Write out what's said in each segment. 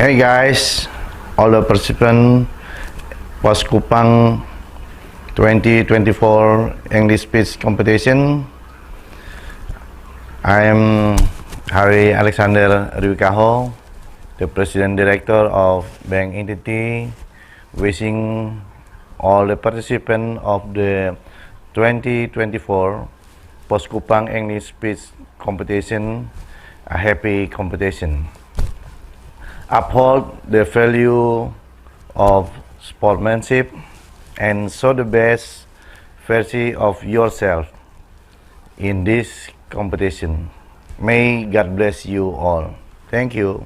Hey guys, all the participants Pos Kupang 2024 English Speech Competition. I am Hari Alexander Rwikaho, the President Director of Bank Entity, wishing all the participants of the 2024 Pos Kupang English Speech Competition a happy competition. Uphold the value of sportsmanship and show the best version of yourself in this competition. May God bless you all. Thank you.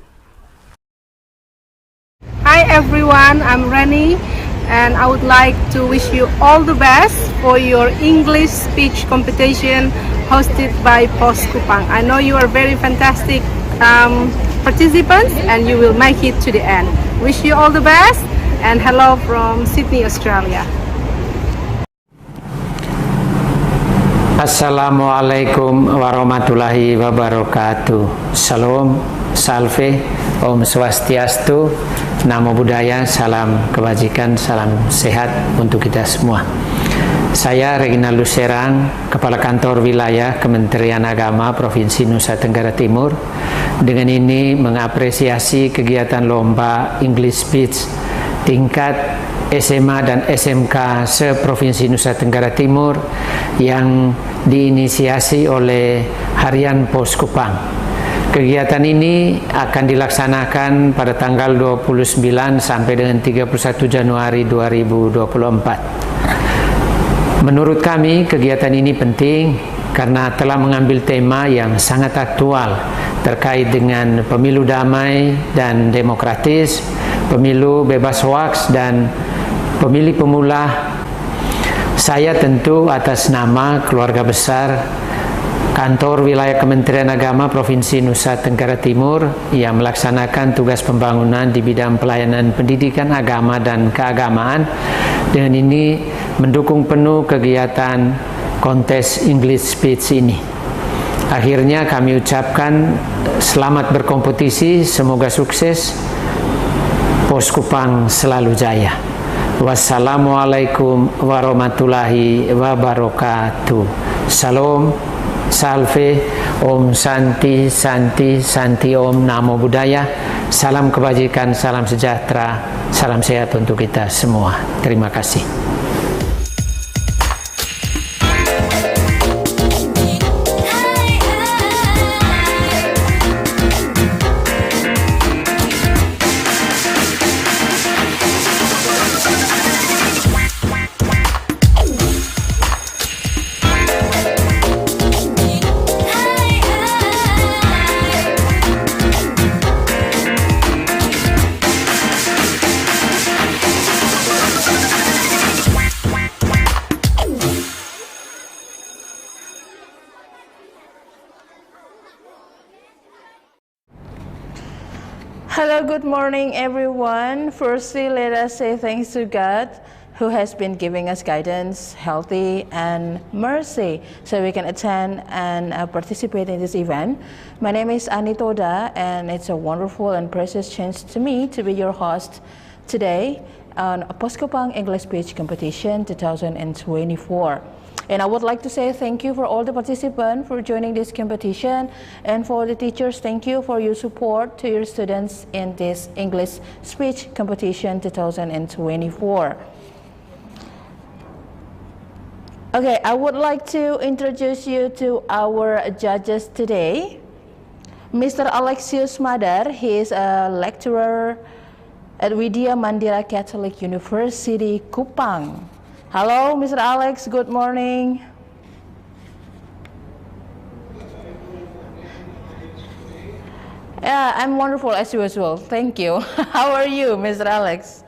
Hi everyone, I'm Reni and I would like to wish you all the best for your English speech competition hosted by Pos Kupang. I know you are very fantastic participants and you will make it to the end. Wish you all the best and hello from Sydney, Australia. Assalamualaikum warahmatullahi wabarakatuh. Salam, salve, Om Swastiastu, Namo Buddhaya, salam kebajikan, salam sehat untuk kita semua. Saya Reginaldus Serang, Kepala Kantor Wilayah Kementerian Agama Provinsi Nusa Tenggara Timur. Dengan ini mengapresiasi kegiatan lomba English Speech tingkat SMA dan SMK se-Provinsi Nusa Tenggara Timur yang diinisiasi oleh Harian Pos Kupang. Kegiatan ini akan dilaksanakan pada tanggal 29 sampai dengan 31 Januari 2024. Menurut kami, kegiatan ini penting karena telah mengambil tema yang sangat aktual terkait dengan pemilu damai dan demokratis, pemilu bebas hoaks, dan pemilih pemula. Saya tentu atas nama keluarga besar Kantor Wilayah Kementerian Agama Provinsi Nusa Tenggara Timur yang melaksanakan tugas pembangunan di bidang pelayanan pendidikan agama dan keagamaan, dengan ini mendukung penuh kegiatan kontes English Speech ini. Akhirnya kami ucapkan selamat berkompetisi, semoga sukses, Pos Kupang selalu jaya. Wassalamualaikum warahmatullahi wabarakatuh. Salam, salve, Om Santi, Santi, Santi Om, Namo Buddhaya. Salam kebajikan, salam sejahtera, salam sehat untuk kita semua. Terima kasih. Hello, good morning everyone. Firstly, let us say thanks to God who has been giving us guidance, healthy and mercy so we can attend and participate in this event. My name is Anitoda and it's a wonderful and precious chance to me to be your host today on Pos Kupang English Speech Competition 2024. And I would like to say thank you for all the participants for joining this competition, and for the teachers, thank you for your support to your students in this English Speech Competition 2024. Okay, I would like to introduce you to our judges today. Mr. Alexius Madar, he is a lecturer at Widya Mandira Catholic University, Kupang. Hello, Mr. Alex, good morning. Yeah, I'm wonderful as usual, thank you. How are you, Mr. Alex?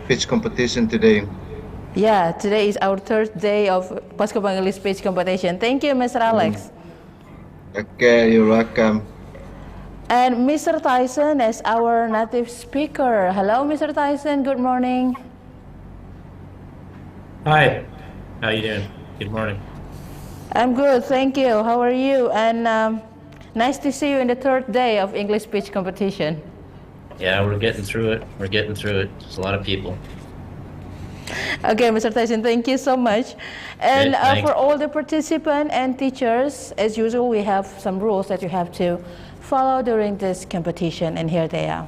Speech competition today. Yeah, today is our third day of Pos Kupang English Speech Competition. Thank you, Mr. Alex. Okay, you're welcome. And Mr. Tyson is our native speaker. Hello, Mr. Tyson, good morning. Hi, how you doing? Good morning. I'm good, thank you. How are you? And nice to see you in the third day of English speech competition. Yeah, we're getting through it. We're getting through it. There's a lot of people. Okay, Mr. Tyson, thank you so much. And Okay, thanks. for all the participants and teachers, as usual, we have some rules that you have to follow during this competition, and here they are.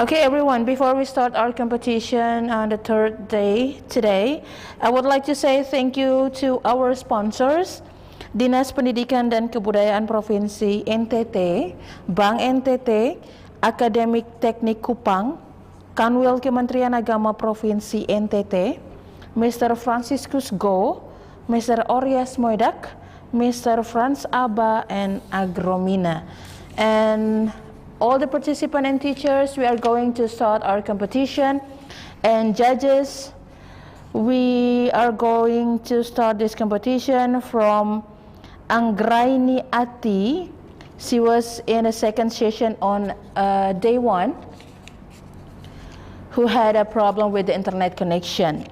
Okay, everyone, before we start our competition on the third day today, I would like to say thank you to our sponsors, Dinas Pendidikan dan Kebudayaan Provinsi NTT, Bank NTT, Akademik Teknik Kupang, Kanwil Kementerian Agama Provinsi NTT, Mr. Franciscus Go, Mr. Oryas Moedak, Mr. Franz Abba, and Agromina. And all the participants and teachers, we are going to start our competition. And judges, we are going to start this competition from Anggraini Ati. She was in a second session on day 1, who had a problem with the internet connection.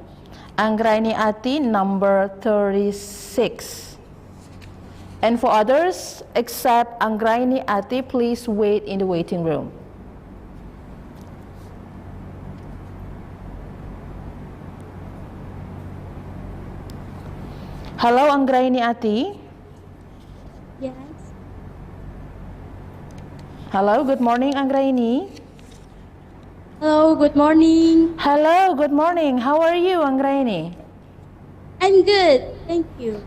Anggraini Ati, number 36. And for others, except Anggraini Ati, please wait in the waiting room. Hello, Anggraini Ati. Yes. Hello, good morning, Anggraini. Hello, good morning. Hello, good morning. How are you, Anggraini? I'm good, thank you.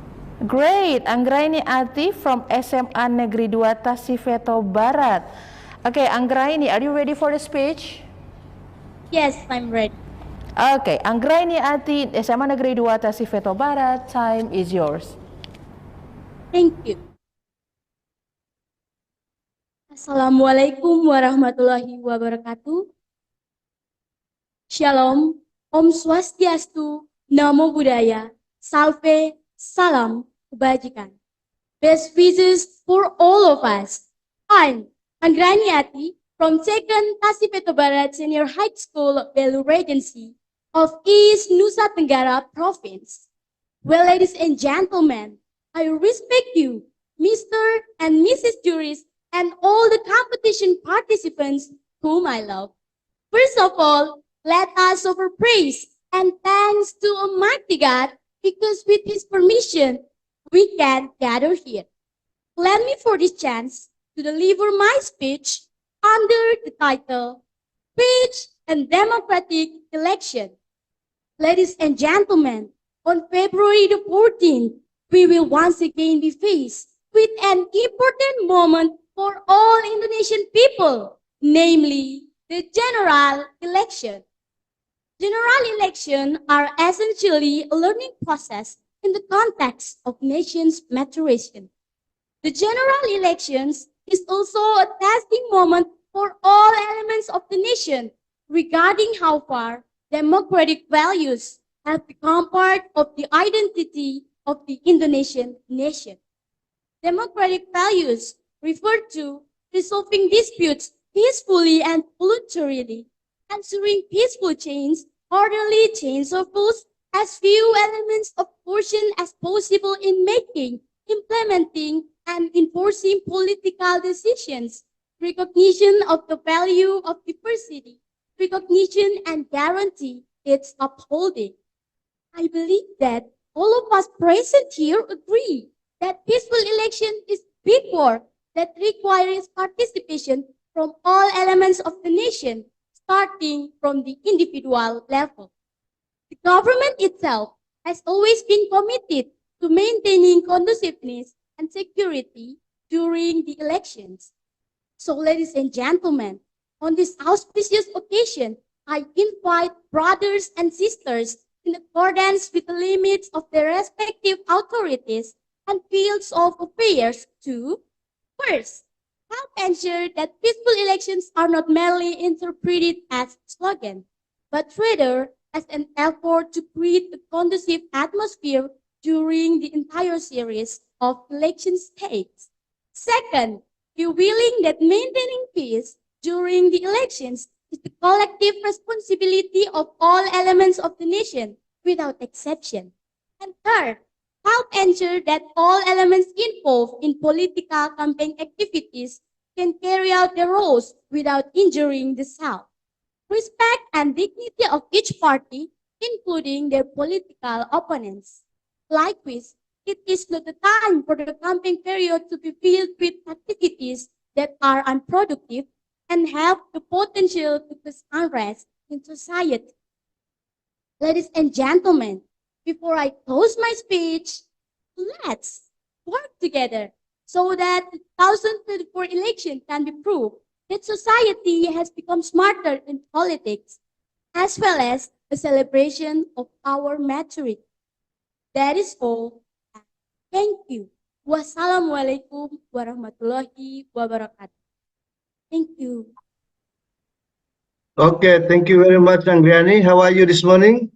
Great, Anggraini Ati from SMA Negeri 2 Tasifeto Barat. Okay, Anggraini, are you ready for the speech? Yes, I'm ready. Okay, Anggraini Ati, SMA Negeri 2 Tasifeto Barat, time is yours. Thank you. Assalamualaikum warahmatullahi wabarakatuh. Shalom, Om Swastiastu, Namo Buddhaya, Salve, Salam, Kebajikan. Best wishes for all of us. I'm Anggraini Ati from 2nd Tasifeto Barat Senior High School, Belu Regency of East Nusa Tenggara Province. Well, ladies and gentlemen, I respect you, Mr. and Mrs. Juries, and all the competition participants whom I love. First of all, let us offer praise and thanks to Almighty God, because with His permission, we can gather here. Let me for this chance to deliver my speech under the title, Speech and Democratic Election. Ladies and gentlemen, on February the 14th, we will once again be faced with an important moment for all Indonesian people, namely the general election. General elections are essentially a learning process in the context of nation's maturation. The general elections is also a testing moment for all elements of the nation regarding how far democratic values have become part of the identity of the Indonesian nation. Democratic values refer to resolving disputes peacefully and voluntarily, ensuring peaceful change, orderly change of rules, as few elements of coercion as possible in making, implementing, and enforcing political decisions, recognition of the value of diversity, recognition and guarantee its upholding. I believe that all of us present here agree that peaceful election is big work that requires participation from all elements of the nation, starting from the individual level. The government itself has always been committed to maintaining conduciveness and security during the elections. So, ladies and gentlemen, on this auspicious occasion, I invite brothers and sisters in accordance with the limits of their respective authorities and fields of affairs to, first, help ensure that peaceful elections are not merely interpreted as slogan, but rather as an effort to create a conducive atmosphere during the entire series of election states. Second, be willing that maintaining peace during the elections is the collective responsibility of all elements of the nation without exception. And third, help ensure that all elements involved in political campaign activities can carry out their roles without injuring the self, respect, and dignity of each party, including their political opponents. Likewise, it is not the time for the campaign period to be filled with activities that are unproductive and have the potential to cause unrest in society. Ladies and gentlemen, before I close my speech, let's work together so that the 2024 election can be proved that society has become smarter in politics, as well as a celebration of our maturity. That is all. Thank you. Wassalamualaikum warahmatullahi wabarakatuh. Thank you. Okay, thank you very much, Angriani. How are you this morning?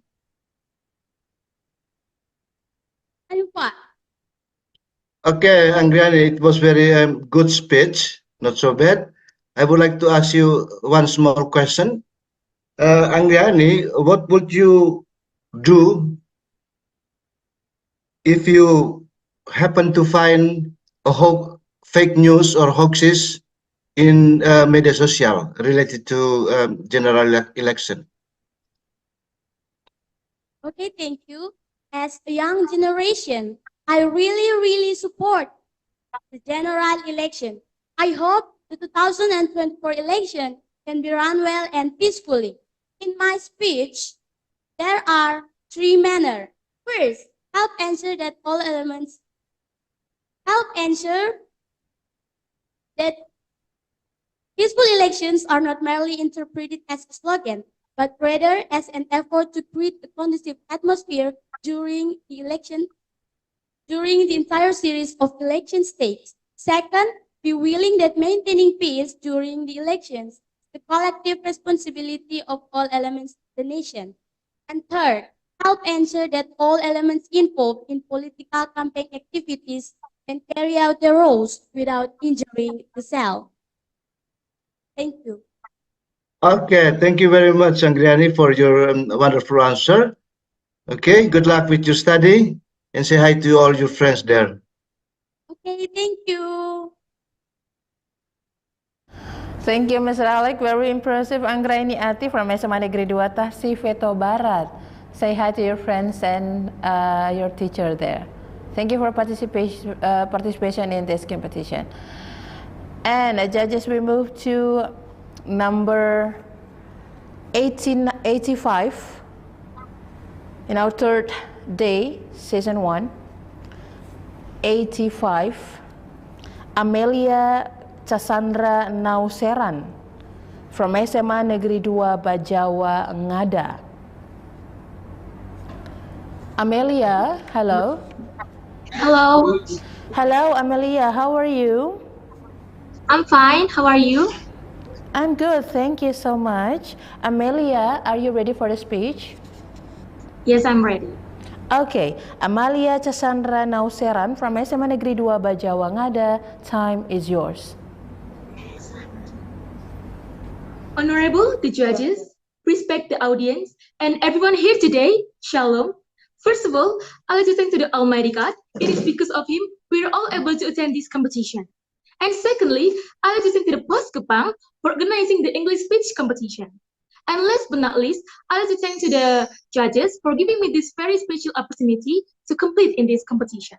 I'm fine. Okay, Angriani, it was very good speech, not so bad. I would like to ask you one small question. Angriani, what would you do if you happen to find a fake news or hoaxes in media social related to general election? Okay, thank you. As a young generation, I really support the general election. I hope the 2024 election can be run well and peacefully. In my speech, there are three manners. First, help ensure that peaceful elections are not merely interpreted as a slogan, but rather as an effort to create a conducive atmosphere during the entire series of election states. Second, be willing that maintaining peace during the elections is the collective responsibility of all elements of the nation. And third, help ensure that all elements involved in political campaign activities can carry out their roles without injuring the self. Thank you. Okay, thank you very much, Angriani, for your wonderful answer. Okay, good luck with your study and say hi to all your friends there. Okay, thank you. Thank you, Mr. Alec. Very impressive. Anggraini Ati from SMA Negeri 2 Tasik Veto Barat. Say hi to your friends and your teacher there. Thank you for participation in this competition. And judges, we move to number 1885 in our third day, season 1. 85, Amelia Cassandra Nauseran from SMA Negeri 2 Bajawa Ngada. Amelia, hello. Hello, Hello, Amelia, how are you? I'm fine. How are you? I'm good, thank you so much. Amelia, are you ready for the speech? Yes, I'm ready. Okay, Amalia Cassandra Nauseran from SMA Negeri 2 Bajawa Ngada, time is yours. Honorable the judges, respect the audience, and everyone here today, Shalom. First of all, I'd like to thank to the Almighty God. It is because of Him we are all able to attend this competition. And secondly, I'd like to thank to the POS Kupang for organizing the English speech competition. And last but not least, I'd like to thank to the judges for giving me this very special opportunity to compete in this competition.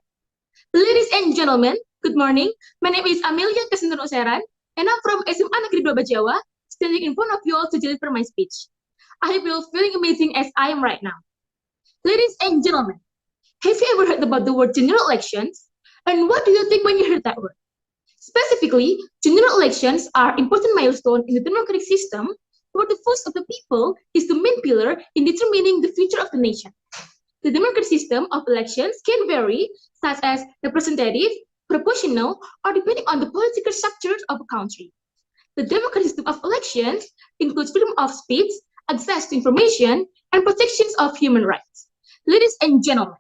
Ladies and gentlemen, good morning. My name is Amelia Cassandra Nauseran, and I'm from SMA Negeri 2 Bajawa, standing in front of you all to deliver my speech. I hope you're feeling amazing as I am right now. Ladies and gentlemen, have you ever heard about the word general elections? And what do you think when you heard that word? Specifically, general elections are important milestone in the democratic system where the voice of the people is the main pillar in determining the future of the nation. The democratic system of elections can vary, such as representative, proportional, or depending on the political structures of a country. The democratic system of elections includes freedom of speech, access to information, and protections of human rights. Ladies and gentlemen,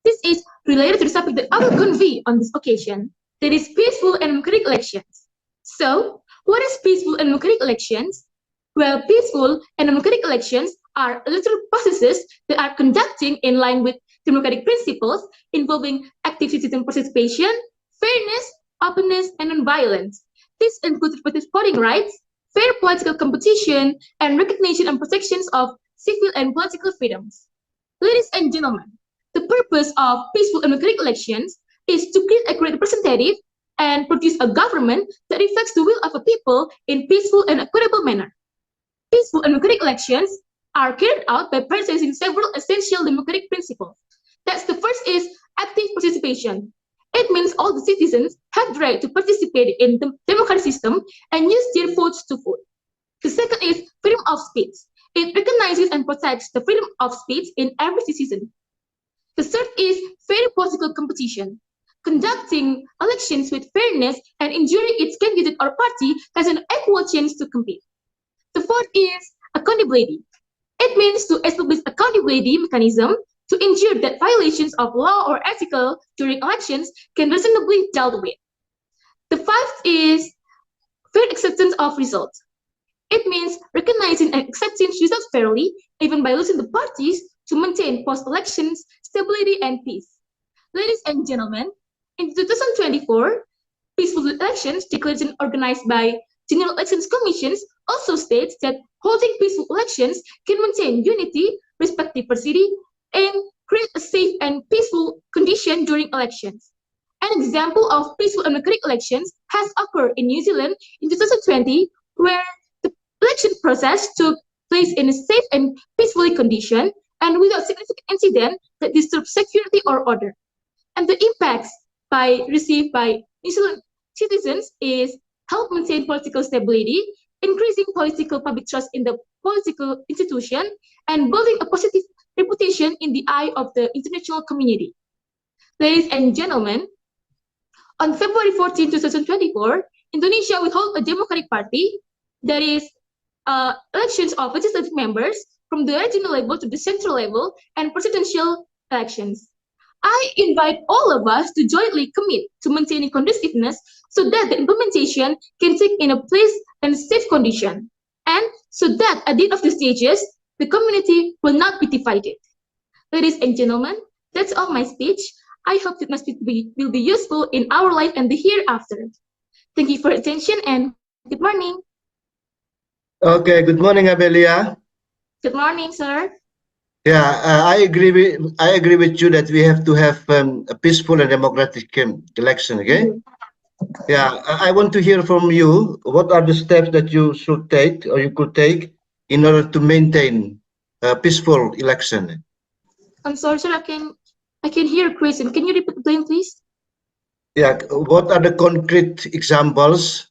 this is related to the subject that I will convey on this occasion, that is peaceful and democratic elections. So, what is peaceful and democratic elections? Well, peaceful and democratic elections are electoral processes that are conducting in line with democratic principles involving active citizen participation, fairness, openness, and non-violence. This includes voting rights, fair political competition, and recognition and protections of civil and political freedoms. Ladies and gentlemen, the purpose of peaceful and democratic elections is to create a great representative and produce a government that reflects the will of a people in peaceful and equitable manner. Peaceful and democratic elections are carried out by prioritizing several essential democratic principles. That's the first is active participation. It means all the citizens have the right to participate in the democratic system and use their votes to vote. The second is freedom of speech. It recognizes and protects the freedom of speech in every citizen. The third is fair political competition. Conducting elections with fairness and ensuring its candidate or party has an equal chance to compete. The fourth is accountability. It means to establish accountability mechanism to ensure that violations of law or ethical during elections can reasonably dealt with. The fifth is fair acceptance of results. It means recognizing and accepting results fairly, even by losing the parties, to maintain post-elections stability and peace. Ladies and gentlemen, in 2024, peaceful elections declaration organized by General Elections Commissions also states that holding peaceful elections can maintain unity, respect diversity, and create a safe and peaceful condition during elections. An example of peaceful and democratic elections has occurred in New Zealand in 2020, where the election process took place in a safe and peaceful condition and without significant incident that disturbed security or order. And the impacts received by New Zealand citizens is help maintain political stability, increasing political public trust in the political institution, and building a positive reputation in the eye of the international community. Ladies and gentlemen, on February 14, 2024, Indonesia will hold a democratic party, that is, elections of legislative members from the regional level to the central level and presidential elections. I invite all of us to jointly commit to maintaining conduciveness so that the implementation can take in a place and safe condition, and so that at the end of the stages, the community will not be divided. Ladies and gentlemen, that's all my speech. I hope that my speech will be useful in our life and the hereafter. Thank you for your attention and good morning. Okay, good morning, Amelia. Good morning, sir. Yeah, I agree with you that we have to have a peaceful and democratic election. Okay. Yeah, I want to hear from you. What are the steps that you should take or you could take in order to maintain a peaceful election? I'm sorry, sir. I can hear a question. Can you repeat again, please? Yeah, what are the concrete examples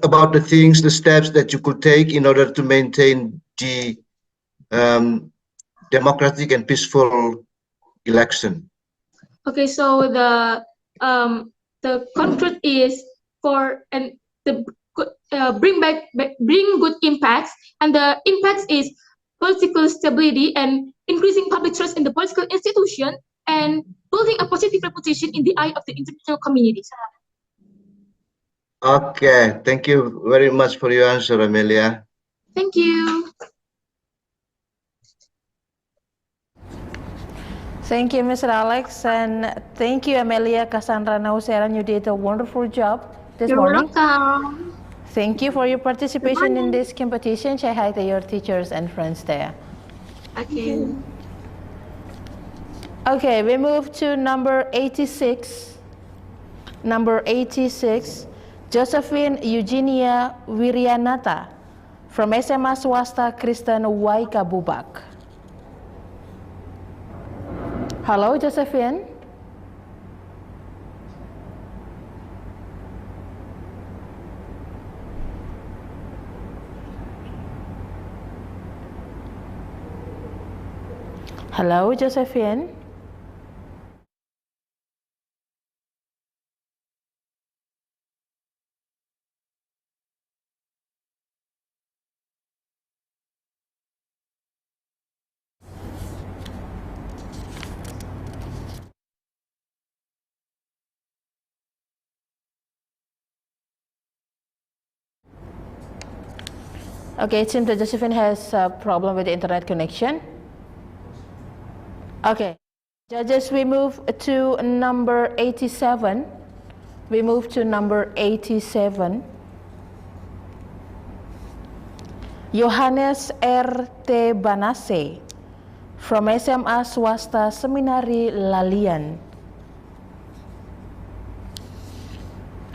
about the things, the steps that you could take in order to maintain the democratic and peaceful election? Okay, so the concrete is for and the bring good impacts, and the impacts is political stability and increasing public trust in the political institution and building a positive reputation in the eye of the international community. Okay, thank you very much for your answer, Amelia. Thank you. Thank you, Mr. Alex, and thank you, Amelia Cassandra Nauseran. You did a wonderful job this You're morning. welcome. Thank you for your participation in this competition. Say hi to your teachers and friends there. Okay. Okay, we move to number 86. Number 86, Josephine Eugenia Wirianata from SMA Swasta Kristen Waikabubak. Hello, Josephine. Hello, Josephine. Okay, it seems that Josephine has a problem with the internet connection. Okay, judges, we move to number 87. We move to number 87. Yohanes R.T. Banase from SMA Swasta Seminari Lalian.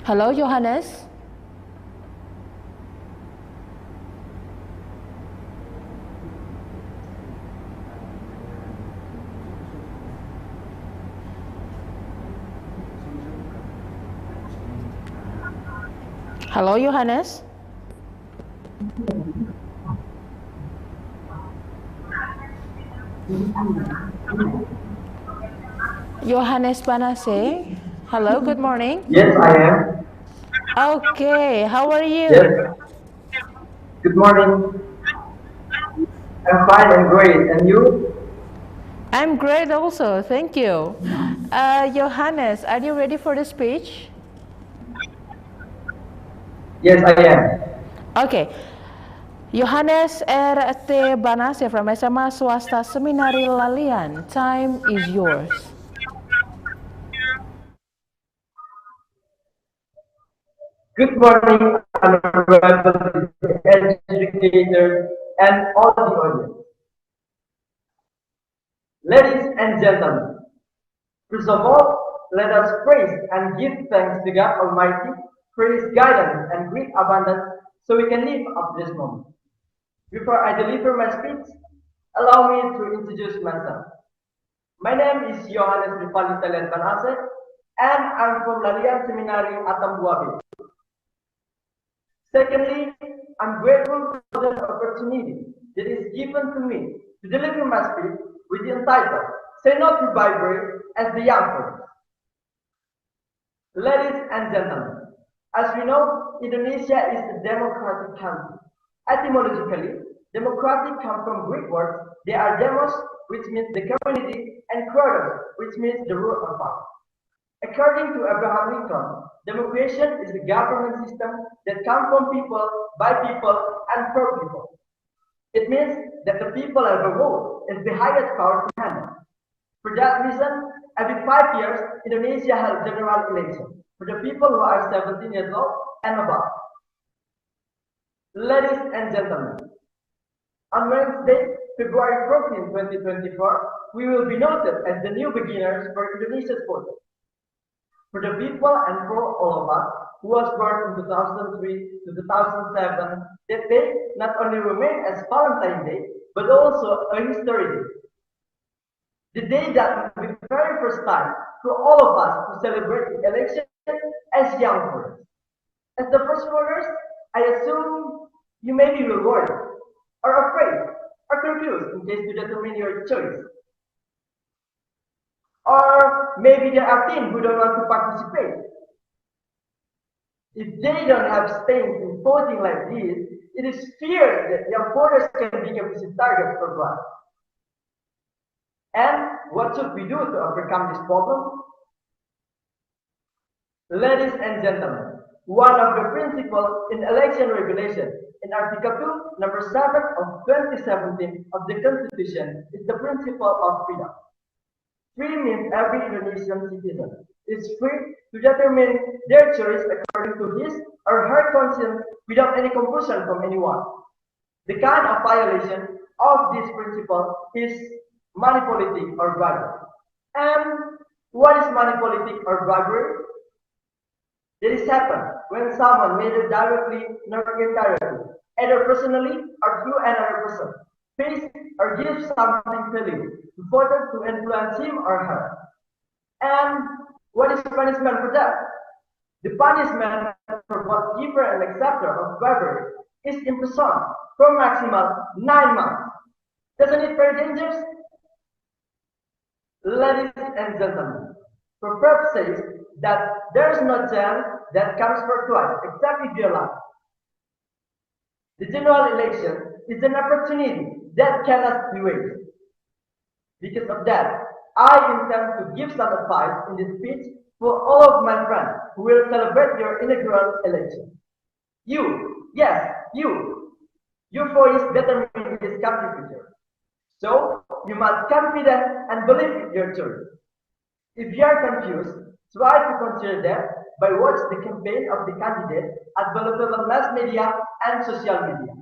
Hello, Yohanes. Hello, Yohanes. Yohanes Banase. Hello, good morning. Yes, I am. Okay, how are you? Yes. Good morning. I'm fine and great. And you? I'm great also, thank you. Johannes, are you ready for the speech? Yes, I am. Okay. Johannes R.T. Banase from SMA Swasta Seminari Lalian. Time is yours. Good morning, honorable educators and all the audience. Ladies and gentlemen, first of all, let us praise and give thanks to God Almighty for His guidance and great abundance so we can live up to this moment. Before I deliver my speech, allow me to introduce myself. My name is Johannes Ripalitalian Banase, and I'm from Lalian Seminary Atambuabe. Secondly, I'm grateful for the opportunity that is given to me to deliver my speech with the title, Say No to Bribery as the Young Folks. Ladies and gentlemen, as we know, Indonesia is a democratic country. Etymologically, democratic comes from Greek words. They are demos, which means the community, and kratos, which means the rule of power. According to Abraham Lincoln, democracy is the government system that comes from people, by people, and for people. It means that the people have a vote as the highest power to handle. For that reason, every 5 years, Indonesia has general election for the people who are 17 years old and above. Ladies and gentlemen, on Wednesday, February 14, 2024, we will be noted as the new beginners for Indonesia's voting. For the people and for all of us who was born in 2003 to 2007, that day not only remain as Valentine's Day, but also a history day. The day that will be the very first time for all of us to celebrate the election as young voters. As the first voters, I assume you may be rewarded or afraid or confused in case to determine your choice. Or maybe there are teens who don't want to participate. If they don't have strength in voting like this, it is feared that young voters can become easy targets for black. And what should we do to overcome this problem? Ladies and gentlemen, one of the principles in election regulation in Article 2, number 7 of 2017 of the Constitution is the principle of freedom. Free means every Indonesian citizen is free to determine their choice according to his or her conscience without any compulsion from anyone. The kind of violation of this principle is money politic or bribery. And what is money politic or bribery? This happens when someone, neither directly nor indirectly, either personally or through another person, pays or gives something value to voters to influence him or her. And what is punishment for that? The punishment for both giver and acceptor of bribery is imprisoned for maximum 9 months. Doesn't it very dangerous? Ladies and gentlemen, Proverbs says that there is no chance that comes for twice, except if you lie. The general election is an opportunity that cannot be wasted. Because of that, I intend to give some advice in this speech for all of my friends who will celebrate your inaugural election. You, yes, your voice determines this country's future. So, you must confident and believe in your choice. If you are confused, try to consider that by watch the campaign of the candidate available on mass media and social media.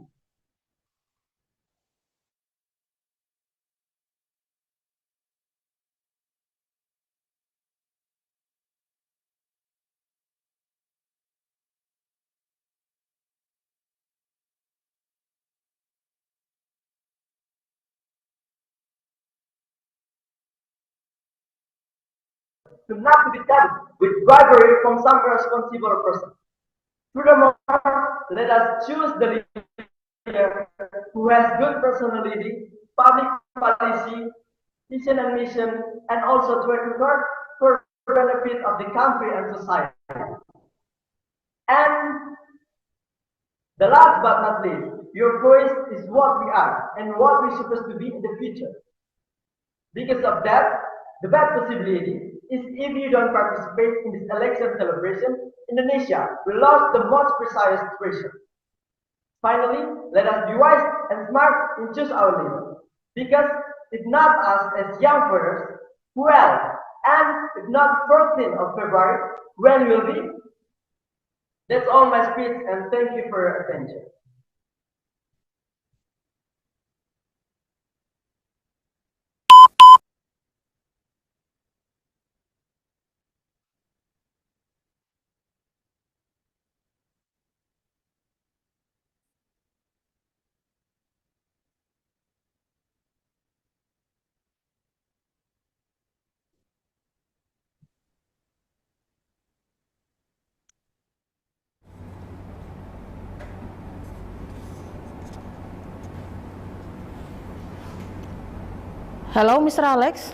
To not to be done with bribery from some responsible person. Furthermore, let us choose the leader who has good personality, public policy, vision and mission, and also track record for the benefit of the country and society. And the last but not least, your voice is what we are and what we're supposed to be in the future. Because of that, the bad possibility is if you don't participate in this election celebration, Indonesia will lose the most precise situation. Finally, let us be wise and smart in choose our leader. Because if not us as young voters, who else? And if not 14th of February, when will be? That's all my speech and thank you for your attention. Hello, Mr. Alex.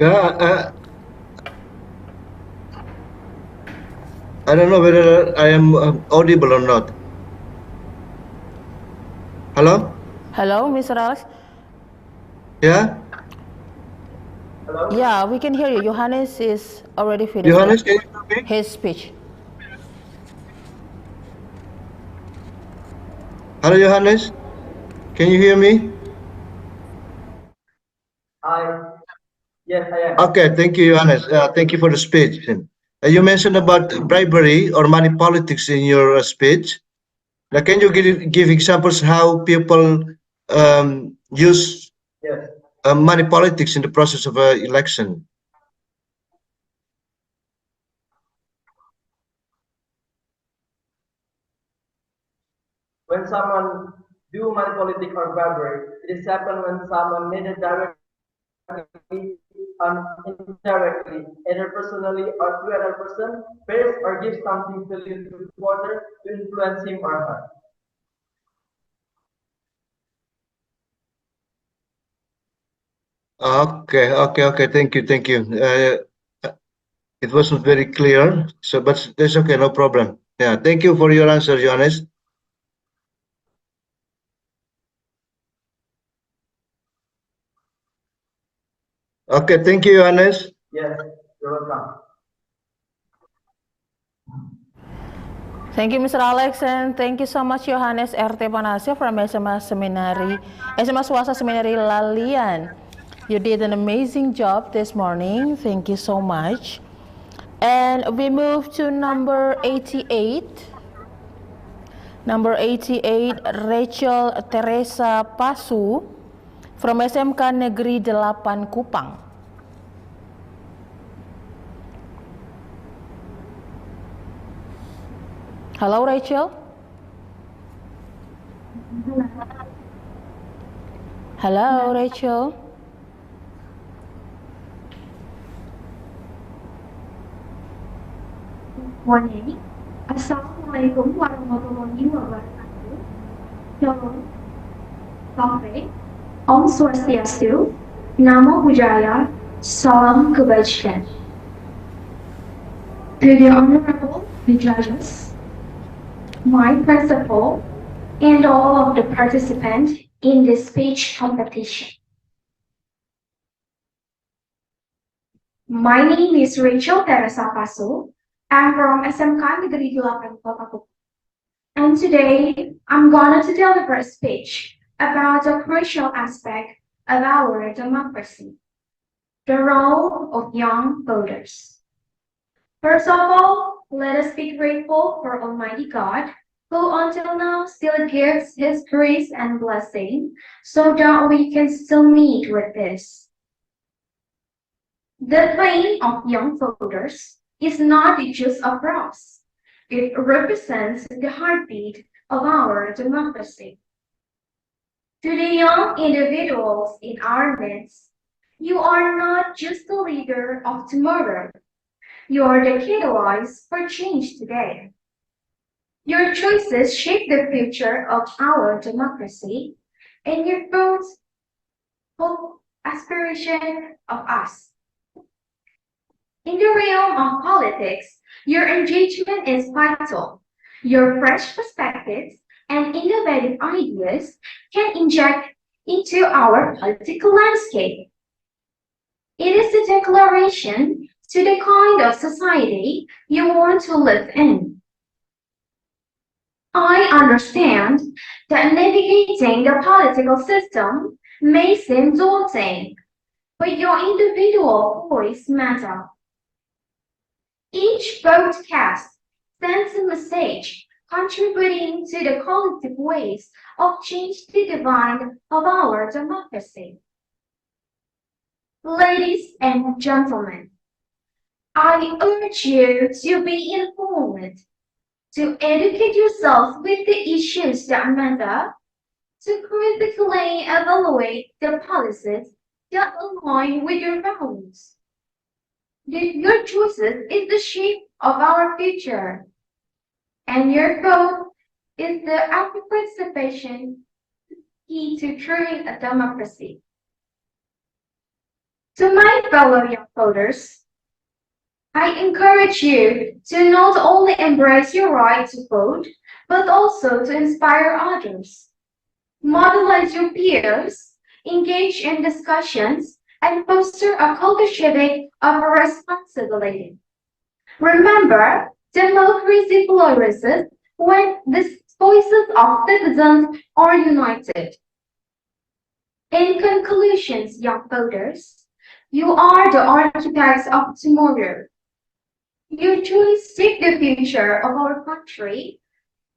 Yeah, I don't know whether I am audible or not. Hello? Hello, Mr. Alex. Yeah? Hello? Yeah, we can hear you. Johannes is already finished Johannes, can you hear me? his speech. Hello, Johannes? Can you hear me? Yes, I am. Okay, thank you, Johannes. Thank you for the speech. You mentioned about bribery or money politics in your speech. Now, can you give examples how people use Yes. money politics in the process of an election? When someone do money politics or bribery, it is happen when someone made it directly and indirectly, either personally or through another person, pays or gives something to the voter to influence him or her. Okay. Thank you. It wasn't very clear, so but that's okay, no problem. Yeah, thank you for your answer, Johannes. Okay, thank you, Johannes. Yes, you're welcome. Thank you, Mr. Alex, and thank you so much, Johannes RT Panasya from SMA Swasta Seminary Lalian. You did an amazing job this morning. Thank you so much. And we move to number 88. Number 88, Rachel Teresa Pasu from SMK Negeri 8 Kupang. Hello, Rachel. Hello, Rachel. Morning. Assalamualaikum warahmatullahi wabarakatuh. Shalom. Salam. Om Swastiastu. Namo Buddhaya. Salam Kebajikan. To the Honorable the judges, my principal, and all of the participants in this speech competition. My name is Rachel Teresa Pasu. I'm from SMK Negeri 8 Kota Kupang. And today, I'm going to deliver a speech about a crucial aspect of our democracy, the role of young voters. First of all, let us be grateful for Almighty God, who until now still gives His grace and blessing, so that we can still meet with this. The claim of young voters is not just a phrase. It represents the heartbeat of our democracy. To the young individuals in our midst, you are not just the leader of tomorrow. You are the catalyst for change today. Your choices shape the future of our democracy, and your votes hold aspiration of us. In the realm of politics, your engagement is vital. Your fresh perspectives and innovative ideas can inject into our political landscape. It is a declaration to the kind of society you want to live in. I understand that navigating the political system may seem daunting, but your individual voice matters. Each vote cast sends a message contributing to the collective ways of change to divine of our democracy. Ladies and gentlemen, I urge you to be informed, to educate yourself with the issues that matter, to critically evaluate the policies that align with your values. Your choices is the shape of our future, and your vote is the active participation key to create a democracy. To my fellow young voters, I encourage you to not only embrace your right to vote, but also to inspire others. Modelize your peers, engage in discussions, and foster a culture civic of responsibility. Remember, democracy flourishes when the voices of citizens are united. In conclusions, young voters, you are the architects of tomorrow. Your choice shape the future of our country,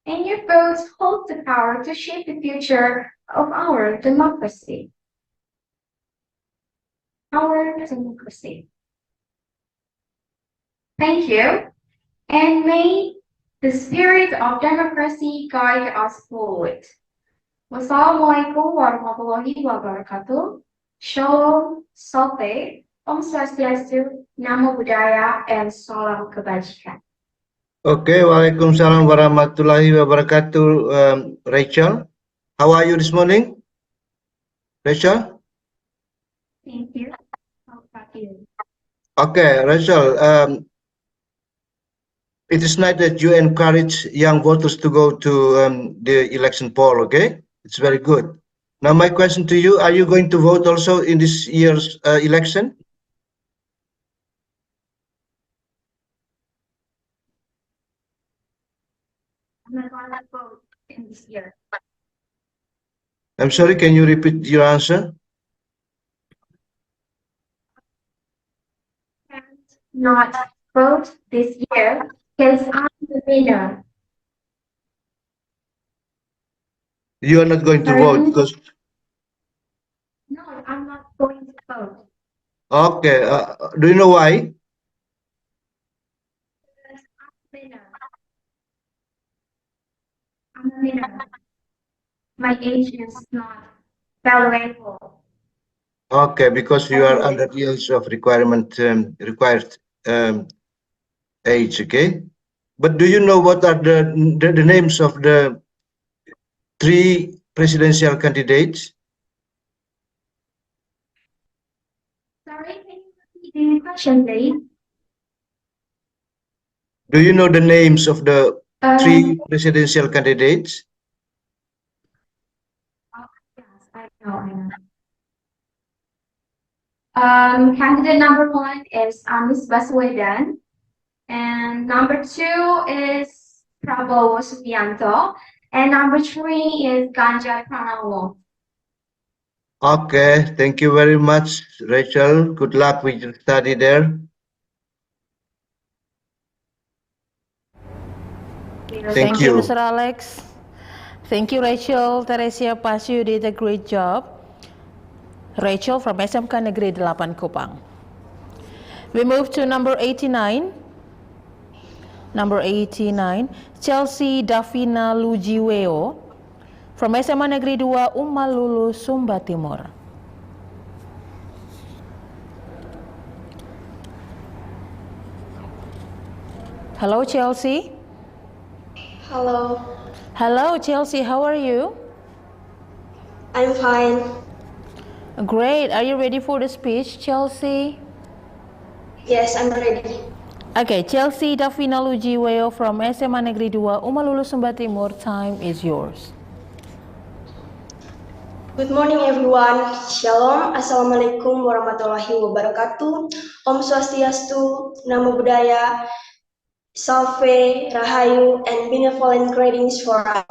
and your votes hold the power to shape the future of our democracy. Thank you, and may the spirit of democracy guide us forward. Wassalamualaikum warahmatullahi wabarakatuh. Shalom, Sope, Om Swastiastu, Namo Buddhaya, and Salam Kebajikan. Okay, Waalaikumsalam warahmatullahi wabarakatuh, Rachel. How are you this morning, Rachel? Thank you. How about you? Okay, Rachel, it is nice that you encourage young voters to go to the election poll, okay? It's very good. Now, my question to you, are you going to vote also in this year's election? I'm not going to vote in this year. I'm sorry, can you repeat your answer? Not vote this year because I'm the winner. You are not going to vote because... No, I'm not going to vote. Okay, do you know why? Because I'm the winner. I'm the winner. My age is not valuable. Okay, because you are under the age of required age, okay? But do you know what are the names of the 3 presidential candidates? Sorry, can you repeat the question, please? Do you know the names of the 3 presidential candidates? Yes, I know. Candidate number 1 is Anies Baswedan, and number 2 is Prabowo Subianto, and number 3 is Ganjar Pranowo. Okay, thank you very much, Rachel. Good luck with your study there. Thank you, Mr. Alex. Thank you, Rachel. Teresia Pas, you did a great job. Rachel from SMK Negeri 8 Kupang. We move to number 89. Number 89, Chelsea Davina Lujiweo from SMA Negeri 2 Umalulu, Sumba Timur. Hello, Chelsea. Hello. Hello, Chelsea. How are you? I'm fine. Great. Are you ready for the speech, Chelsea? Yes, I'm ready. Okay, Chelsea Davina Lujiweo from SMA Negeri 2 Umalulu, Sumba Timur. Time is yours. Good morning, everyone. Shalom. Assalamualaikum warahmatullahi wabarakatuh. Om Swastiastu, Namo Buddhaya, Salve, Rahayu, and benevolent greetings for us.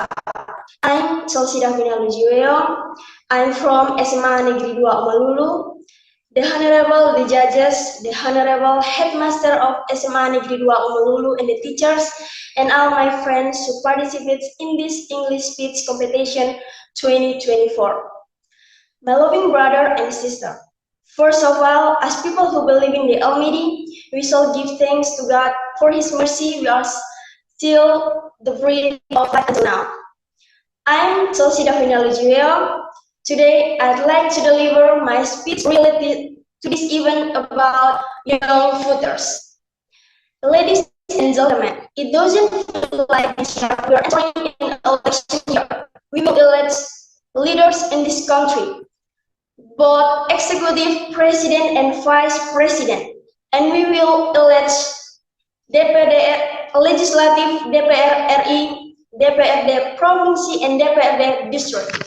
I'm Chelsea Davina Lujiweo. I'm from SMA Negeri 2 Umalulu. The Honorable, the judges, the Honorable Headmaster of SMA Negeri 2 Umalulu, and the teachers, and all my friends who participate in this English speech competition 2024. My loving brother and sister, first of all, as people who believe in the Almighty, we shall give thanks to God for His mercy. We are still the breath of life until now. I'm Chelsea Davina Lujiweo. Today, I'd like to deliver my speech related to this event about young voters. Ladies and gentlemen, it doesn't feel like we're entering an election year. We will elect leaders in this country, both executive president and vice president, and we will elect DPD legislative, DPR RI, DPRD provinsi, and DPRD district.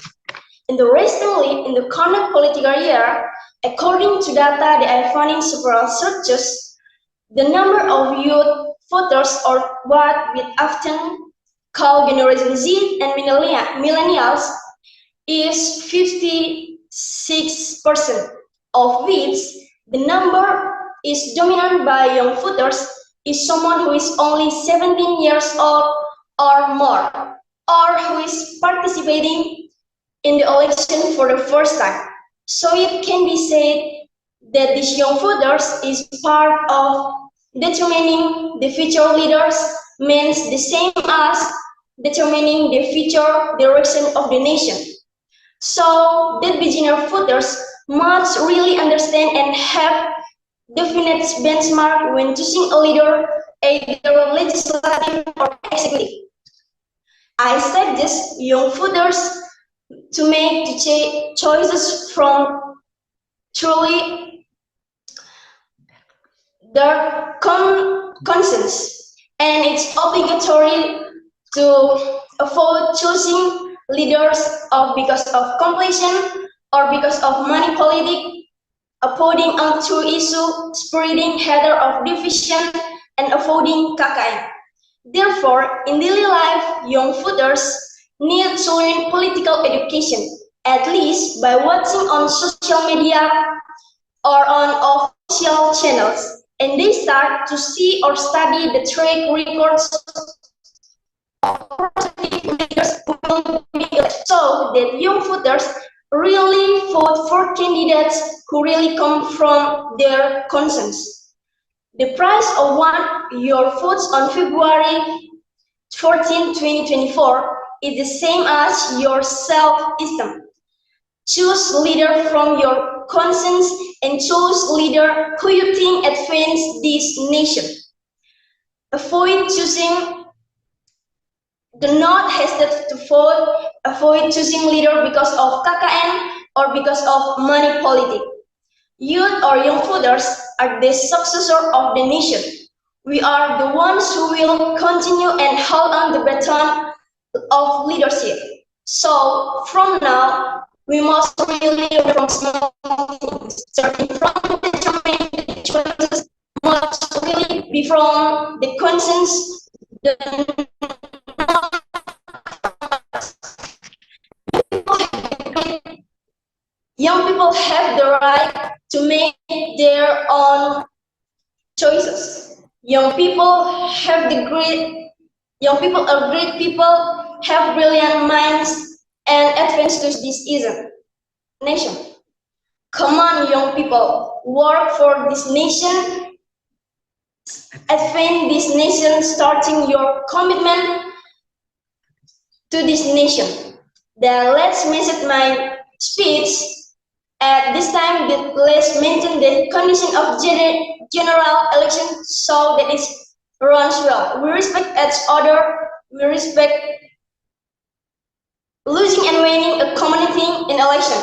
Interestingly, in the current political year, according to data that I found in several searches, the number of youth voters, or what we often call Generation Z and millennials, is 56%, of which the number is dominated by young voters, is someone who is only 17 years old or more, or who is participating in the election for the first time. So it can be said that these young voters is part of determining the future leaders, means the same as determining the future direction of the nation. So that beginner voters must really understand and have definite benchmark when choosing a leader, either legislative or executive. I suggest young voters to make the choices from truly their conscience, and it's obligatory to avoid choosing leaders because of completion or because of money politics, avoiding untrue issue, spreading hatred of division, and avoiding KKN. Therefore, in daily life, young voters need to learn political education, at least by watching on social media or on official channels, and they start to see or study the track records of leaders who will be elected, so that young voters really vote for candidates who really come from their conscience. The price of your votes on February 14, 2024 is the same as your self-esteem. Choose leader from your conscience and choose leader who you think advance this nation. Avoid choosing, do not hesitate to vote. Avoid choosing leader because of KKN or because of money politics. Youth or young voters are the successor of the nation. We are the ones who will continue and hold on the baton of leadership. So from now, we must really learn from small things, starting from the choices must really be from the conscience. Young people have the right to make their own choices. Young people are great people, have brilliant minds, and advance to this nation. Come on, young people, work for this nation, advance this nation, starting your commitment to this nation. Then let's mention my speech. At this time, let's maintain the condition of general election so that it runs well. We respect each other. We respect losing and winning a community in election,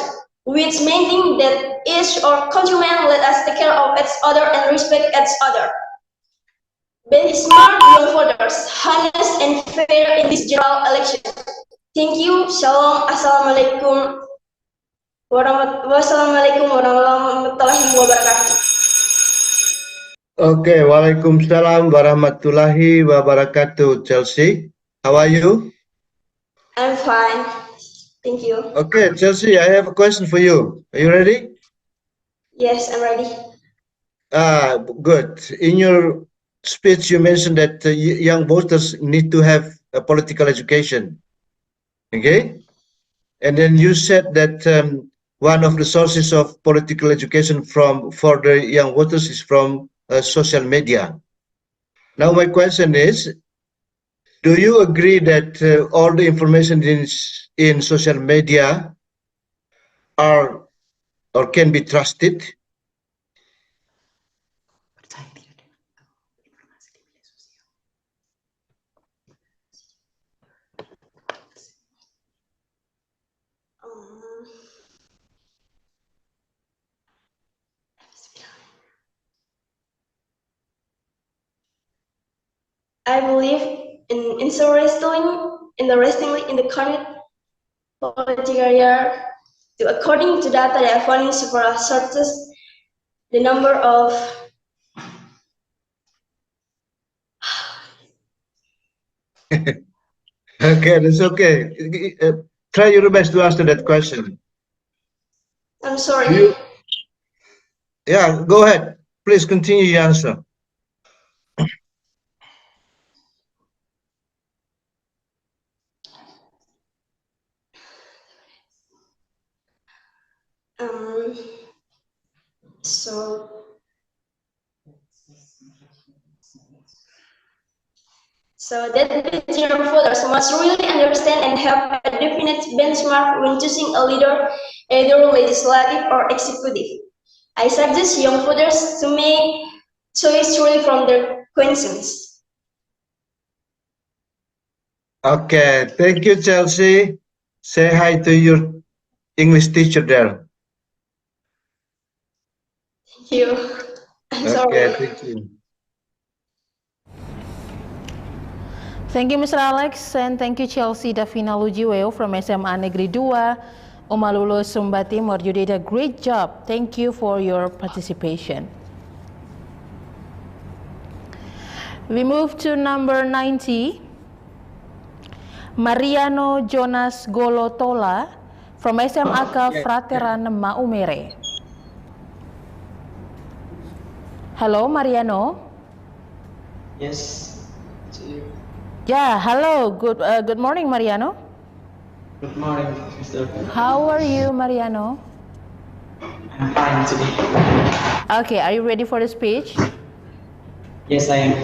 which means that each or countryman let us take care of each other and respect each other. Be smart, young voters, honest and fair in this general election. Thank you. Shalom. Assalamualaikum. Wassalamualaikum warahmatullahi wabarakatuh. Okay, Waalaikumsalam warahmatullahi wabarakatuh, Chelsea. How are you? I'm fine. Thank you. Okay, Chelsea, I have a question for you. Are you ready? Yes, I'm ready. Good. In your speech, you mentioned that young voters need to have a political education. Okay? And then you said that one of the sources of political education for the young voters is from social media. Now my question is, do you agree that all the information in social media are or can be trusted? I believe interestingly in the current political year, according to data that I found in several sources, the number of Okay, that's okay. Try your best to answer that question. I'm sorry. Yeah, go ahead. Please continue your answer. So that young voters must really understand and have a definite benchmark when choosing a leader, either legislative or executive. I suggest young voters to make choice really from their conscience. Okay, thank you, Chelsea. Say hi to your English teacher there. you. I'm sorry. Okay, thank you. Thank you, Mr. Alex, and thank you, Chelsea Davina Lujiweo from SMA Negeri 2, Umalulo, Sumba Timur. You did a great job. Thank you for your participation. We move to number 90, Mariano Jonas Golotola from SMAK Frateran Maumere. Hello, Mariano. Yes. Yeah, hello. Good morning, Mariano. Good morning, Mr. How are you, Mariano? I'm fine today. Okay, are you ready for the speech? Yes, I am.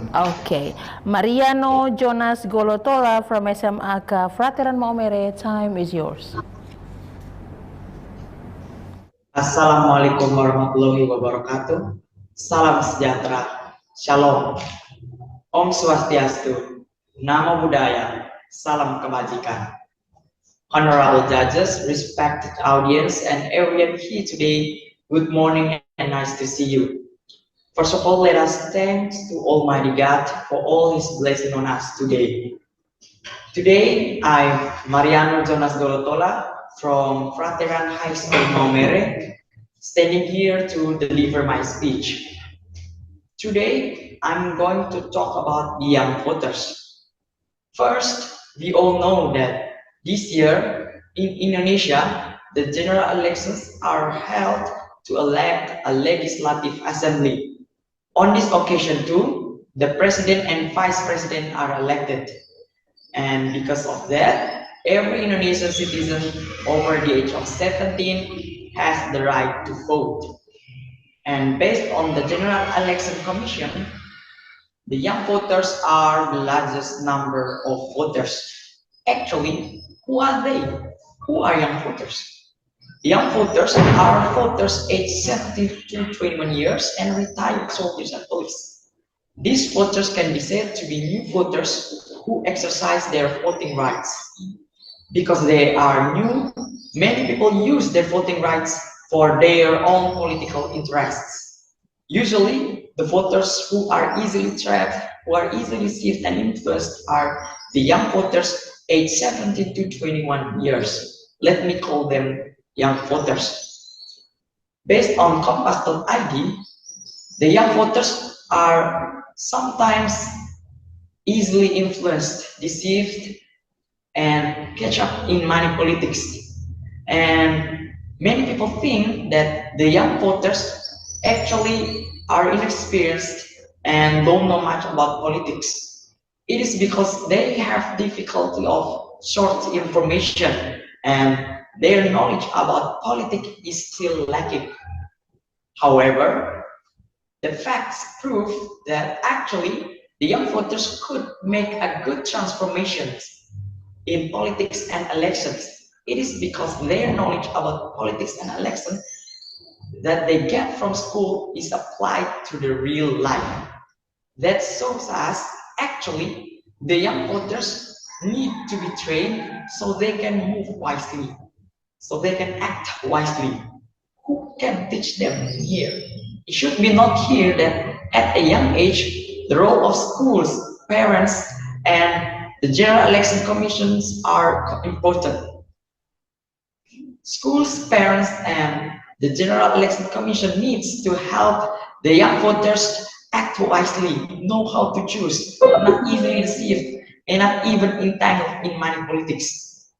Okay, Mariano Jonas Golotola from SMAK Frateran Maumere, time is yours. Assalamualaikum warahmatullahi wabarakatuh. Salam sejahtera. Shalom. Om Swastiastu. Namo Buddhaya. Salam kebajikan. Honorable judges, respected audience, and everyone here today, good morning and nice to see you. First of all, let us thank to Almighty God for all His blessing on us today. Today, I'm Mariano Jonas Golotola from Frateran High School Maumere, standing here to deliver my speech. Today, I'm going to talk about the young voters. First, we all know that this year in Indonesia, the general elections are held to elect a legislative assembly. On this occasion too, the president and vice president are elected. And because of that, every Indonesian citizen over the age of 17 has the right to vote. And based on the General Election Commission, the young voters are the largest number of voters. Actually, who are they? Who are young voters? Young voters are voters aged 17 to 21 years and retired soldiers and police. These voters can be said to be new voters who exercise their voting rights. Because they are new, many people use their voting rights for their own political interests. Usually, the voters who are easily trapped, who are easily deceived and influenced are the young voters aged 17 to 21 years. Let me call them young voters. Based on Kompas.id, the young voters are sometimes easily influenced, deceived, and catch up in money politics. And many people think that the young voters actually are inexperienced and don't know much about politics. It is because they have difficulty of short information and their knowledge about politics is still lacking. However, the facts prove that actually the young voters could make a good transformation in politics and elections. It is because their knowledge about politics and elections that they get from school is applied to the real life. That shows us actually the young voters need to be trained so they can move wisely, so they can act wisely. Who can teach them here? It should be not here that at a young age, the role of schools, parents, and the General Election Commissions are important. Schools, parents, and the General Election Commission needs to help the young voters act wisely, know how to choose, not easily deceived, and not even entangled in money politics.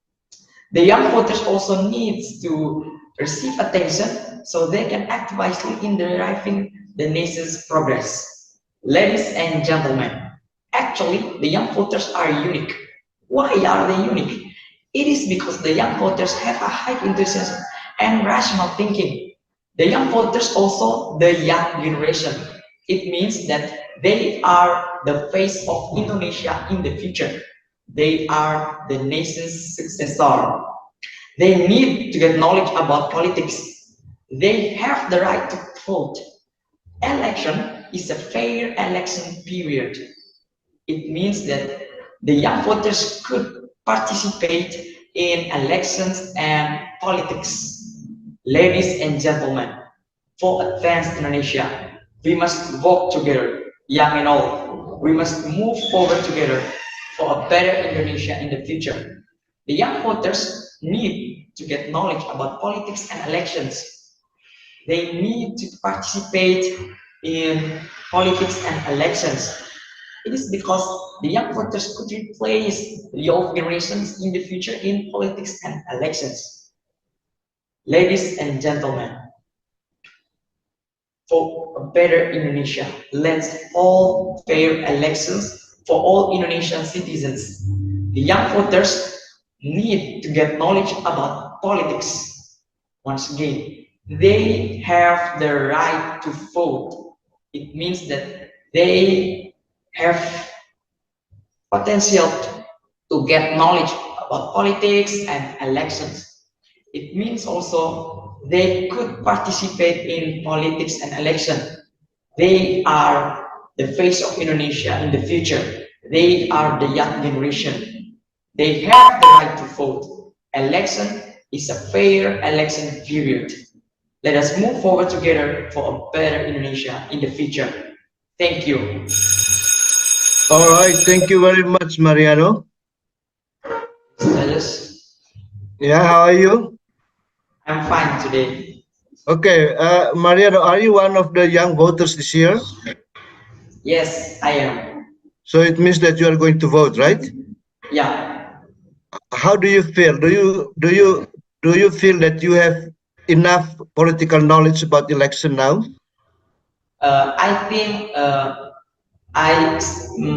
The young voters also needs to receive attention so they can act wisely in driving the nation's progress. Ladies and gentlemen, actually, the young voters are unique. Why are they unique? It is because the young voters have a high enthusiasm and rational thinking. The young voters also the young generation. It means that they are the face of Indonesia in the future. They are the nation's successor. They need to get knowledge about politics. They have the right to vote. Election is a fair election period. It means that the young voters could participate in elections and politics. Ladies and gentlemen, for advanced Indonesia. We must work together, young and old. We must move forward together for a better Indonesia in the future. The young voters need to get knowledge about politics and elections. They need to participate in politics and elections. It is because the young voters could replace the old generations in the future in politics and elections. Ladies and gentlemen, for a better Indonesia, let's hold fair elections for all Indonesian citizens. The young voters need to get knowledge about politics. Once again, they have the right to vote. It means that they have potential to get knowledge about politics and elections. It means also they could participate in politics and election. They are the face of Indonesia in the future. They are the young generation. They have the right to vote. Election is a fair election period. Let us move forward together for a better Indonesia in the future. Thank you. All right, thank you very much, Mariano. Yeah, how are you? I'm fine today. Okay, Mariano, are you one of the young voters this year? Yes, I am. So it means that you are going to vote, right? Yeah. How do you feel? Do you feel that you have enough political knowledge about election now? I think I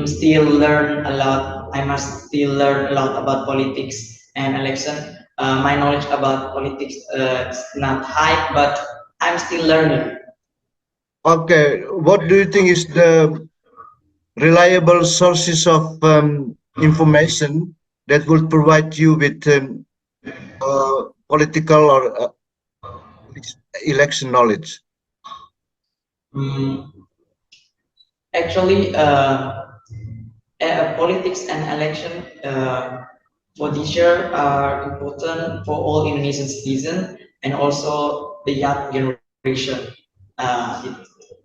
still learn a lot. I must still learn a lot about politics and election. My knowledge about politics is not high, but I'm still learning. Okay, what do you think is the reliable sources of information that will provide you with political or election knowledge? Actually, politics and election for this year are important for all Indonesian citizens and also the young generation.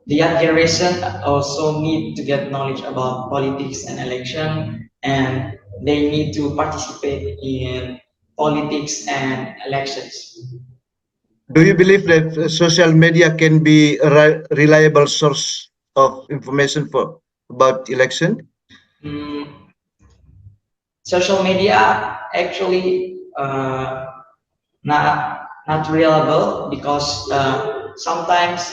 The young generation also need to get knowledge about politics and election, and they need to participate in politics and elections. Do you believe that social media can be a reliable source of information for about election? Social media actually not reliable because sometimes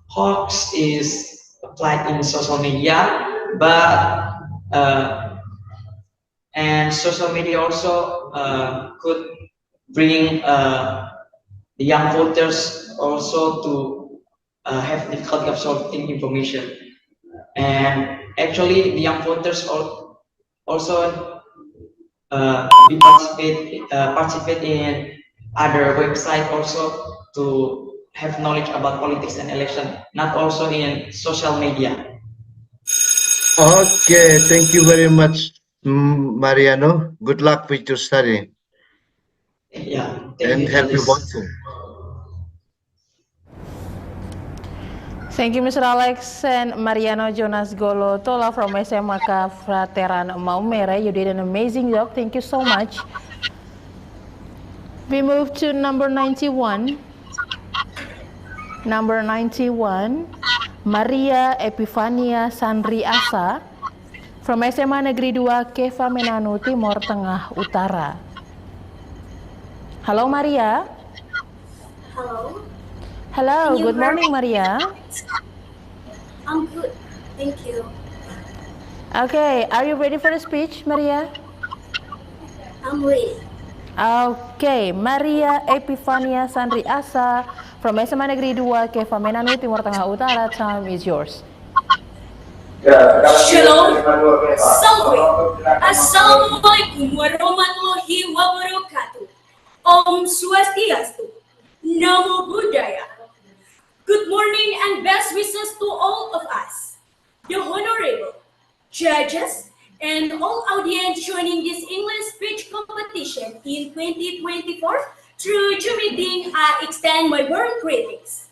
hoax is applied in social media, but and social media also could bring the young voters also to have difficulty absorbing information. And actually, the young voters also participate in other websites also to have knowledge about politics and election, not also in social media. Okay, thank you very much, Mariano. Good luck with your study. Yeah, and happy watching. Thank you, Mr. Alex and Mariano Jonas Golotola from SMK Frateran Maumere. You did an amazing job. Thank you so much. We move to number 91. Number 91, Maria Epifania Sandri Asa from SMA Negeri 2 Keva Menanu, Timur Tengah Utara. Hello, Maria. Hello. Hello, good morning, Maria. I'm good, thank you. Okay, are you ready for the speech, Maria? I'm ready. Okay, Maria Epifania Sandri Asa from SMA Negeri 2 Keva Menanu, Timur Tengah Utara. Time is yours. Shalom, Assalamualaikum warahmatullahi wabarakatuh. Om Swastiastu, Namo Buddhaya. Good morning and best wishes to all of us, the honorable judges and all audience joining this English speech competition in 2024 Through Zoom meeting, I extend my warm greetings.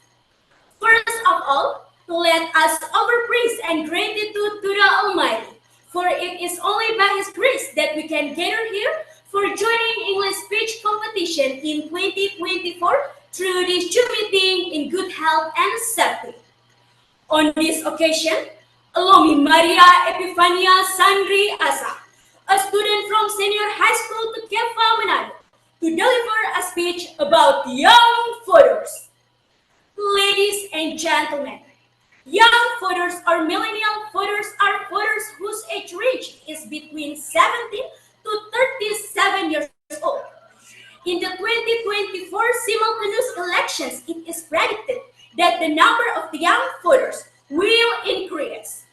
First of all, let us offer praise and gratitude to the Almighty, for it is only by His grace that we can gather here for joining English speech competition in 2024 through this Zoom meeting in good health and safety. On this occasion, allow me Maria Epifania Sandri Asa, a student from Senior High School to Kefa Manado, to deliver a speech about young voters. Ladies and gentlemen, young voters or millennial voters are voters whose age range is between 17 to 37 years old. In the 2024 simultaneous elections, it is predicted that the number of the young voters will increase.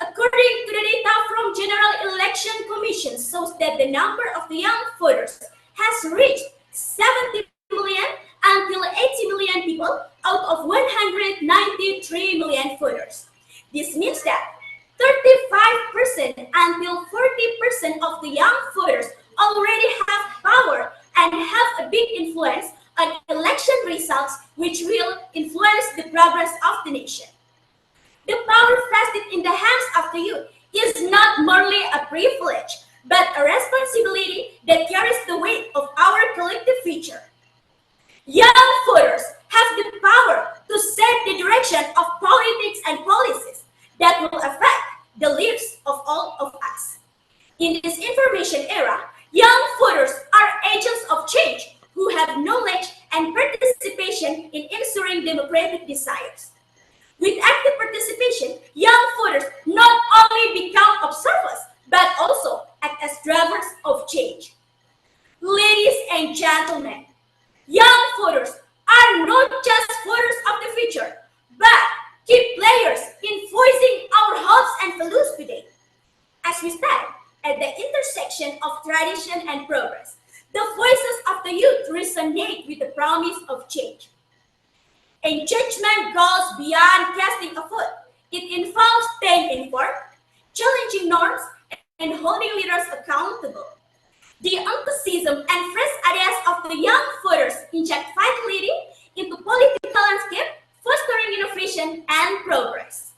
According to the data from General Election Commission shows that the number of the young voters has reached 70 million until 80 million people out of 193 million voters. This means that 35% until 40% of the young voters already have power and have a big influence on election results, which will influence the progress of the nation. The power vested in the hands of the youth is not merely a privilege, but a responsibility that carries the weight of our collective future. Young voters have the power to set the direction of politics and policies that will affect the lives of all of us. In this information era, young voters are agents of change who have knowledge and participation in ensuring democratic desires. With active participation, young voters not only become observers, but also act as drivers of change. Ladies and gentlemen, young voters are not just voters of the future, but key players in voicing our hopes and values today. As we stand at the intersection of tradition and progress, the voices of the youth resonate with the promise of change. Engagement goes beyond casting a vote. It involves staying informed, challenging norms, and holding leaders accountable. The enthusiasm and fresh ideas of the young voters inject vitality into political landscape, fostering innovation and progress.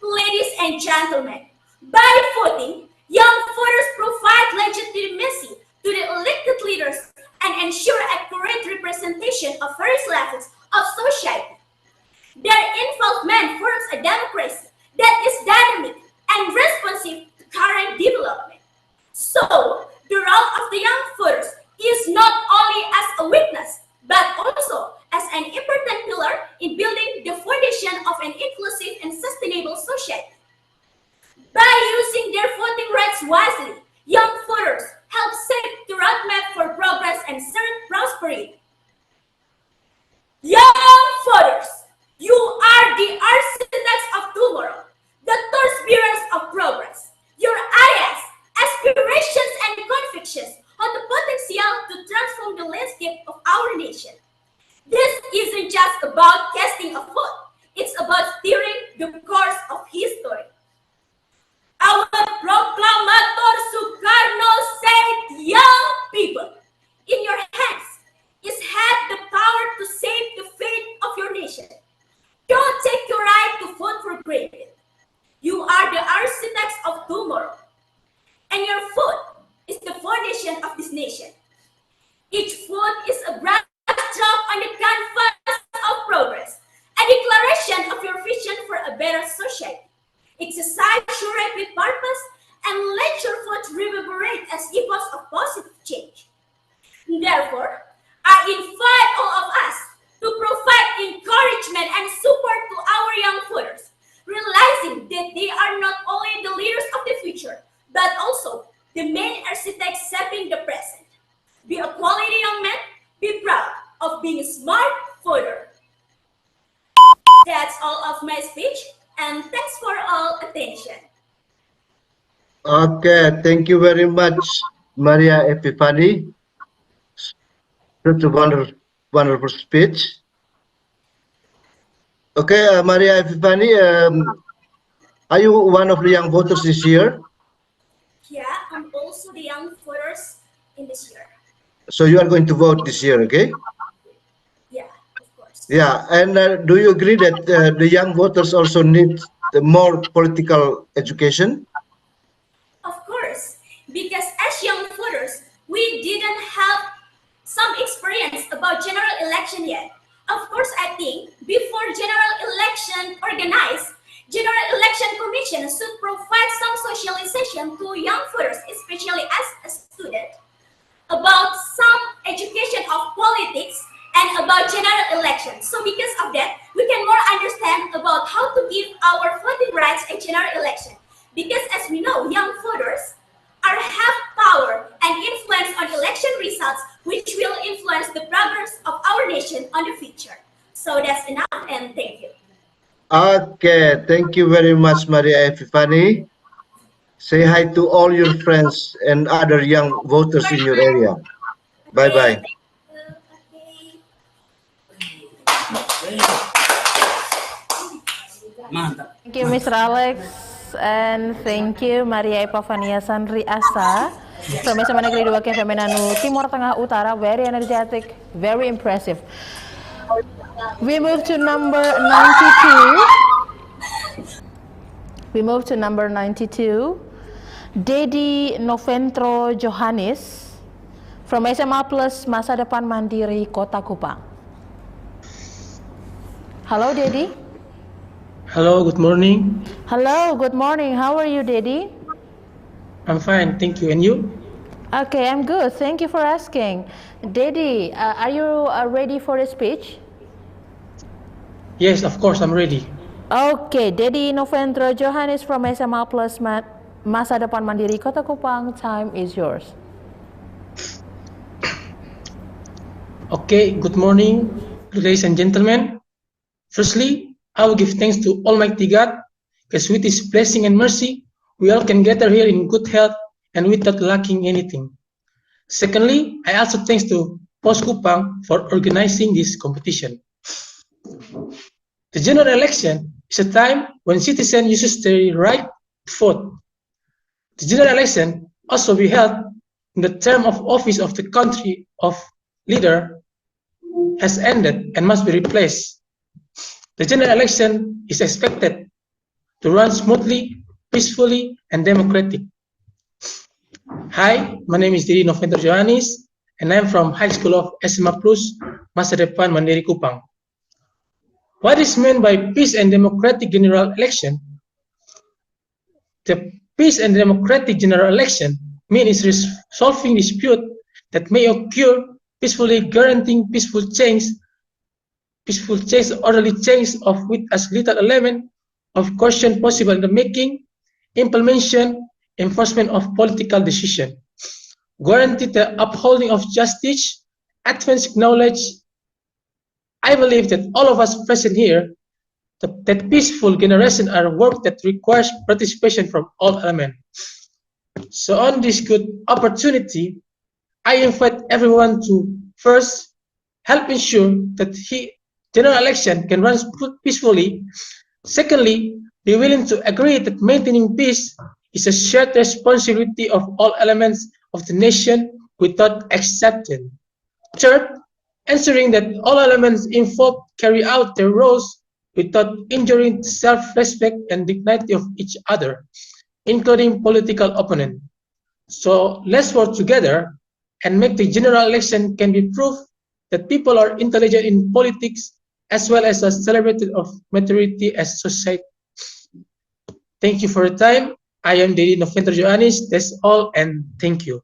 Ladies and gentlemen, by voting, young voters provide legitimacy to the elected leaders and ensure accurate representation of various levels of society. Their involvement forms a democracy that is dynamic and responsive to current development. So, the role of the young voters is not only as a witness, but also as an important pillar in building the foundation of an inclusive and sustainable society. By using their voting rights wisely, young voters help shape the roadmap for progress and shared prosperity. Young voters, you are the architects of tomorrow, the torchbearers of progress. Your ideas, aspirations, and convictions have the potential to transform the landscape of our nation. This isn't just about casting a vote, it's about steering the course of history. Our proclamator Sukarno said, young people, in your hands is had the power to save the fate of your nation. Don't take your right to vote for granted. You are the architects of tomorrow, and your vote is the foundation of this nation. Each vote is a brushstroke on the canvas of progress, a declaration of your vision for a better society. Exercise your right with purpose and let your vote reverberate as echoes of positive change. Therefore, I invite all of us to provide encouragement and support to our young voters, realizing that they are not only the leaders of the future, but also the main architects shaping the present. Be a quality young man, be proud of being a smart voter. That's all of my speech, and thanks for all attention. Okay, thank you very much, Maria Epifani. That's a wonderful speech. Okay, Maria Epifani, are you one of the young voters this year? Yeah, I'm also the young voters in this year. So you are going to vote this year, okay? Yeah, of course. Yeah, and do you agree that the young voters also need the more political education? Of course, because as young voters, we didn't have some experience about general election yet. Of course, I think before general election organized, General Election Commission should provide some socialization to young voters, especially as a student, about some education of politics and about general elections. So because of that, we can more understand about how to give our voting rights a general election. Because as we know, young voters have power and influence on election results, which will influence the progress of our nation on the future. So that's enough, and thank you. Okay, thank you very much, Maria Epifani. Say hi to all your friends and other young voters in your area. Bye-bye. Thank you, Mr. Alex, and thank you Maria Epifania Sandri Asa from SMA Negeri 2 Kemenanu Timur Tengah Utara. Very energetic, very impressive. We move to number 92. Dedi Novendro Johannes from SMA Plus Masa Depan Mandiri Kota Kupang. Hello, Dedi. Hello, good morning. Hello, good morning. How are you, Dedi? I'm fine, thank you. And you? Okay, I'm good. Thank you for asking. Dedi, are you ready for the speech? Yes, of course, I'm ready. Okay, Dedi Novendro Johannes from SMA Plus Masa Depan Mandiri Kota Kupang. Time is yours. Okay, good morning, ladies and gentlemen. Firstly, I will give thanks to Almighty God, because with His blessing and mercy, we all can gather here in good health and without lacking anything. Secondly, I also thanks to POS Kupang for organizing this competition. The general election is a time when citizens use their right to vote. The general election also be held when the term of office of the country of leader has ended and must be replaced. The general election is expected to run smoothly, peacefully, and democratic. Hi, my name is Dedi Novendro Johannes, and I'm from High School of SMA Plus Masa Depan Mandiri Kupang. What is meant by peace and democratic general election? The peace and democratic general election means resolving dispute that may occur peacefully, guaranteeing peaceful change, orderly change of with as little element of coercion possible in the making, implementation, enforcement of political decision, guarantee the upholding of justice, advance knowledge. I believe that all of us present here, that peaceful generation are work that requires participation from all elements. So on this good opportunity, I invite everyone to first help ensure that general election can run peacefully. Secondly, be willing to agree that maintaining peace is a shared responsibility of all elements of the nation without exception. Third, ensuring that all elements involved carry out their roles without injuring the self-respect and dignity of each other, including political opponent. So let's work together and make the general election can be proof that people are intelligent in politics as well as celebrated of maturity as society. Thank you for your time. I am Dedi Novendro Johannes. That's all, and thank you.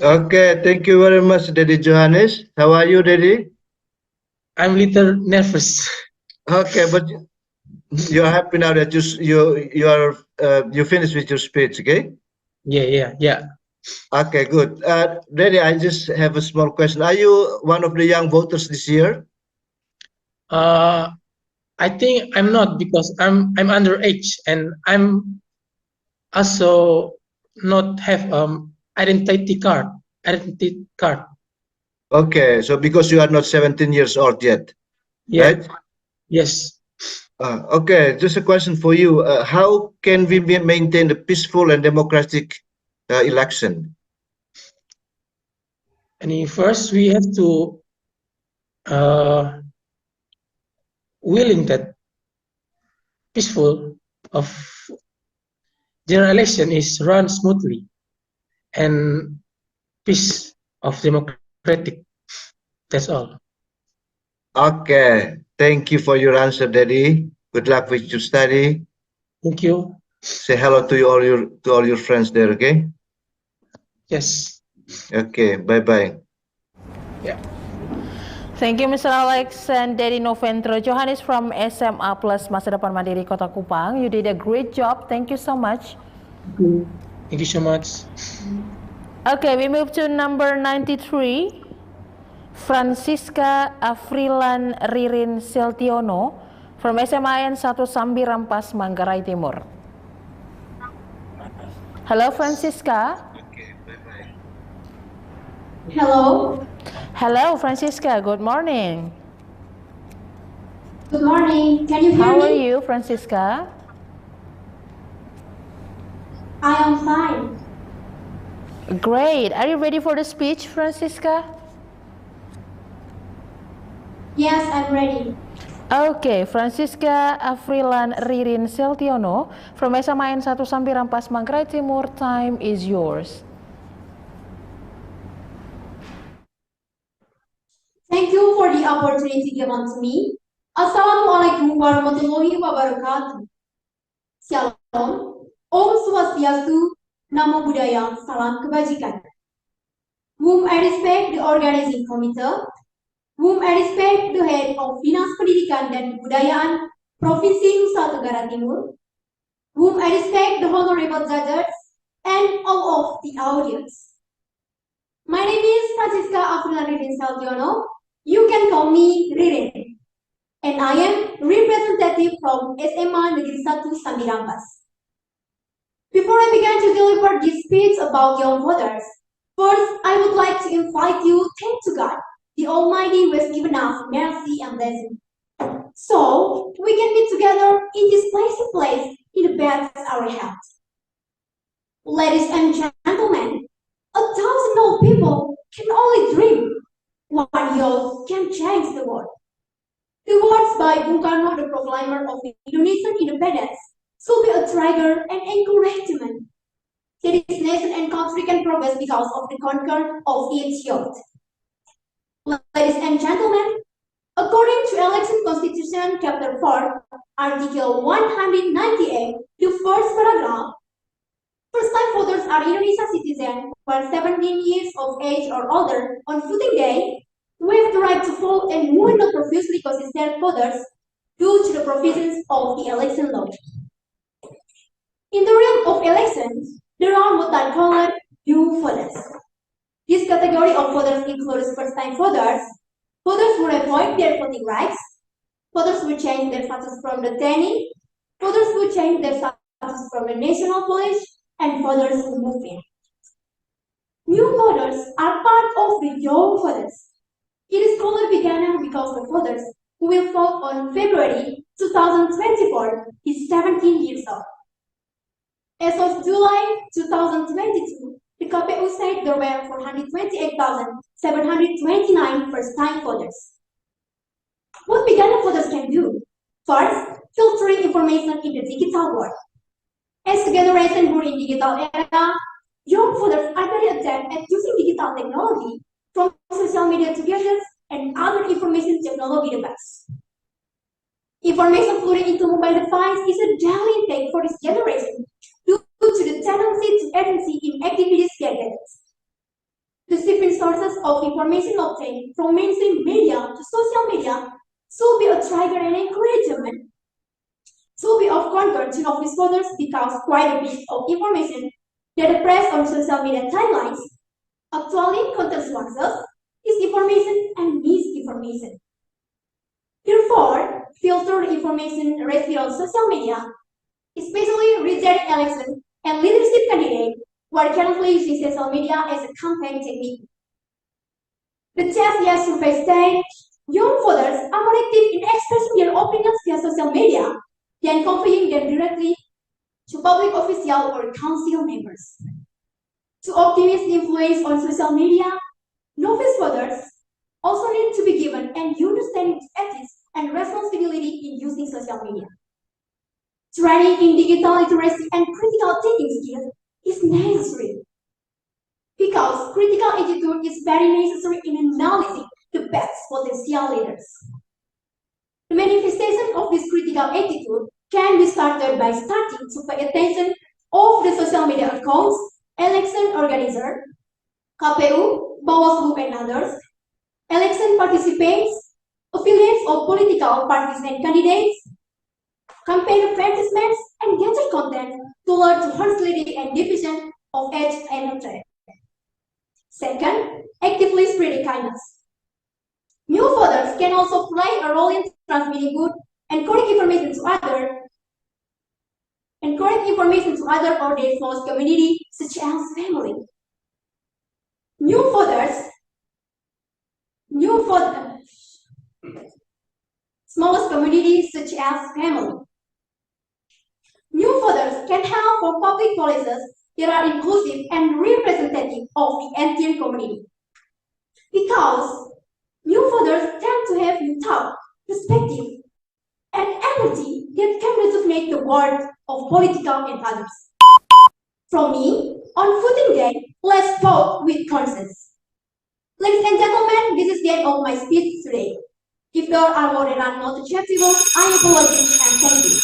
Okay, thank you very much, Dedi Johannes. How are you, Dedi? I'm a little nervous. Okay, but you're happy now that you finished with your speech, okay? Yeah. Okay, good. Dedi, I just have a small question. Are you one of the young voters this year? I think I'm not, because I'm underage and I'm also not have identity card. Okay, so because you are not 17 years old yet, right? Yes. Okay, just a question for you. How can we maintain a peaceful and democratic election? And first, we have to willing that peaceful of general election is run smoothly and peace of democratic. That's all. Okay, thank you for your answer, Daddy. Good luck with your study. Thank you. Say hello to all your friends there, okay? Yes. Okay, bye-bye. Yeah. Thank you, Mr. Alex and Daddy Novendro Johannes from SMA Plus Masa Depan Mandiri Kota Kupang. You did a great job. Thank you so much. Thank you so much. Okay, we move to number 93. Francisca Afrilan Ririn Siltiono from SMAN 1 Sambi Rampas, Manggarai Timur. Hello, Francisca. Okay, bye-bye. Hello. Hello, Francisca. Good morning. Good morning. Can you hear me? How are you, Francisca? I am fine. Great. Are you ready for the speech, Francisca? Yes, I'm ready. Okay, Francisca Afrilan Ririn Siltiono from SMAN 1 Sambi Rampas, Manggarai Timur. Time is yours. Thank you for the opportunity given to me. Assalamualaikum warahmatullahi wabarakatuh. Shalom, Om Swastiastu, Namo Buddhaya, Salam Kebajikan. Whom I respect the organizing committee, whom I respect the head of Dinas Pendidikan dan Kebudayaan Provinsi Nusa Tenggara Timur, whom I respect the honorable judges and all of the audience. My name is Francisca Afrilan Ririn Siltiono. You can call me Ririn. And I am representative from SMA Negeri 1 Sambi Rampas. Before I begin to deliver this speech about young voters, first I would like to invite you to thank to God, the Almighty who has given us mercy and blessing. So we can meet together in this blessed place in the best our health. Ladies and gentlemen, 1,000 old people can only dream. One youth can change the world. The words by Bung Karno, the proclaimer of Indonesian independence, should be a trigger and encouragement. This nation and country can progress because of the concern of its youth. Ladies and gentlemen, according to Election Constitution, Chapter 4, Article 198, the first paragraph, first-time voters are Indonesian citizens who are 17 years of age or older on voting day, who have the right to vote and who are not previously considered voters due to the provisions of the election law. In the realm of elections, there are what are called new voters. This category of voters includes first-time voters, voters who avoid their voting rights, voters who change their status from the detainee, voters who change their status from the national police, and voters who move in. New voters are part of the young voters. It is called beginner because the voters who will vote on February 2024 is 17 years old. As of July 2022, the KPU said there were 428,729 first-time voters. What beginner voters can do? First, filtering information in the digital world. As a generation born in digital era, young voters are very adept at using digital technology from social media to gadgets and other information technology devices. Information flowing into mobile device is a daily intake for this generation due to the tendency to agency in activities gadgets. The different sources of information obtained from mainstream media to social media should be a trigger and encouragement. Should be of concern to novice voters because quite a bit of information that the press on social media timelines actually contains oneself, disinformation and misinformation. Therefore, filter information received on social media, especially regarding election and leadership candidates, who are currently using social media as a campaign technique. The TSES survey states young voters are more active in expressing their opinions via social media than conveying them directly to public official or council members. To optimize influence on social media, Novice fathers also need to be given an understanding of ethics and responsibility in using social media. Training in digital literacy and critical thinking skills is necessary because critical attitude is very necessary in analyzing the best potential leaders. The manifestation of this critical attitude can be started by starting to pay attention of the social media accounts, election organizer, KPU, Bawaslu and others, election participants, affiliates of political parties and candidates, campaign advertisements, and gadget content to learn to hostility and division of age and threat. Second, actively spreading kindness. New fathers can also play a role in transmitting good and correct information to other or their close community, such as family. Smallest communities such as family. New fathers can help for public policies that are inclusive and representative of the entire community. Because new fathers tend to have new thought, perspective, and empathy that can resonate the world of political and others. From me, on Voting Day, let's vote with conscience. Ladies and gentlemen, this is the end of my speech today. If there are more than not acceptable, I apologize and thank you.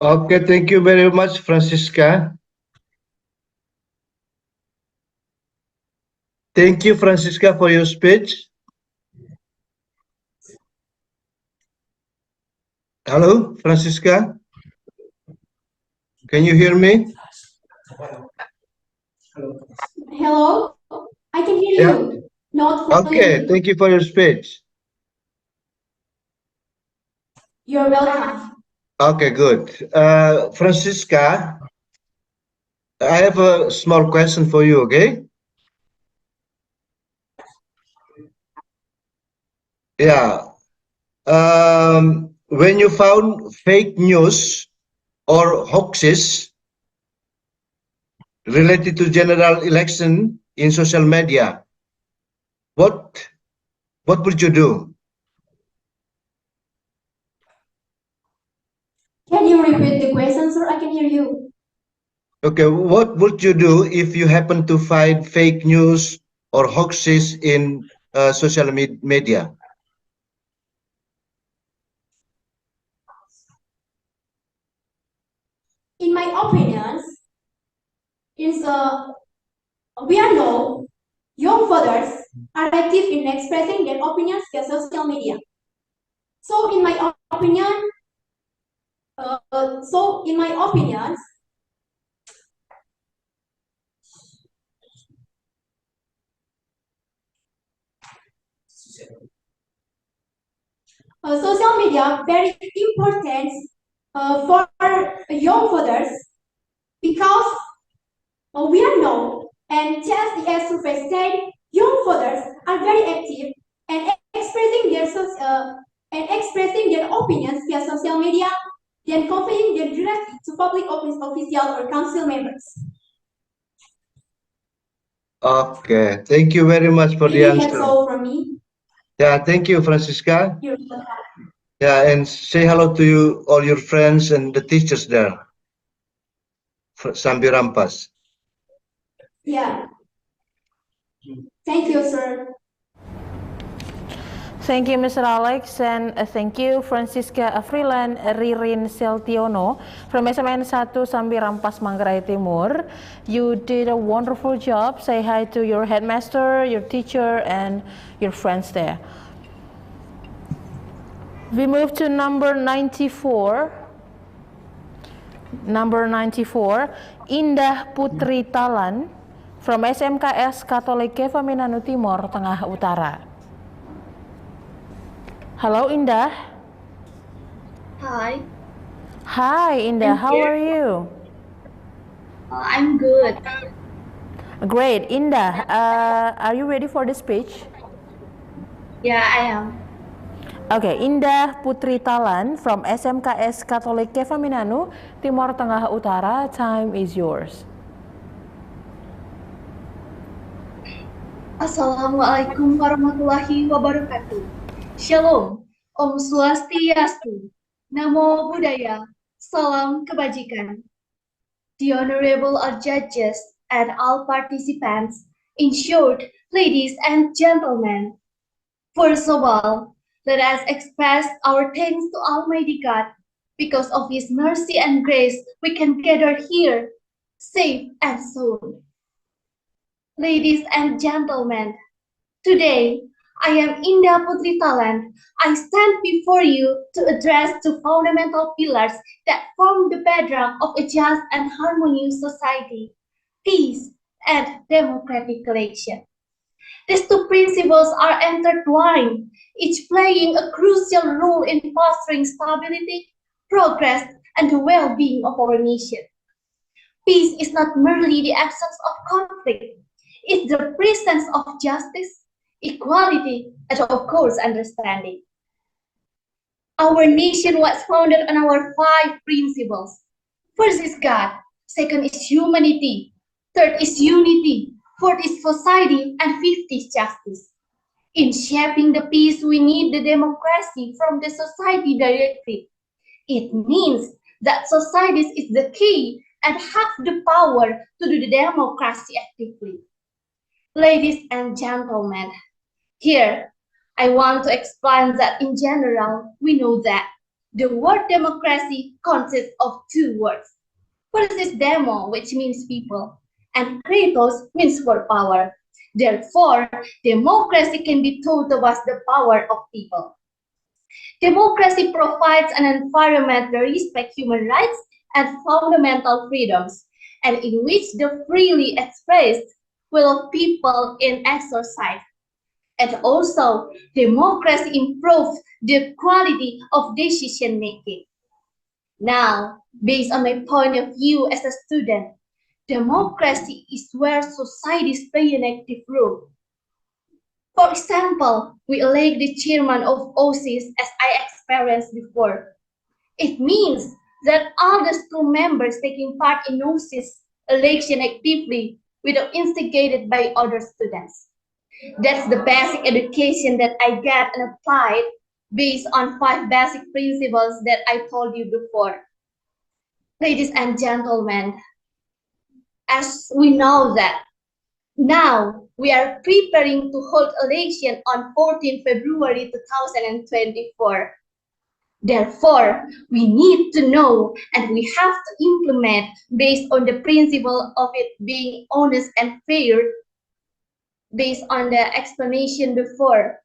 Okay, thank you very much, Francisca. Thank you, Francisca, for your speech. Hello, Francisca. Can you hear me? Hello, I can hear you. Not Okay, thank you for your speech. You're welcome. Okay, good. Francisca, I have a small question for you, okay? Yeah. When you found fake news or hoaxes related to general election in social media, what would you do? Can you repeat the question, sir? I can hear you. Okay, what would you do if you happen to find fake news or hoaxes in social media? In my opinions, we are know young fathers are active in expressing their opinions via social media. So in my opinion, social media very important for young fathers because we are known and just as survey said, young fathers are very active and expressing their opinions via social media, then conveying them directly to public office officials or council members. Okay, thank you very much for the answer. That's all from me. Yeah, thank you, Francisca. You're welcome. Yeah, and say hello to you, all your friends and the teachers there. Sambi Rampas. Yeah. Thank you, sir. Thank you, Mr. Alex, and thank you, Francisca Afrilan Ririn Seltiono from SMN 1 Sambi Rampas, Manggarai Timur. You did a wonderful job. Say hi to your headmaster, your teacher, and your friends there. We move to number 94. Number 94, Indah Putri Talan from SMKS Katolik Keva Minanu Timor Tengah Utara. Hello, Indah. Hi. Hi, Indah. How are you? I'm good. Great, Indah. Are you ready for the speech? Yeah, I am. Okay, Indah Putri Talan from SMKS Katolik Keva Minanu, Timor Tengah Utara. Time is yours. Assalamualaikum warahmatullahi wabarakatuh. Shalom, Om Swastiastu, Namo Buddhaya, Salam Kebajikan. The honorable judges and all participants, in short, ladies and gentlemen, first of all, let us express our thanks to Almighty God. Because of His mercy and grace, we can gather here, safe and sound. Ladies and gentlemen, today I am Indah Putri Talan. I stand before you to address two fundamental pillars that form the bedrock of a just and harmonious society: peace and democratic election. These two principles are intertwined, each playing a crucial role in fostering stability, progress, and the well-being of our nation. Peace is not merely the absence of conflict, it's the presence of justice, equality, and of course, understanding. Our nation was founded on our 5 principles. First is God, second is humanity, third is unity, fourth is society, and fifth is justice. In shaping the peace, we need the democracy from the society directly. It means that societies is the key and have the power to do the democracy actively. Ladies and gentlemen, here I want to explain that in general, we know that the word democracy consists of 2 words. First is demo, which means people, and kratos means for power. Therefore, democracy can be taught towards the power of people. Democracy provides an environment that respects human rights and fundamental freedoms, and in which the freely expressed will of people in exercise. And also, democracy improves the quality of decision making. Now, based on my point of view as a student, democracy is where societies play an active role. For example, we elect the chairman of OSIS as I experienced before. It means that all the school members taking part in OSIS election actively without instigated by other students. That's the basic education that I get and applied based on 5 basic principles that I told you before. Ladies and gentlemen, as we know that now we are preparing to hold election on 14 February 2024. Therefore, we need to know and we have to implement based on the principle of it being honest and fair. Based on the explanation before,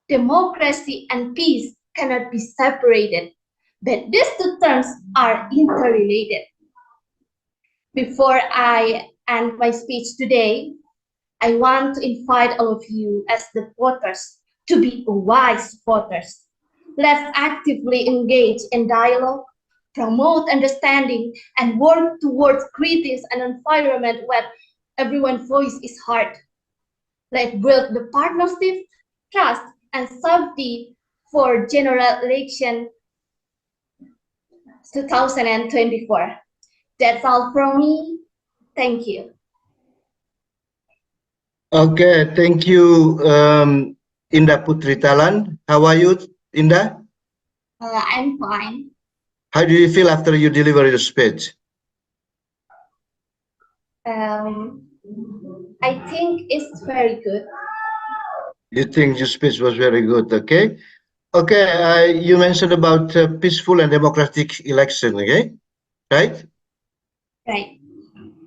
democracy and peace cannot be separated, but these 2 terms are interrelated. Before I end my speech today, I want to invite all of you as the voters to be wise voters. Let's actively engage in dialogue, promote understanding, and work towards creating an environment where everyone's voice is heard. Let's build the partnership, trust, and safety for general election 2024. That's all from me. Thank you. Okay, thank you, Indah Putri Talan. How are you, Indah? I'm fine. How do you feel after you deliver your speech? I think it's very good. You think your speech was very good, okay? Okay, you mentioned about peaceful and democratic election, okay? Right? Right.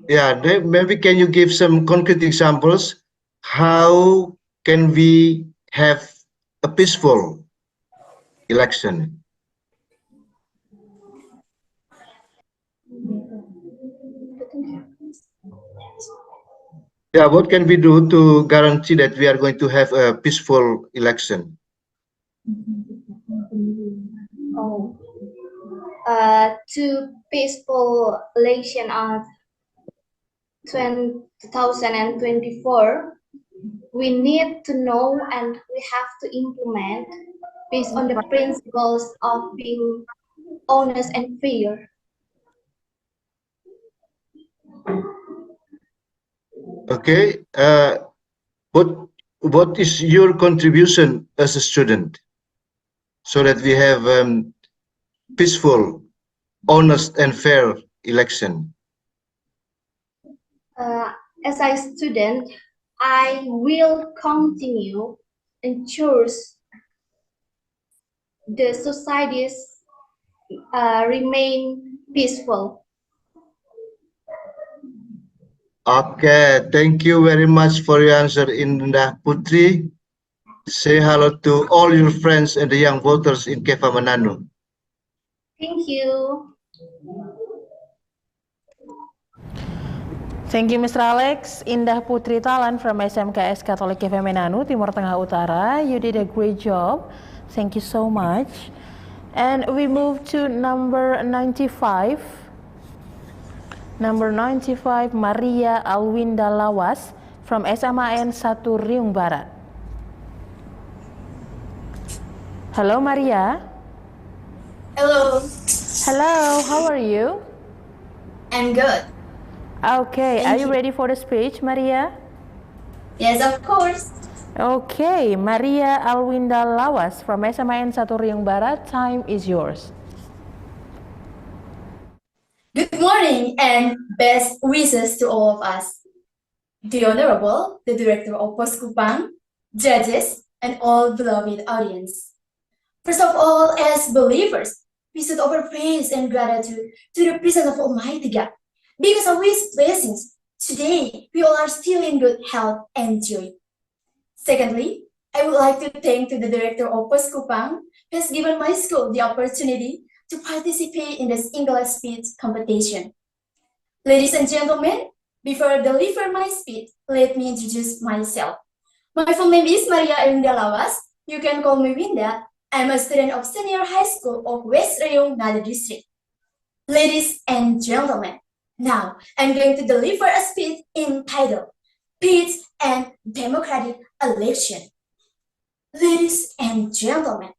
Yeah, maybe can you give some concrete examples? How can we have a peaceful election? Yeah, what can we do to guarantee that we are going to have a peaceful election? To peaceful election of 2024, we need to know and we have to implement based on the principles of being honest and fair. Okay, what is your contribution as a student so that we have peaceful, honest and fair election? As a student, I will continue and choose the societies remain peaceful. Okay, thank you very much for your answer, Indah Putri. Say hello to all your friends and the young voters in Kefa Manado. Thank you. Thank you, Mr. Alex. Indah Putri Talan from SMKS Katolik KV Menanu, Timur Tengah Utara. You did a great job. Thank you so much. And we move to number 95. Number 95, Maria Alwinda Lawas from SMAN 1 Riung Barat. Hello, Maria. Hello. Hello, how are you? I'm good. Okay, are Thank you you. ready for the speech, Maria? Yes, of course. Okay, Maria Alwinda Lawas from SMAN 1 Riung Barat, time is yours. Good morning and best wishes to all of us. The Honorable, the Director of Poskupang, judges, and all beloved audience. First of all, as believers, we should offer praise and gratitude to the presence of Almighty God. Because of His blessings, today we all are still in good health and joy. Secondly, I would like to thank to the Director of Poskupang who has given my school the opportunity to participate in this English speech competition. Ladies and gentlemen, before I deliver my speech, let me introduce myself. My full name is Maria Alwinda Lawas. You can call me Winda. I'm a student of Senior High School of West Riung Nada District. Ladies and gentlemen, now I'm going to deliver a speech entitled Peace and Democratic Election. Ladies and gentlemen,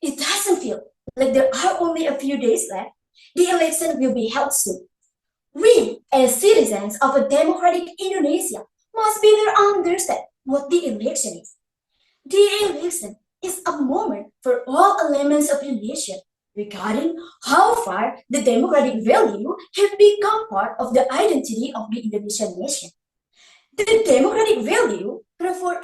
it doesn't feel like there are only a few days left. The election will be held soon. We, as citizens of a democratic Indonesia, must better understand what the election is. The election is a moment for all elements of the nation regarding how far the democratic value have become part of the identity of the Indonesian nation. The democratic value refer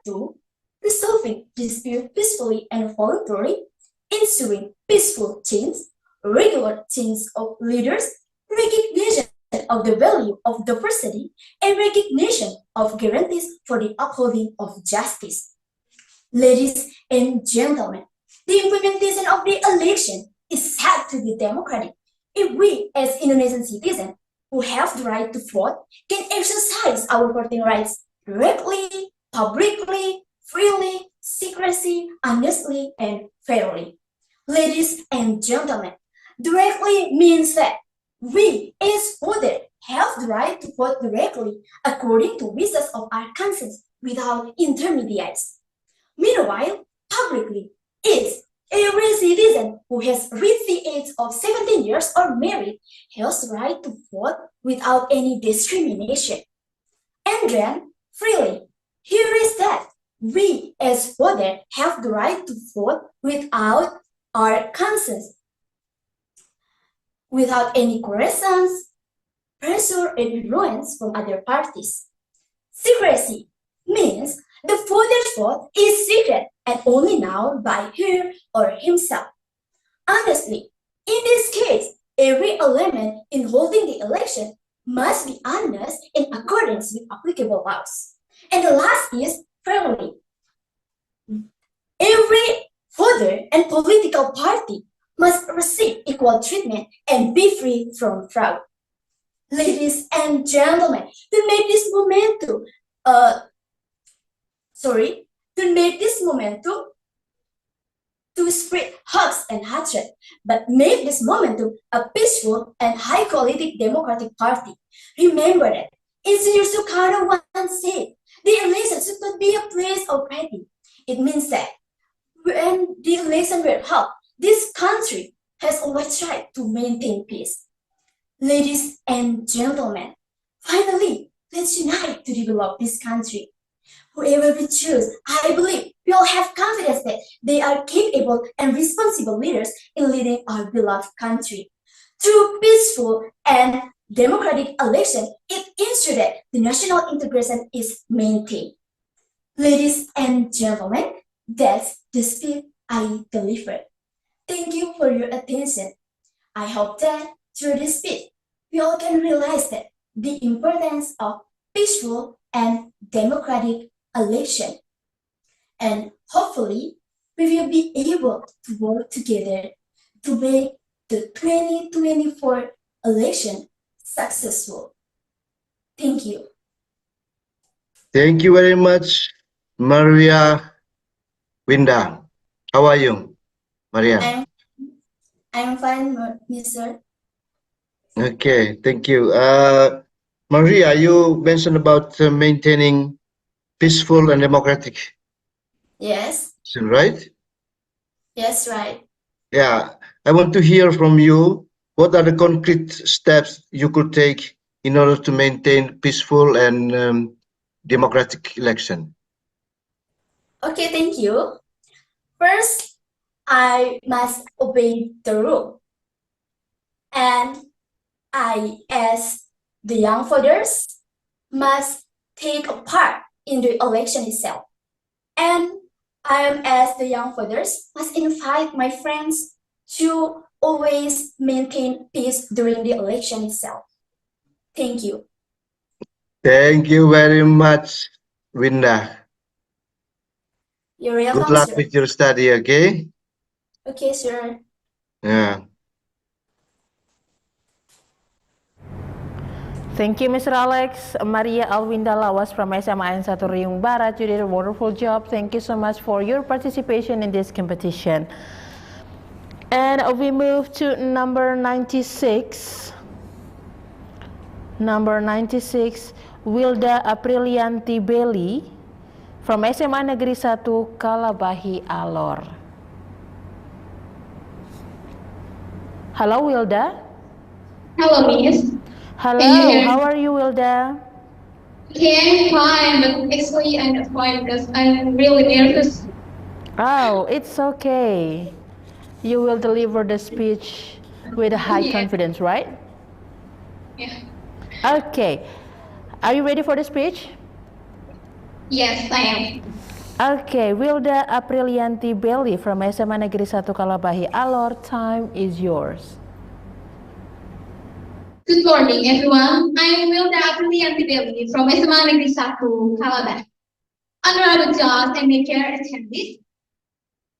to resolving dispute peacefully and voluntarily, ensuring peaceful change, regular change of leaders, recognition of the value of diversity, and recognition of guarantees for the upholding of justice. Ladies and gentlemen, the implementation of the election is said to be democratic if we, as Indonesian citizens who have the right to vote, can exercise our voting rights directly, publicly, freely, secrecy, honestly, and fairly. Ladies and gentlemen, directly means that we as voters have the right to vote directly according to wishes of our conscience without intermediaries. Meanwhile, publicly is every citizen who has reached the age of 17 years or married has the right to vote without any discrimination. And then, freely, here is that we as voters have the right to vote without our conscience, without any coercions, pressure, and influence from other parties. Secrecy means the voter's vote is secret and only known by her or himself. Honestly, in this case, every element in holding the election must be honest in accordance with applicable laws. And the last is fairly. Every voter and political party must receive equal treatment and be free from fraud. Ladies and gentlemen, to make this momentum to spread hoax and hatred, but make this momentum a peaceful and high-quality democratic party. Remember that Engineer Sukarno once said, the election should not be a place of fighting. It means that when the election were held, this country has always tried to maintain peace. Ladies and gentlemen, finally, let's unite to develop this country. Whoever we choose, I believe we all have confidence that they are capable and responsible leaders in leading our beloved country. Through peaceful and democratic election, it ensures that the national integration is maintained. Ladies and gentlemen, that's the speech I delivered. Thank you for your attention. I hope that through this speech, we all can realize that the importance of peaceful and democratic election. And hopefully, we will be able to work together to make the 2024 election successful. Thank you. Thank you very much, Maria Winda. How are you, Maria? I'm fine, Mr. Okay, thank you. Maria, you mentioned about maintaining peaceful and democratic, Yes, right? yes, right. Yeah, I want to hear from you. What are the concrete steps you could take in order to maintain peaceful and democratic election? Okay, thank you. First, I must obey the rule. And I, as the young voters, must take a part in the election itself. And I, as the young voters, must invite my friends to always maintain peace during the election itself. Thank you. Thank you very much, Winda. You're welcome, Good luck sir. with your study, okay? Okay, sir. Yeah. Thank you, Mr. Alex. Maria Alwinda Lawas from SMA N1 Riung Barat, you did a wonderful job. Thank you so much for your participation in this competition. And we move to number 96. Number 96, Wilda Aprilianti Belli from SMA Negeri 1 Kalabahi Alor. Hello, Wilda. Hello, Miss. Hello, how are you, Wilda? Okay, I'm fine, but actually I'm not fine because I'm really nervous. Oh, it's okay. You will deliver the speech with a high confidence, right? Yeah. Okay. Are you ready for the speech? Yes, I am. Okay, Wilda Aprilianti Belli from SMA Negeri 1 Kalabahi Alor, time is yours. Good morning, everyone. I am Wilda Aprilianti Belli from SMA Negeri 1 Kalabahi. Honorable judge and my care attendees,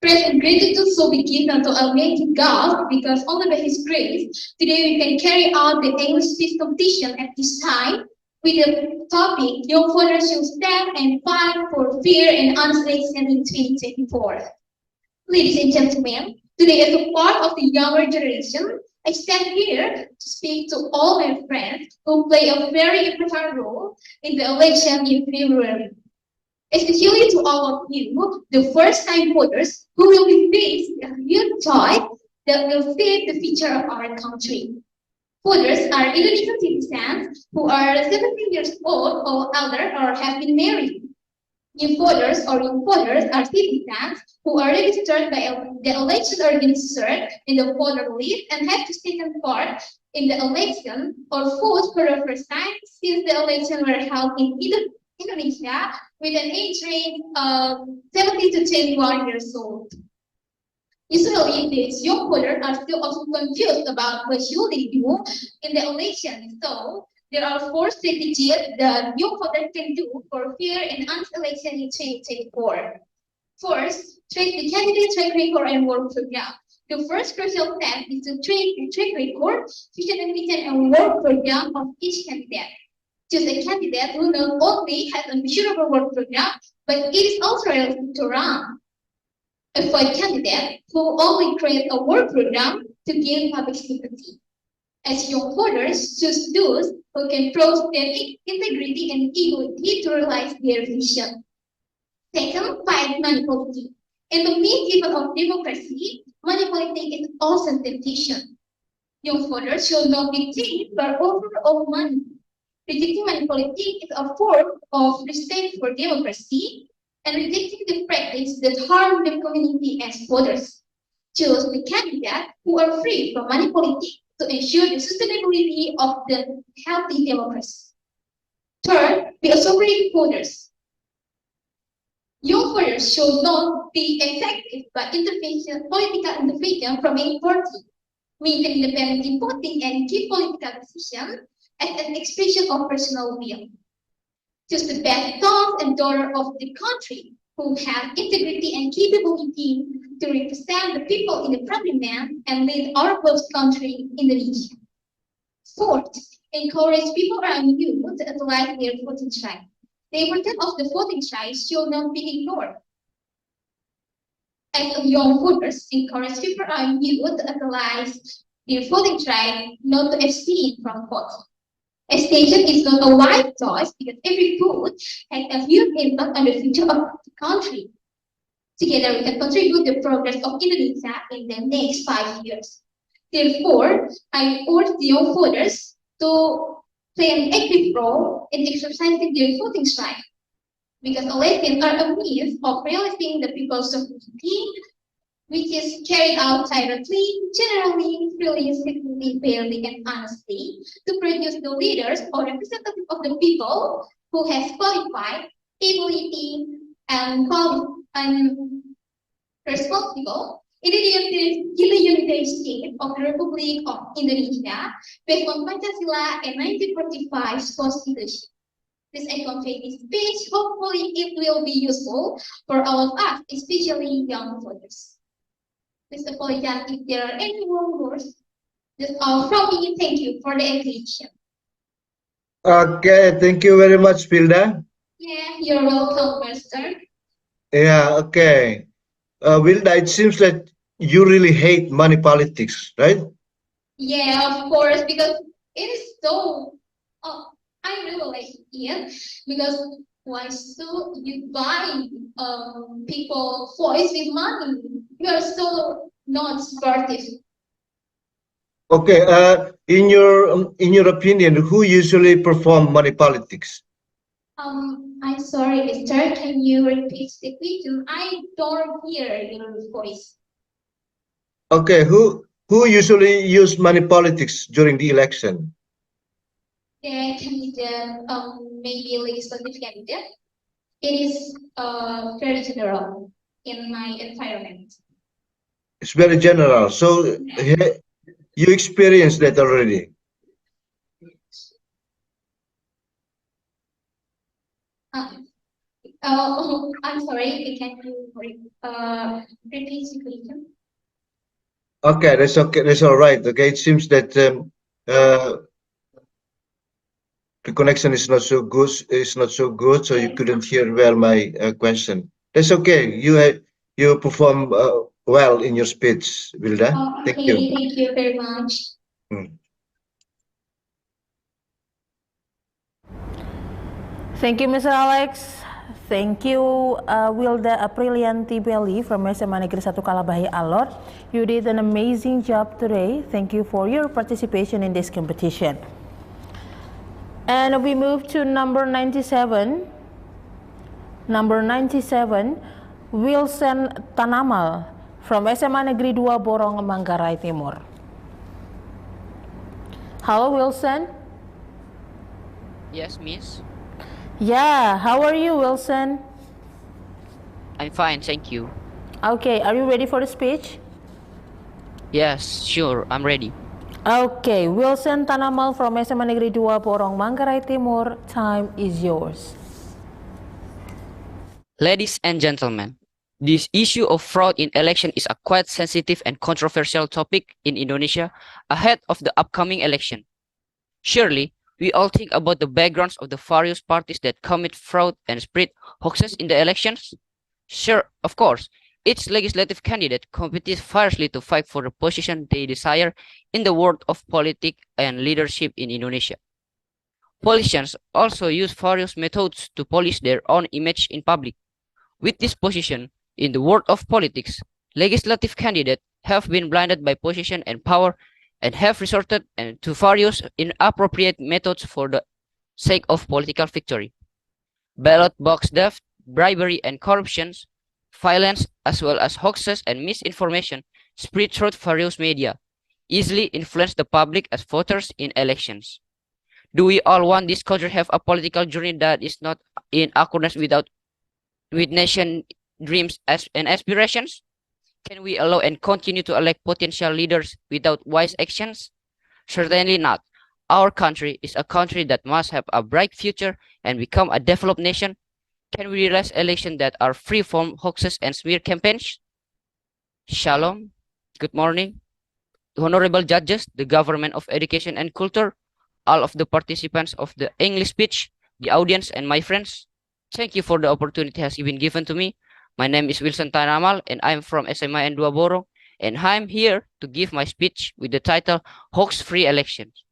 praise and gratitude shall be given to Almighty God because only by His grace today we can carry out the English speech competition at this time with the topic Young Voters Should Stand and Fight for Fair and Honest Election in 2024. Ladies and gentlemen, today as a part of the younger generation, I stand here to speak to all my friends who play a very important role in the election in February. Especially to all of you, the first-time voters who will be faced with a new choice that will shape the future of our country. Voters are Indonesian citizens who are 17 years old or elder or have been married. New voters or young voters are citizens who are registered by the election organizer in the voter list and have to take part in the election or vote for the first time since the election were held in Indonesia with an age range of 17 to 21 years old. Usually, these young voters are still often confused about what should they do in the election. So, there are 4 strategies that young voters can do for fair and honest election in 2024. First, track the candidate track record and work program. The first crucial step is to track the track record, vision and mission and work program of each candidate. Choose a candidate who not only has a measurable work program, but it is also realistic to run. Avoid candidates who only create a work program to gain public sympathy. As young voters, choose those who can prove their integrity and equity to realize their vision. Second, fight money politics. In the medieval of democracy, money politics is also temptation. Young voters should not be taken by overall money. Rejecting money politics is a form of respect for democracy and rejecting the practice that harm the community as voters. Choose the candidates who are free from money politics to ensure the sustainability of the healthy democracy. Third, be a sovereign voters. Young voters should not be affected by political intervention from any party. Maintain independent voting and keep political decisions as an expression of personal will. Choose the best sons and daughters of the country who have integrity and capability to represent the people in the parliament and lead our beloved country, Indonesia. Fourth, encourage people around you to utilize their voting right. The importance of the voting right should not be ignored. As a young voters, encourage people around you to utilize their voting right, not to abstain from voting. Abstention is not a wise choice because every vote has a huge impact on the future of the country. Together, we can contribute to the progress of Indonesia in the next 5 years. Therefore, I urge the young voters to play an active role in exercising their voting right, because elections are a means of realizing the people's sovereignty, which is carried out directly, generally, freely, secretly, fairly, and honestly, to produce the leaders or representatives of the people who has qualified, ability, and responsible in the Unitary State of the Republic of Indonesia based on Pancasila and 1945 Constitution. This I convey this speech. Hopefully, it will be useful for all of us, especially young voters. Please apologize if there are any wrong words. That's all from me. Thank you for the attention. Okay, thank you very much, Wilda. Yeah, you're welcome, Master. Yeah, okay. Wilda, it seems that you really hate money politics, right? Yeah, of course, because it is so. I really like it because why so you buy people voice with money? You are so not sportive. Okay. In your opinion, who usually perform money politics? I'm sorry, Mister. Can you repeat the question? I don't hear your voice. Okay. Who usually use money politics during the election? The candidate, maybe legislative candidate. It is very general in my environment. It's very general. So you experienced that already. I'm sorry. Can you repeat the question? Okay, that's okay. That's all right. Okay, it seems that the connection is not so good. So you couldn't hear well my question. That's okay. You perform well in your speech, Wilda. Okay, Thank you. thank you very much. Thank you, Mr. Alex. Thank you, Wilda Aprilianti Belli from SMA Negeri 1 Kalabahi Alor. You did an amazing job today. Thank you for your participation in this competition. And we move to number 97. Number 97, Wilson Tanamal from SMA Negeri 2 Borong, Manggarai Timur. Hello, Wilson. Yes, Miss. Yeah, how are you, Wilson? I'm fine, thank you. Okay, are you ready for the speech? Yes, sure, I'm ready. Okay, Wilson Tanamal from SMA Negeri 2 Borong, Manggarai Timur, time is yours. Ladies and gentlemen, this issue of fraud in election is a quite sensitive and controversial topic in Indonesia ahead of the upcoming election. Surely, we all think about the backgrounds of the various parties that commit fraud and spread hoaxes in the elections. Sure, of course, each legislative candidate competes fiercely to fight for the position they desire in the world of politics and leadership in Indonesia. Politicians also use various methods to polish their own image in public. With this position in the world of politics, legislative candidates have been blinded by position and power and have resorted to various inappropriate methods for the sake of political victory. Ballot box theft, bribery and corruption, violence, as well as hoaxes and misinformation spread through various media, easily influence the public as voters in elections. Do we all want this country to have a political journey that is not in accordance with nation dreams and aspirations? Can we allow and continue to elect potential leaders without wise actions? Certainly not. Our country is a country that must have a bright future and become a developed nation. Can we realize elections that are free from hoaxes and smear campaigns? Shalom. Good morning. Honorable judges, the Government of Education and Culture, all of the participants of the English speech, the audience, and my friends. Thank you for the opportunity has been given to me. My name is Wilson Tanamal, and I'm from SMIN Dua Borong, and I'm here to give my speech with the title Hoax-Free Elections.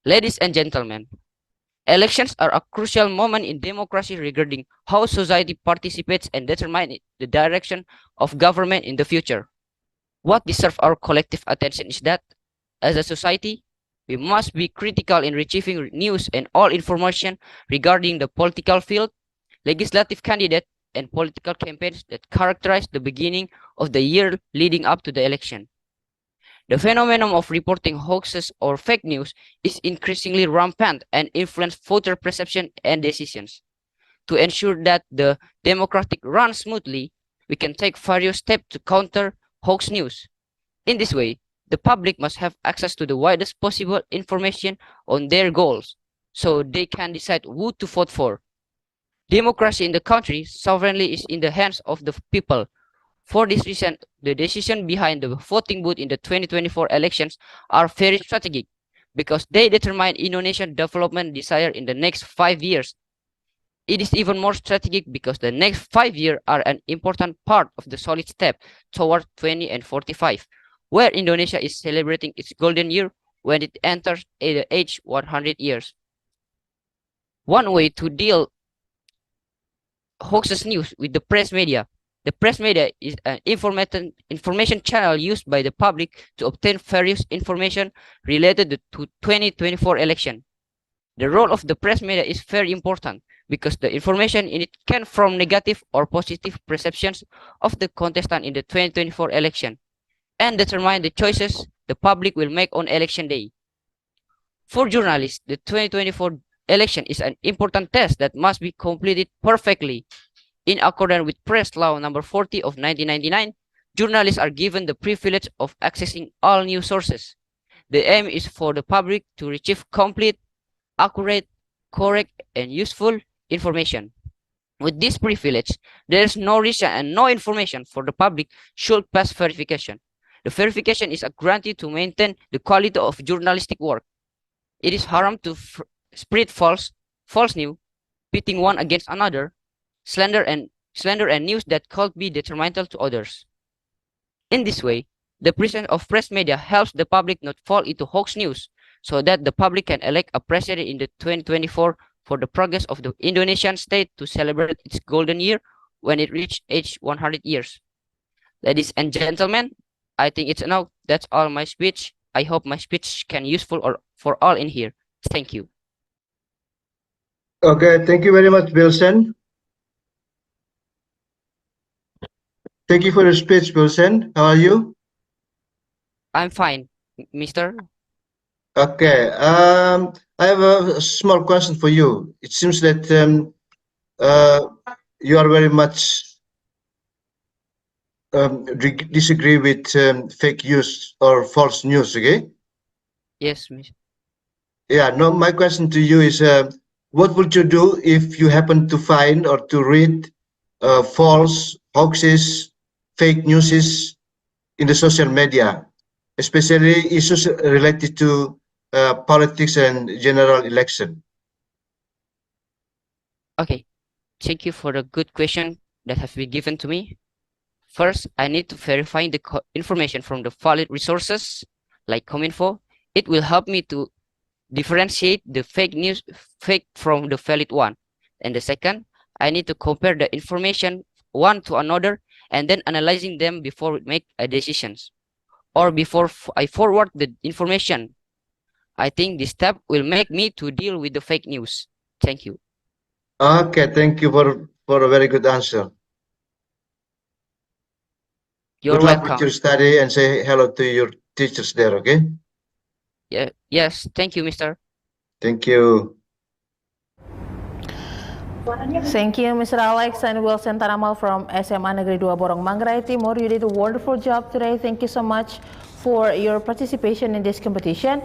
Ladies and gentlemen, elections are a crucial moment in democracy regarding how society participates and determines the direction of government in the future. What deserves our collective attention is that, as a society, we must be critical in retrieving news and all information regarding the political field, legislative candidate, and political campaigns that characterize the beginning of the year leading up to the election. The phenomenon of reporting hoaxes or fake news is increasingly rampant and influences voter perception and decisions. To ensure that the democratic runs smoothly, we can take various steps to counter hoax news. In this way, the public must have access to the widest possible information on their goals, so they can decide who to vote for. Democracy in the country sovereignly is in the hands of the people. For this reason, the decision behind the voting booth in the 2024 elections are very strategic because they determine Indonesian development desire in the next 5 years. It is even more strategic because the next 5 years are an important part of the solid step toward 2045, where Indonesia is celebrating its golden year when it enters the age 100 years. One way to deal hoaxes news with the press media. The press media is an information channel used by the public to obtain various information related to 2024 election. The role of the press media is very important because the information in it can form negative or positive perceptions of the contestant in the 2024 election and determine the choices the public will make on election day. For journalists, the 2024 election is an important test that must be completed perfectly. In accordance with Press Law number 40 of 1999, journalists are given the privilege of accessing all news sources. The aim is for the public to retrieve complete, accurate, correct, and useful information. With this privilege, there is no reason and no information for the public should pass verification. The verification is a guarantee to maintain the quality of journalistic work. It is haram to spread false news, pitting one against another, slander and news that could be detrimental to others. In this way, the presence of press media helps the public not fall into hoax news, so that the public can elect a president in the 2024 for the progress of the Indonesian state to celebrate its golden year when it reached age 100 years. Ladies and gentlemen, I think it's enough. That's all my speech. I hope my speech can be useful for all in here. Thank you. Okay, thank you very much, Wilson. Thank you for your speech, Wilson. How are you? I'm fine, Mister. Okay. I have a small question for you. It seems that you are very much disagree with fake news or false news. Okay. Yes, Mister. Yeah. No. My question to you is, what would you do if you happen to find or to read false hoaxes, fake news in the social media, especially issues related to politics and general election? Okay, thank you for the good question that has been given to me. First, I need to verify the information from the valid resources like Cominfo. It will help me to differentiate the fake from the valid one. And the second, I need to compare the information one to another and then analyzing them before we make decisions. Or before I forward the information, I think this step will make me to deal with the fake news. Thank you. Okay, thank you for a very good answer. You're Good luck with welcome. your study and say hello to your teachers there, okay? Yeah, yes, thank you, Mr. Thank you. Thank you, Mr. Alex and Wilson Tanamal from SMA Negeri 2 Borong Manggarai Timur. You did a wonderful job today. Thank you so much for your participation in this competition.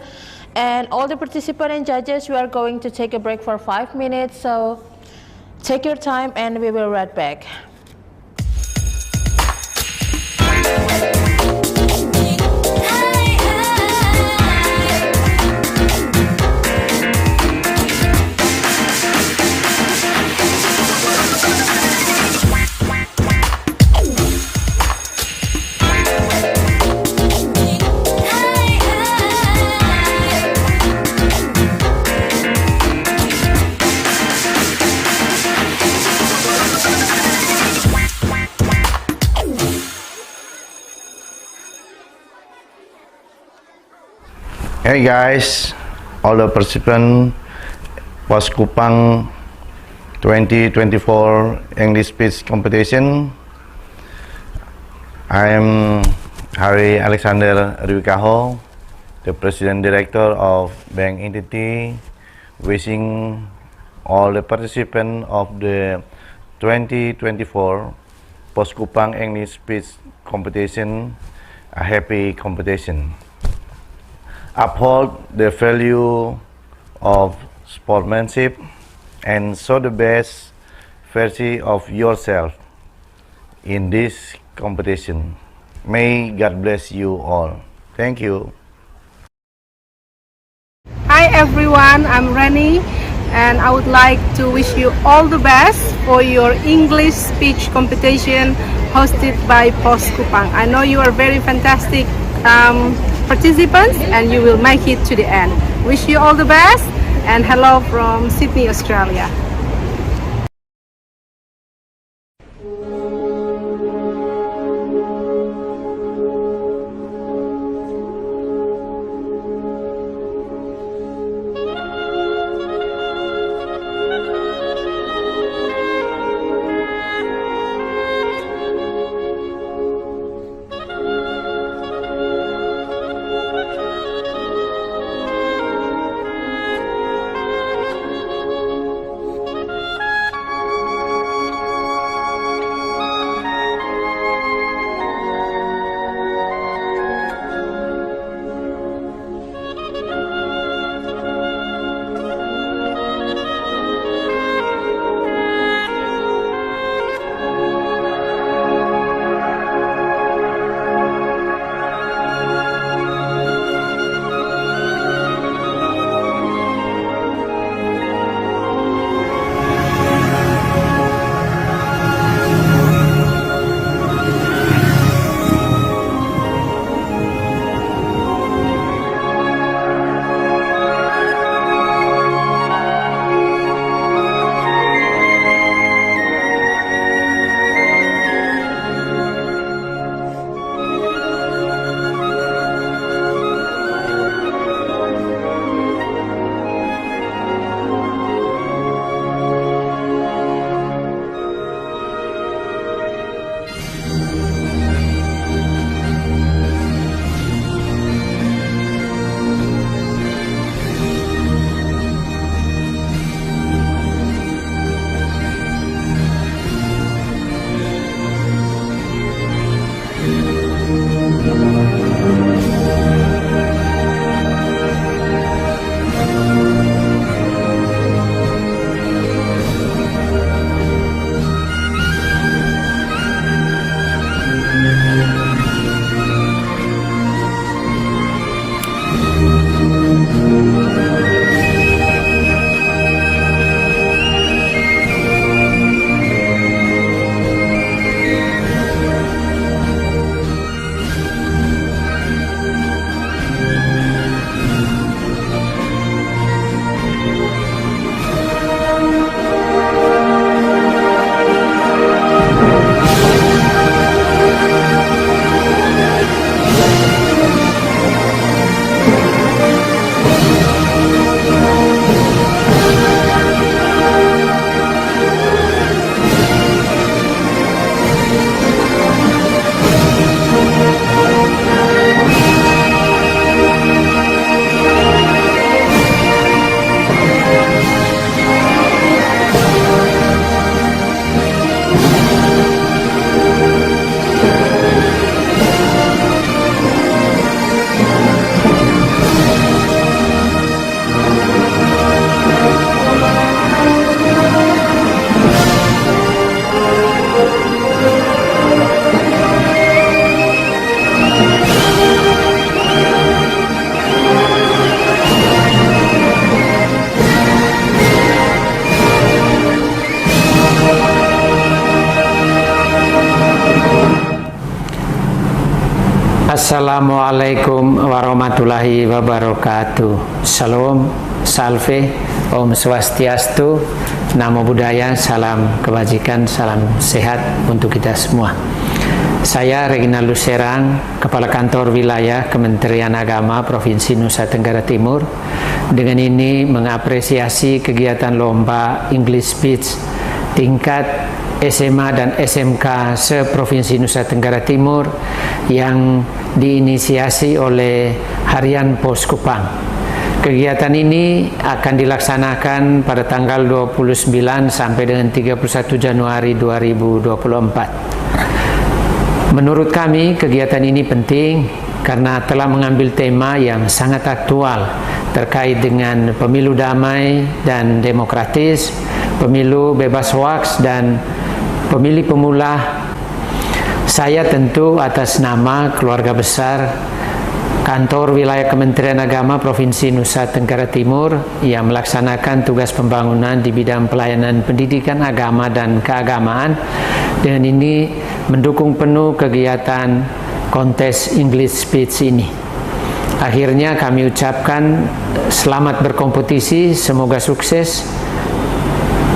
And all the participants and judges, we are going to take a break for 5 minutes. So take your time and we will be right back. Hey guys, all the participants Pos Kupang 2024 English Speech Competition. I am Hari Alexander Rwikaho, the President Director of Bank Entity, wishing all the participants of the 2024 Pos Kupang English Speech Competition a happy competition. Uphold the value of sportsmanship and show the best version of yourself in this competition. May God bless you all. Thank you. Hi everyone, I'm Rani and I would like to wish you all the best for your English speech competition hosted by Pos Kupang. I know you are very fantastic participants and you will make it to the end. Wish you all the best and hello from Sydney, Australia. Assalamualaikum warahmatullahi wabarakatuh. Salam, salve, Om Swastiastu, Namo Buddhaya, salam kebajikan, salam sehat untuk kita semua. Saya Reginald Serang, Kepala Kantor Wilayah Kementerian Agama Provinsi Nusa Tenggara Timur. Dengan ini mengapresiasi kegiatan lomba English Speech tingkat SMA dan SMK se-Provinsi Nusa Tenggara Timur yang diinisiasi oleh Harian Pos Kupang. Kegiatan ini akan dilaksanakan pada tanggal 29 sampai dengan 31 Januari 2024. Menurut kami, kegiatan ini penting karena telah mengambil tema yang sangat aktual terkait dengan pemilu damai dan demokratis, pemilu bebas hoaks, dan pemilih pemula. Saya tentu atas nama keluarga besar Kantor Wilayah Kementerian Agama Provinsi Nusa Tenggara Timur yang melaksanakan tugas pembangunan di bidang pelayanan pendidikan agama dan keagamaan, dengan ini mendukung penuh kegiatan kontes English Speech ini. Akhirnya kami ucapkan selamat berkompetisi, semoga sukses,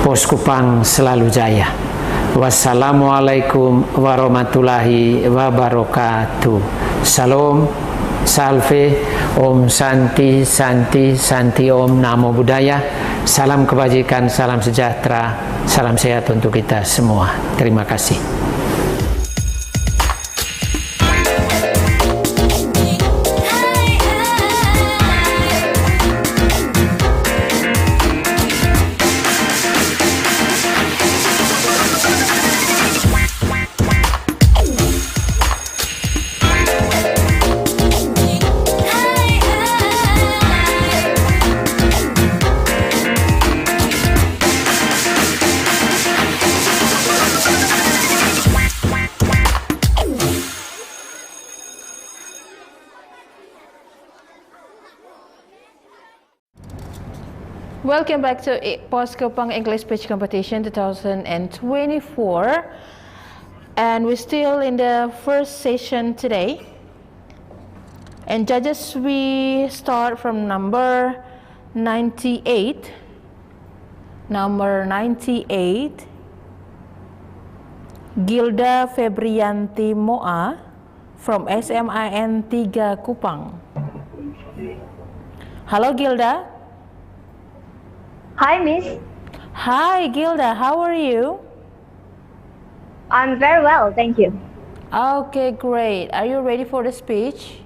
Pos Kupang selalu jaya. Wassalamualaikum warahmatullahi wabarakatuh. Salam, salve, Om Santi, Santi, Santi Om, Namo Buddhaya. Salam kebajikan, salam sejahtera, salam sehat untuk kita semua. Terima kasih. Welcome back to Pos Kupang English Speech Competition 2024, and we're still in the first session today. And judges, we start from number 98. Number 98, Gilda Febrianti Moa from SMIN 3 Kupang. Hello, Gilda. Hi, Miss. Hi, Gilda. How are you? I'm very well, thank you. Okay, great. Are you ready for the speech?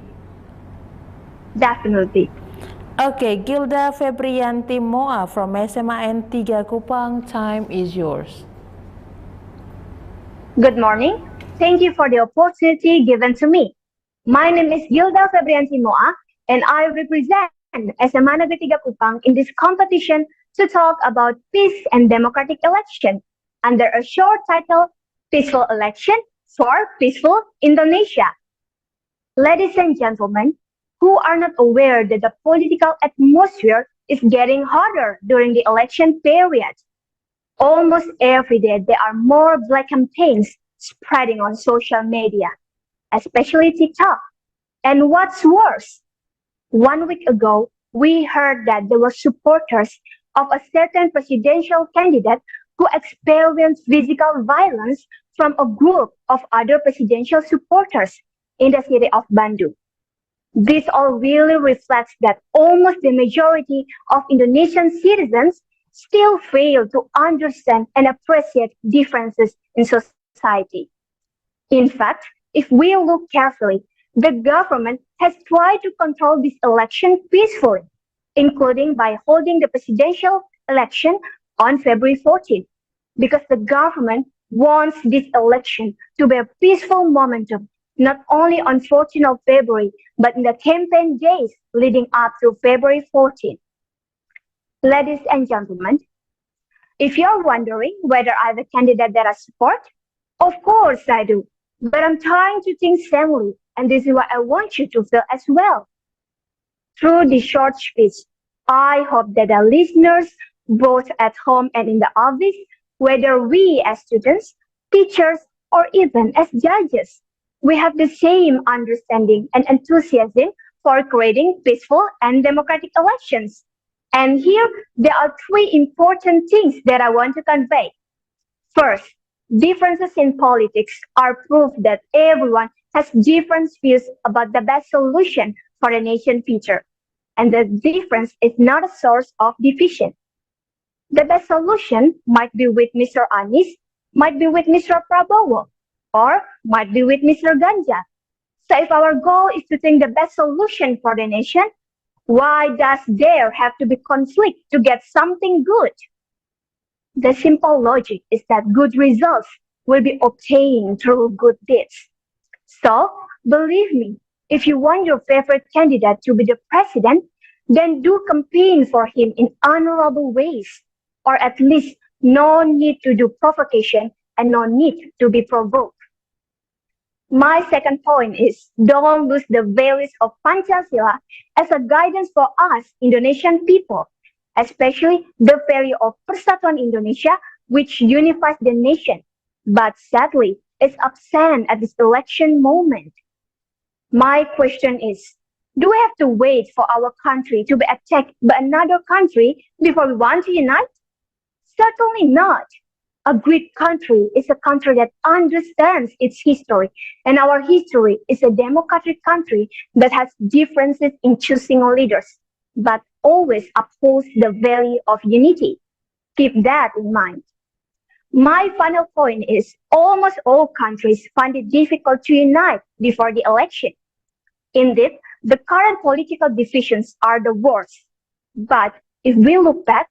Definitely. Okay, Gilda Febrianti Moa from SMIN 3 Kupang, time is yours. Good morning. Thank you for the opportunity given to me. My name is Gilda Febrianti Moa, and I represent SMA Negeri 3 Kupang in this competition to talk about peace and democratic election under a short title, Peaceful Election for Peaceful Indonesia. Ladies and gentlemen, who are not aware that the political atmosphere is getting hotter during the election period? Almost every day there are more black campaigns spreading on social media, especially TikTok. And what's worse, 1 week ago, we heard that there were supporters of a certain presidential candidate who experienced physical violence from a group of other presidential supporters in the city of Bandung. This all really reflects that almost the majority of Indonesian citizens still fail to understand and appreciate differences in society. In fact, if we look carefully, the government has tried to control this election peacefully, including by holding the presidential election on February 14th, because the government wants this election to be a peaceful momentum, not only on 14th of February, but in the campaign days leading up to February 14th. Ladies and gentlemen, if you're wondering whether I have a candidate that I support, of course I do, but I'm trying to think sanely, and this is what I want you to feel as well. Through this short speech, I hope that the listeners, both at home and in the office, whether we as students, teachers, or even as judges, we have the same understanding and enthusiasm for creating peaceful and democratic elections. And here, there are three important things that I want to convey. First, differences in politics are proof that everyone has different views about the best solution for the nation's future. And the difference is not a source of division. The best solution might be with Mr. Anies, might be with Mr. Prabowo, or might be with Mr. Ganjar. So if our goal is to think the best solution for the nation, why does there have to be conflict to get something good? The simple logic is that good results will be obtained through good deeds. So, believe me, if you want your favorite candidate to be the president, then do campaign for him in honorable ways, or at least no need to do provocation and no need to be provoked. My second point is don't lose the values of Pancasila as a guidance for us Indonesian people, especially the value of Persatuan Indonesia, which unifies the nation, but sadly is absent at this election moment. My question is, do we have to wait for our country to be attacked by another country before we want to unite? Certainly not. A great country is a country that understands its history, and our history is a democratic country that has differences in choosing leaders, but always upholds the value of unity. Keep that in mind. My final point is almost all countries find it difficult to unite before the election. Indeed, the current political divisions are the worst. But if we look back,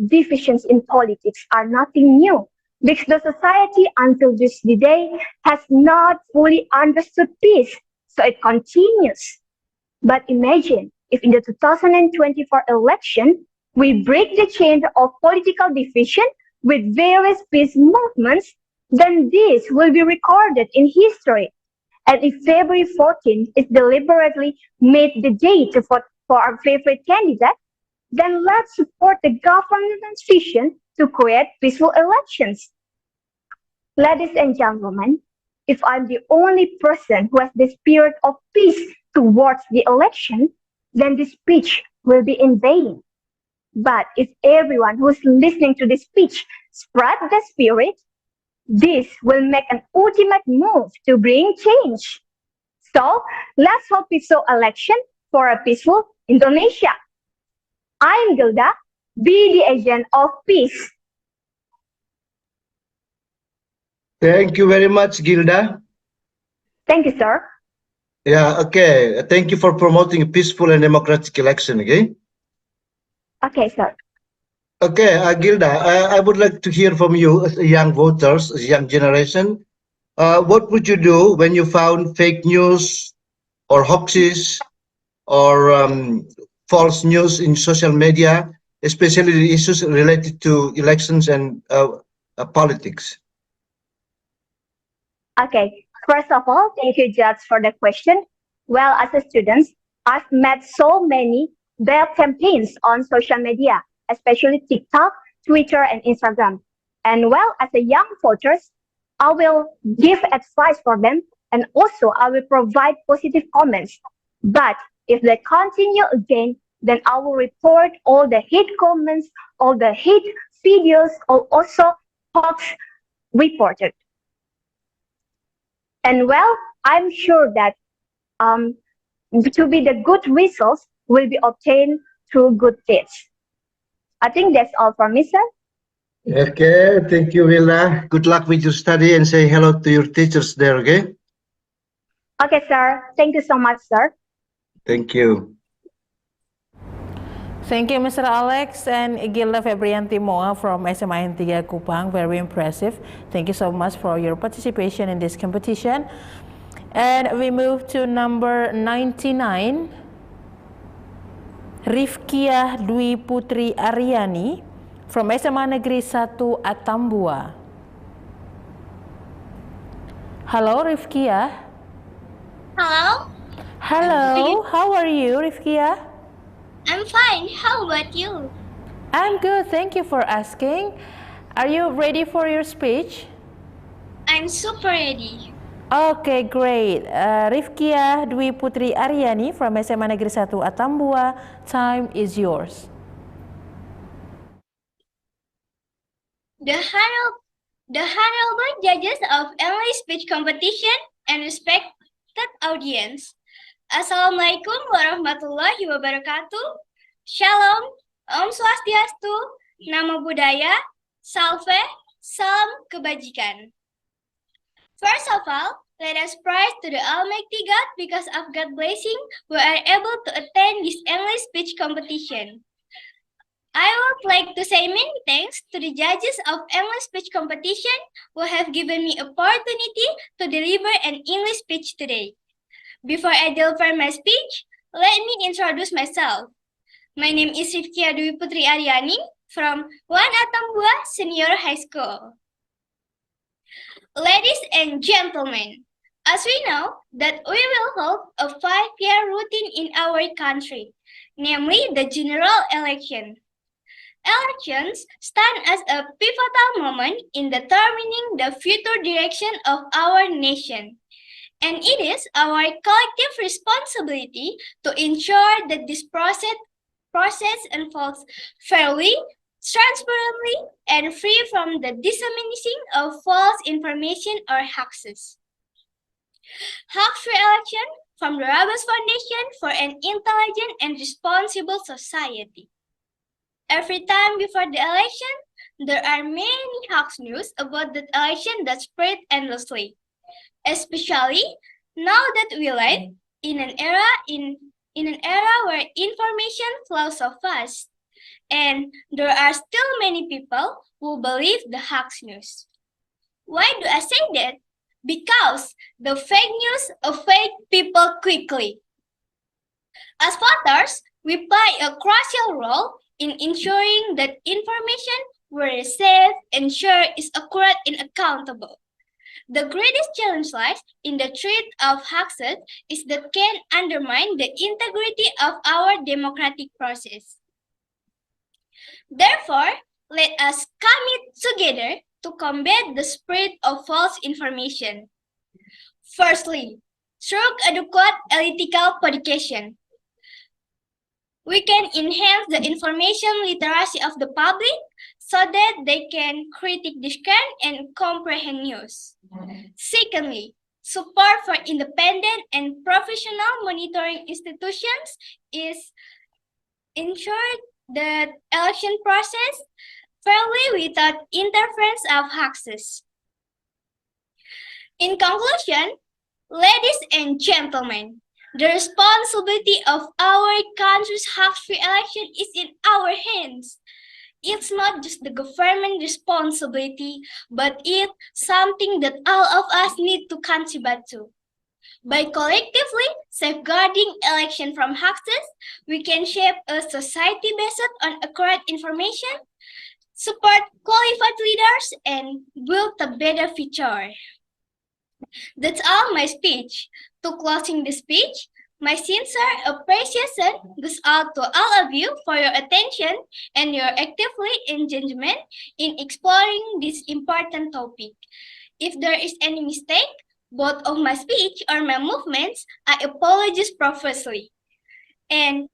divisions in politics are nothing new, because the society until this day has not fully understood peace, so it continues. But imagine if in the 2024 election, we break the chain of political division with various peace movements, then this will be recorded in history. And if February 14th is deliberately made the date to vote for our favorite candidate, then let's support the government's vision to create peaceful elections. Ladies and gentlemen, if I'm the only person who has the spirit of peace towards the election, then this speech will be in vain. But if everyone who is listening to this speech spread the spirit, this will make an ultimate move to bring change. So let's hope peaceful election for a peaceful Indonesia. I'm Gilda, be the agent of peace. Thank you very much, Gilda. Thank you, sir. Yeah, okay. Thank you for promoting a peaceful and democratic election, okay? Okay, sir. Okay, Gilda, I would like to hear from you as a young voters, as a young generation. What would you do when you found fake news or hoaxes or false news in social media, especially the issues related to elections and politics? Okay, first of all, thank you, Judge, for the question. Well, as a student, I've met so many bad campaigns on social media, especially TikTok, Twitter, and Instagram. And well, as a young voters, I will give advice for them, and also I will provide positive comments. But if they continue again, then I will report all the hate comments, all the hate videos, or also hoax reported. And well, I'm sure that to be the good results will be obtained through good deeds. I think that's all from me, sir. Okay, thank you, Willa. Good luck with your study and say hello to your teachers there, okay? Okay, sir. Thank you so much, sir. Thank you. Thank you, Mr. Alex and Gilda Febrianti Moa from SMAN 3 Kupang. Very impressive. Thank you so much for your participation in this competition. And we move to number 99, Rifkia Dwi Putri Aryani from SMA Negeri 1 Atambua. Hello, Rifkia. Hello. Hello. How are you, Rifkia? I'm fine. How about you? I'm good. Thank you for asking. Are you ready for your speech? I'm super ready. Okay, great. Rifkia Dwi Putri Aryani from SMA Negeri 1 Atambua, time is yours. The honorable judges of English speech competition and respected audience. Assalamualaikum warahmatullahi wabarakatuh. Shalom, Om Swastiastu, Namo Buddhaya, Salve, Salam Kebajikan. First of all, let us praise to the Almighty God because of God's blessing we are able to attend this English speech competition. I would like to say many thanks to the judges of English speech competition who have given me opportunity to deliver an English speech today. Before I deliver my speech, let me introduce myself. My name is Rifkia Dwi Putri Aryani from 1 Atambua Senior High School. Ladies and gentlemen, as we know that we will hold a 5-year routine in our country, namely the general election. Elections stand as a pivotal moment in determining the future direction of our nation. And it is our collective responsibility to ensure that this process unfolds fairly, transparently, and free from the dissemination of false information or hoaxes. Hoax-free election from the Rabas Foundation for an Intelligent and Responsible Society. Every time before the election, there are many hoax news about the election that spread endlessly. Especially now that we live in an era where information flows so fast, and there are still many people who believe the hoax news. Why do I say that? Because the fake news affect people quickly. As voters, we play a crucial role in ensuring that information we receive and share is accurate and accountable. The greatest challenge lies in the threat of hoaxes is that can undermine the integrity of our democratic process. Therefore, let us commit together to combat the spread of false information. Firstly, through adequate ethical education, we can enhance the information literacy of the public so that they can critically discern and comprehend news. Secondly, support for independent and professional monitoring institutions is ensured that election process fairly without interference of hoaxes. In conclusion, ladies and gentlemen, the responsibility of our country's hoax-free election is in our hands. It's not just the government responsibility, but it's something that all of us need to contribute to. By collectively safeguarding election from hoaxes, we can shape a society based on accurate information, support qualified leaders, and build a better future. That's all my speech. To closing the speech, my sincere appreciation goes out to all of you for your attention and your actively engagement in exploring this important topic. If there is any mistake, both of my speech or my movements, I apologize profusely. And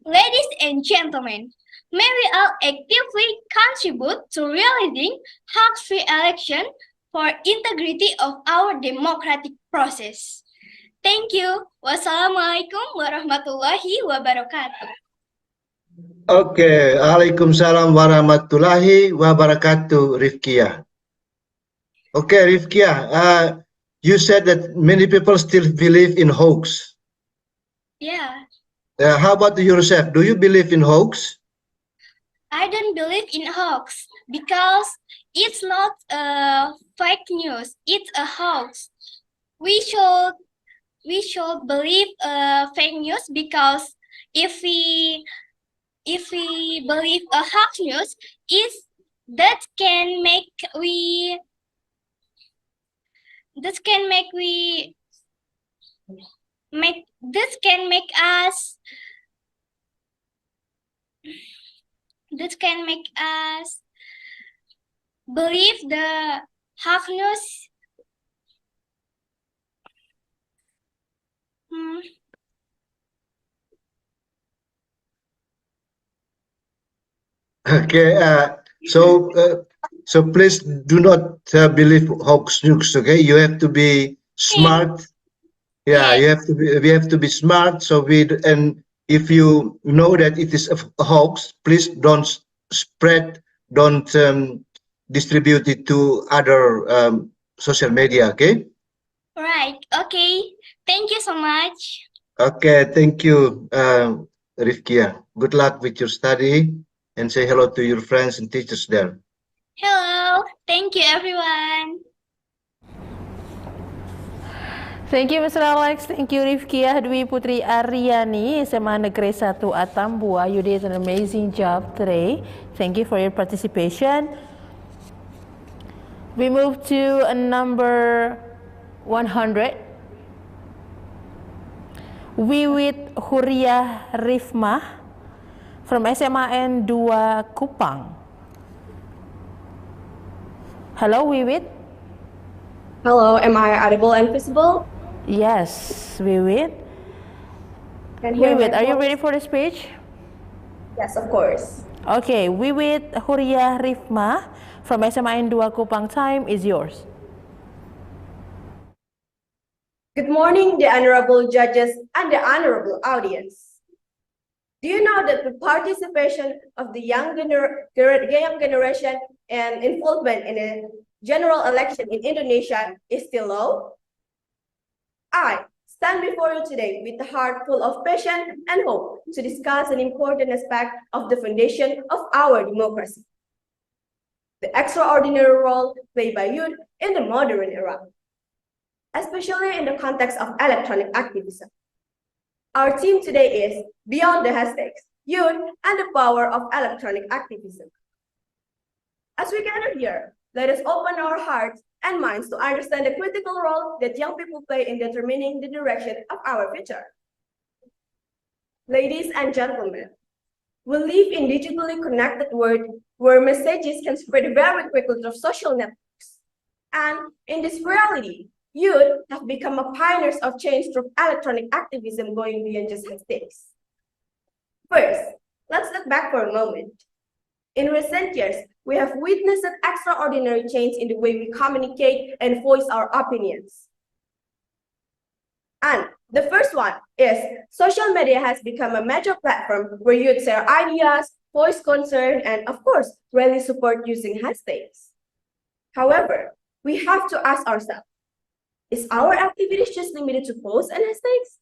ladies and gentlemen, may we all actively contribute to realizing hoax-free election for integrity of our democratic process. Thank you. Wassalamualaikum warahmatullahi wabarakatuh. Okay, Waalaikumsalam warahmatullahi wabarakatuh, Rifkia. Okay, Rifkia, you said that many people still believe in hoax. Yeah, How about yourself? Do you believe in hoax? I don't believe in hoax because it's not a fake news. It's a hoax. We should believe fake news because if we believe a hoax news, that can make us believe the hoax news Okay, so please do not believe hoax news. Okay, you have to be smart. Yeah, you have to be. We have to be smart. So and if you know that it is a hoax, please don't spread, don't distribute it to other social media. Okay. Right. Okay. Thank you so much. Okay. Thank you, Rifkia. Good luck with your study, and say hello to your friends and teachers there. Hello. Thank you, everyone. Thank you, Mr. Alex. Thank you, Rifkia Dwi Putri Aryani, SMA Negeri 1 Atambua. You did an amazing job today. Thank you for your participation. We move to number 100. Wiwit Huria Rifmah from SMAN 2 Kupang. Hello, Wiwit. Hello, am I audible and visible? Yes, Wiwit. Wiwit, are you ready for the speech? Yes, of course. Okay, Wiwit Huria Rifmah from SMAN 2 Kupang, time is yours. Good morning, the honorable judges and the honorable audience. Do you know that the participation of the young generation and involvement in a general election in Indonesia is still low? I stand before you today with a heart full of passion and hope to discuss an important aspect of the foundation of our democracy: the extraordinary role played by youth in the modern era, especially in the context of electronic activism. Our theme today is Beyond the Hashtags, Youth and the Power of Electronic Activism. As we gather here, let us open our hearts and minds to understand the critical role that young people play in determining the direction of our future. Ladies and gentlemen, we live in a digitally connected world where messages can spread very quickly through social networks. And in this reality, youth have become a pioneers of change through electronic activism going beyond just hashtags. First, let's look back for a moment. In recent years, we have witnessed an extraordinary change in the way we communicate and voice our opinions. And the first one is social media has become a major platform where youth share ideas, voice concern, and of course, rally support using hashtags. However, we have to ask ourselves, is our activities just limited to posts and hashtags?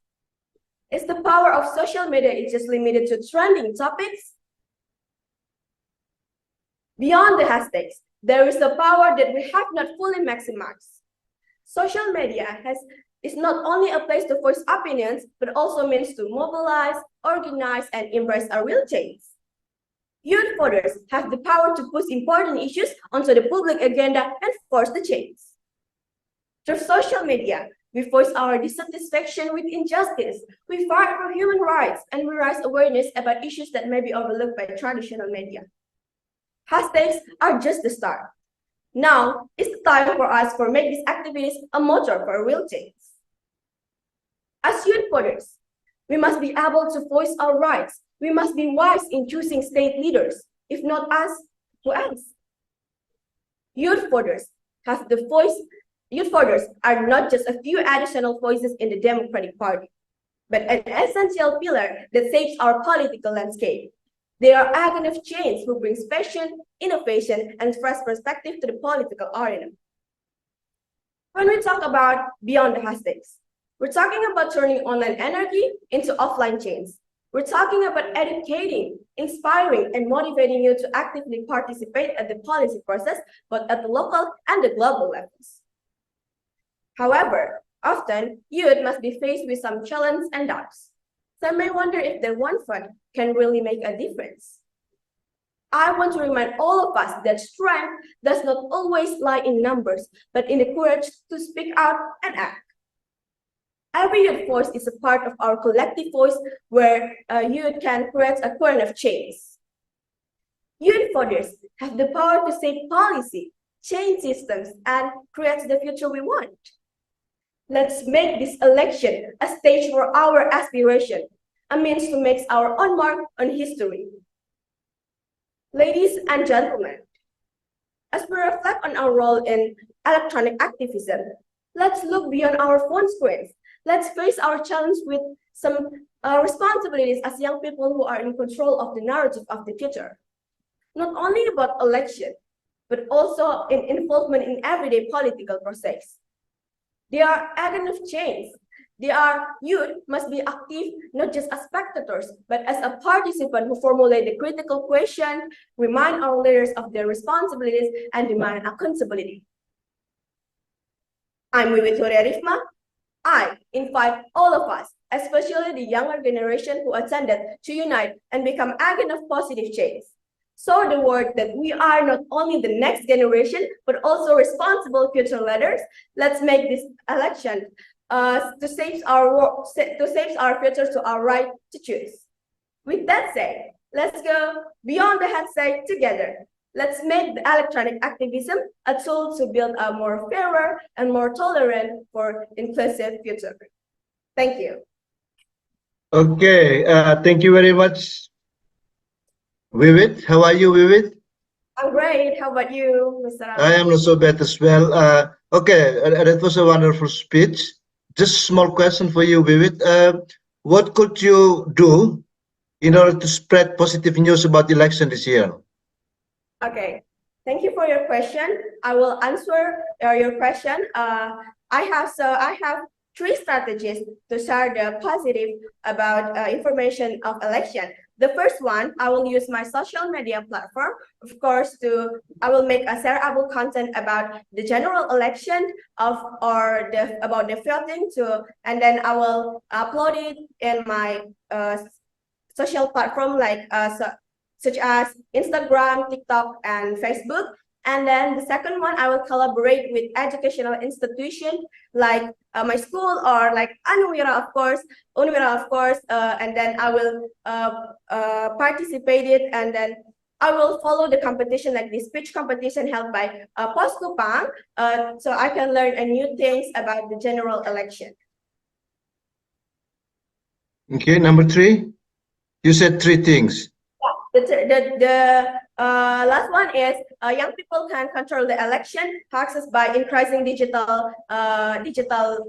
Is the power of social media just limited to trending topics? Beyond the hashtags, there is a power that we have not fully maximized. Social media is not only a place to voice opinions, but also means to mobilize, organize, and embrace our real change. Youth voters have the power to push important issues onto the public agenda and force the change. Through social media, we voice our dissatisfaction with injustice, we fight for human rights, and we raise awareness about issues that may be overlooked by traditional media. Hashtags are just the start. Now is the time for us to make these activities a motor for a real change. As youth voters, we must be able to voice our rights. We must be wise in choosing state leaders. If not us, who else? Youth voters have the voice. Youth voters are not just a few additional voices in the Democratic Party, but an essential pillar that shapes our political landscape. They are agent of change who brings passion, innovation, and fresh perspective to the political arena. When we talk about beyond the hashtags, we're talking about turning online energy into offline change. We're talking about educating, inspiring, and motivating you to actively participate at the policy process, both at the local and the global levels. However, often, youth must be faced with some challenges and doubts. Some may wonder if their one vote can really make a difference. I want to remind all of us that strength does not always lie in numbers, but in the courage to speak out and act. Every youth voice is a part of our collective voice where youth can create a current of change. Youth voters have the power to shape policy, change systems, and create the future we want. Let's make this election a stage for our aspiration, a means to make our own mark on history. Ladies and gentlemen, as we reflect on our role in electronic activism, let's look beyond our phone screens. Let's face our challenge with some responsibilities as young people who are in control of the narrative of the future. Not only about election, but also in involvement in everyday political process. They are agents of change. Youth must be active not just as spectators, but as a participant who formulate the critical question, remind our leaders of their responsibilities, and demand accountability. I'm Victoria Rifma. I invite all of us, especially the younger generation who attended, to unite and become agents of positive change. So the word that we are not only the next generation, but also responsible future leaders. Let's make this election to save our future, to our right to choose. With that said, let's go beyond the handshake together. Let's make the electronic activism a tool to build a more fairer and more tolerant for inclusive future. Thank you. Okay, thank you very much. Vivit, how are you, Vivit? I'm great. How about you, Mr. I am not so bad as well. Okay, that was a wonderful speech. Just a small question for you, Vivit. What could you do in order to spread positive news about the election this year? Okay, thank you for your question. I will answer your question. I have 3 strategies to share the positive about information of election. The first one, I will use my social media platform, of course, I will make a shareable content about the general election about the voting and then I will upload it in my social platform such as Instagram, TikTok, and Facebook. And then the second one, I will collaborate with educational institutions like my school or like Unwira, of course, and then I will participate it, and then I will follow the competition like the speech competition held by Pos Kupang, so I can learn new things about the general election. Okay, number 3. You said 3 things. The last one is young people can control the election taxes by increasing digital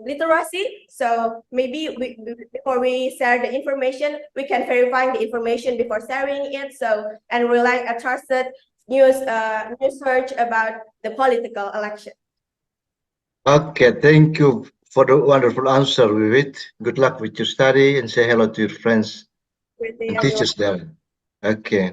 literacy. So maybe before we share the information, we can verify the information before sharing it. And rely on a trusted news search about the political election. Okay, thank you for the wonderful answer, Vivit. Good luck with your study and say hello to your friends and teachers there. Okay.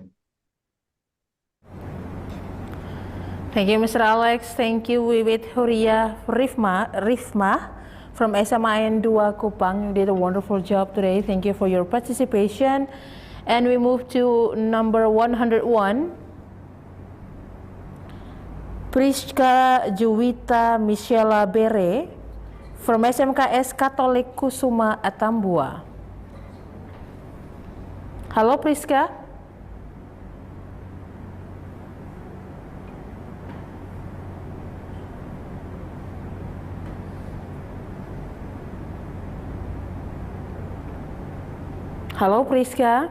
Thank you, Mr. Alex. Thank you, Wiwit Huria Rifma from SMIN 2 Kupang. You did a wonderful job today. Thank you for your participation. And we move to number 101. Priska Juwita Michela Bere from SMKS Katolik Kusuma Atambua. Halo, Priska. Halo, Priska.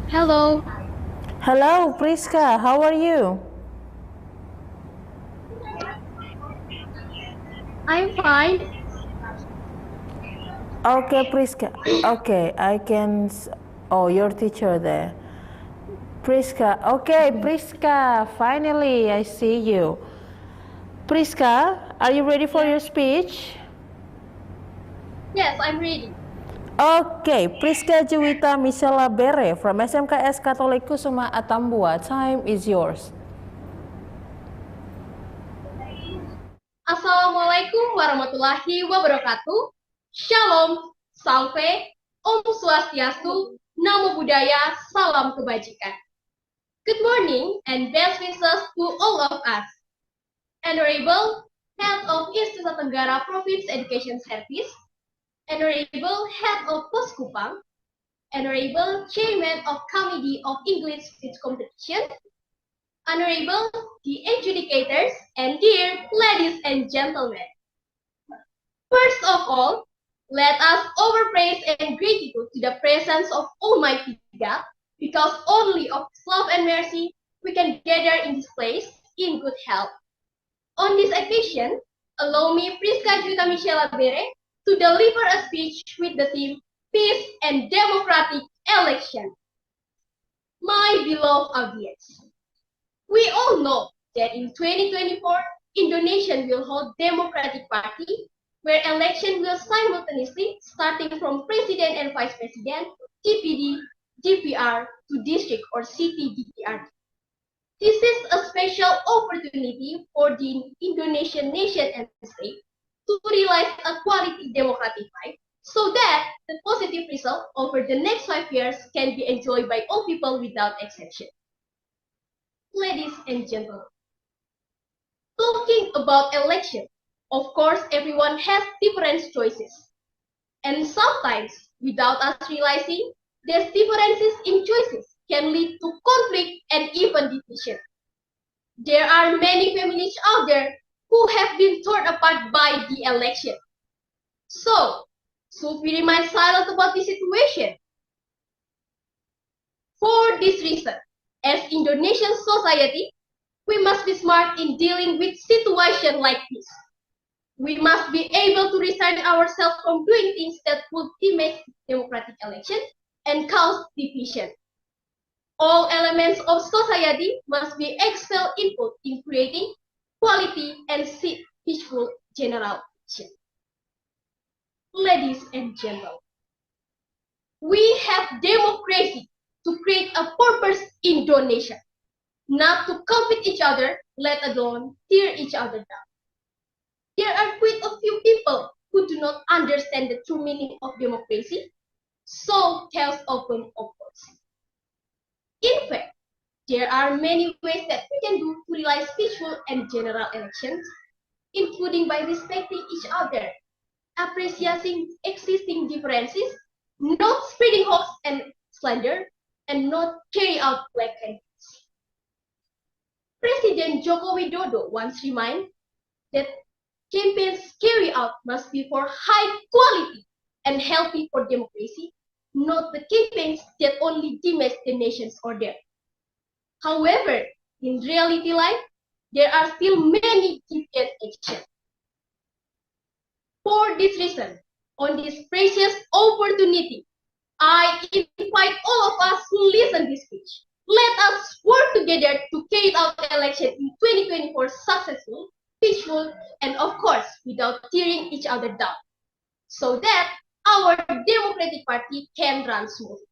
Hello. Hello, Priska. How are you? I'm fine. Okay, Priska. Okay, I can. Oh, your teacher there. Priska. Okay, Priska. Finally, I see you. Priska, are you ready for your speech? Yes, I'm ready. Okay, Priska Juwita Michela Bere from SMKS Katolik Kusuma Atambua. Time is yours. Assalamualaikum warahmatullahi wabarakatuh. Shalom, Salve, Om Swastiastu, Namo Buddhaya, Salam Kebajikan. Good morning and best wishes to all of us. Honorable Head of East Nusa Tenggara Province Education Service, Honorable Head of Pos Kupang, Honorable Chairman of Committee of English Speech Competition, honorable the adjudicators, and dear ladies and gentlemen. First of all, let us overpraise and gratitude to the presence of Almighty God, because only of His love and mercy we can gather in this place in good health. On this occasion, allow me, Priska Juta Michela Bere, to deliver a speech with the theme Peace and Democratic Election. My beloved audience, we all know that in 2024, Indonesia will hold Democratic Party, where election will simultaneously starting from President and Vice President, DPD, DPR to district or city DPR. This is a special opportunity for the Indonesian nation and state to realize a quality democratic life so that the positive result over the next 5 years can be enjoyed by all people without exception. Ladies and gentlemen, talking about election, of course, everyone has different choices. And sometimes, without us realizing, these differences in choices can lead to conflict and even division. There are many families out there who have been torn apart by the election. So, should we remain silent about the situation? For this reason, as Indonesian society, we must be smart in dealing with situations like this. We must be able to resign ourselves from doing things that would damage democratic elections and cause division. All elements of society must be excel input in creating quality and peaceful general action. Ladies and gentlemen, we have democracy to create a purpose in Indonesia, not to compete each other, let alone tear each other down. There are quite a few people who do not understand the true meaning of democracy, so tales often oppose. In fact, there are many ways that we can do to realize peaceful and general elections, including by respecting each other, appreciating existing differences, not spreading hoax and slander, and not carry out black campaigns. President Joko Widodo once reminded that campaigns carried out must be for high quality and healthy for democracy, not the campaigns that only damage the nation's order. However, in reality life, there are still many deviant actions. For this reason, on this precious opportunity, I invite all of us who listen this speech. Let us work together to carry out the election in 2024 successful, peaceful, and of course, without tearing each other down, so that our Democratic Party can run smoothly.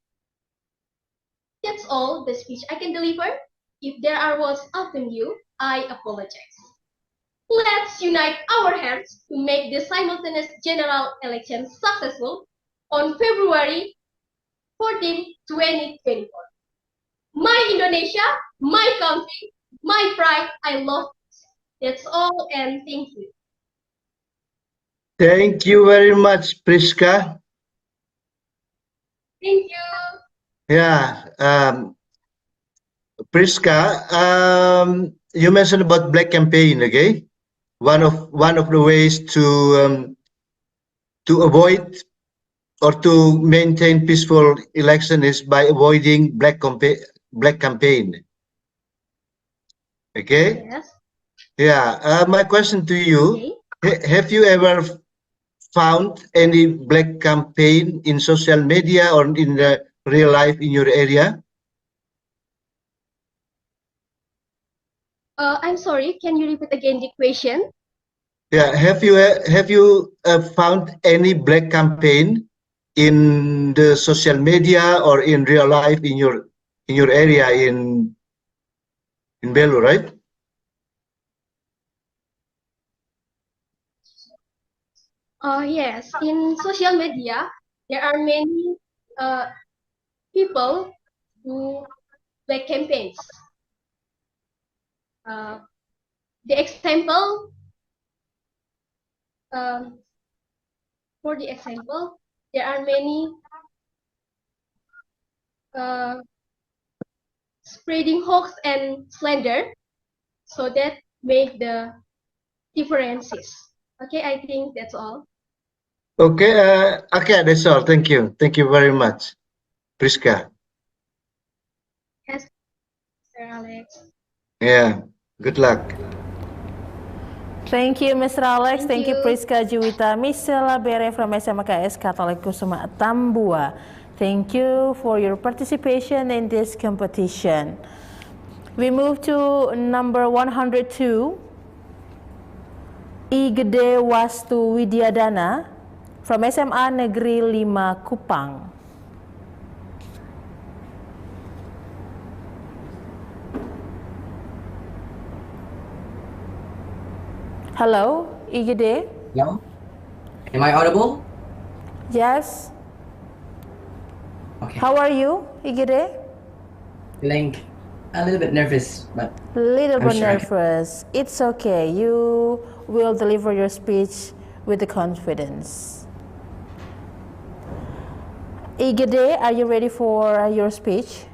That's all the speech I can deliver. If there are words offending you, I apologize. Let's unite our hearts to make the simultaneous general election successful on February 14, 2024. My Indonesia, my country, my pride, I love this. That's all, and thank you. Thank you very much, Priska. Thank you. Yeah, Priska, you mentioned about black campaign, okay? One of the ways to avoid or to maintain peaceful election is by avoiding black campaign. Okay? Yes. Yeah. My question to you: have you ever found any black campaign in social media or in the real life in your area? I'm sorry, can you repeat again the question? Yeah, have you found any black campaign in the social media or in real life in your area in Belu, right? Yes, in social media, there are many people who black campaigns. The example, for the example, there are many spreading hoax and slander. So that make the differences. Okay, I think that's all. Okay, okay, that's all. Thank you. Thank you very much, Priska. Yes, Sir Alex. Yeah, good luck. Thank you, Mr. Alex. Thank you, you. Priska Juwita Misela Bere from SMKS Katolik Kusuma Tambua. Thank you for your participation in this competition. We move to number 102, I Gede Wastu Widyadana from SMA Negeri 5 Kupang. Hello, I Gede. Hello? Am I audible? Yes. Okay. How are you, I Gede? Feeling a little bit nervous, but Little I'm bit sure I can. nervous. It's okay. You will deliver your speech with the confidence. I Gede, are you ready for your speech?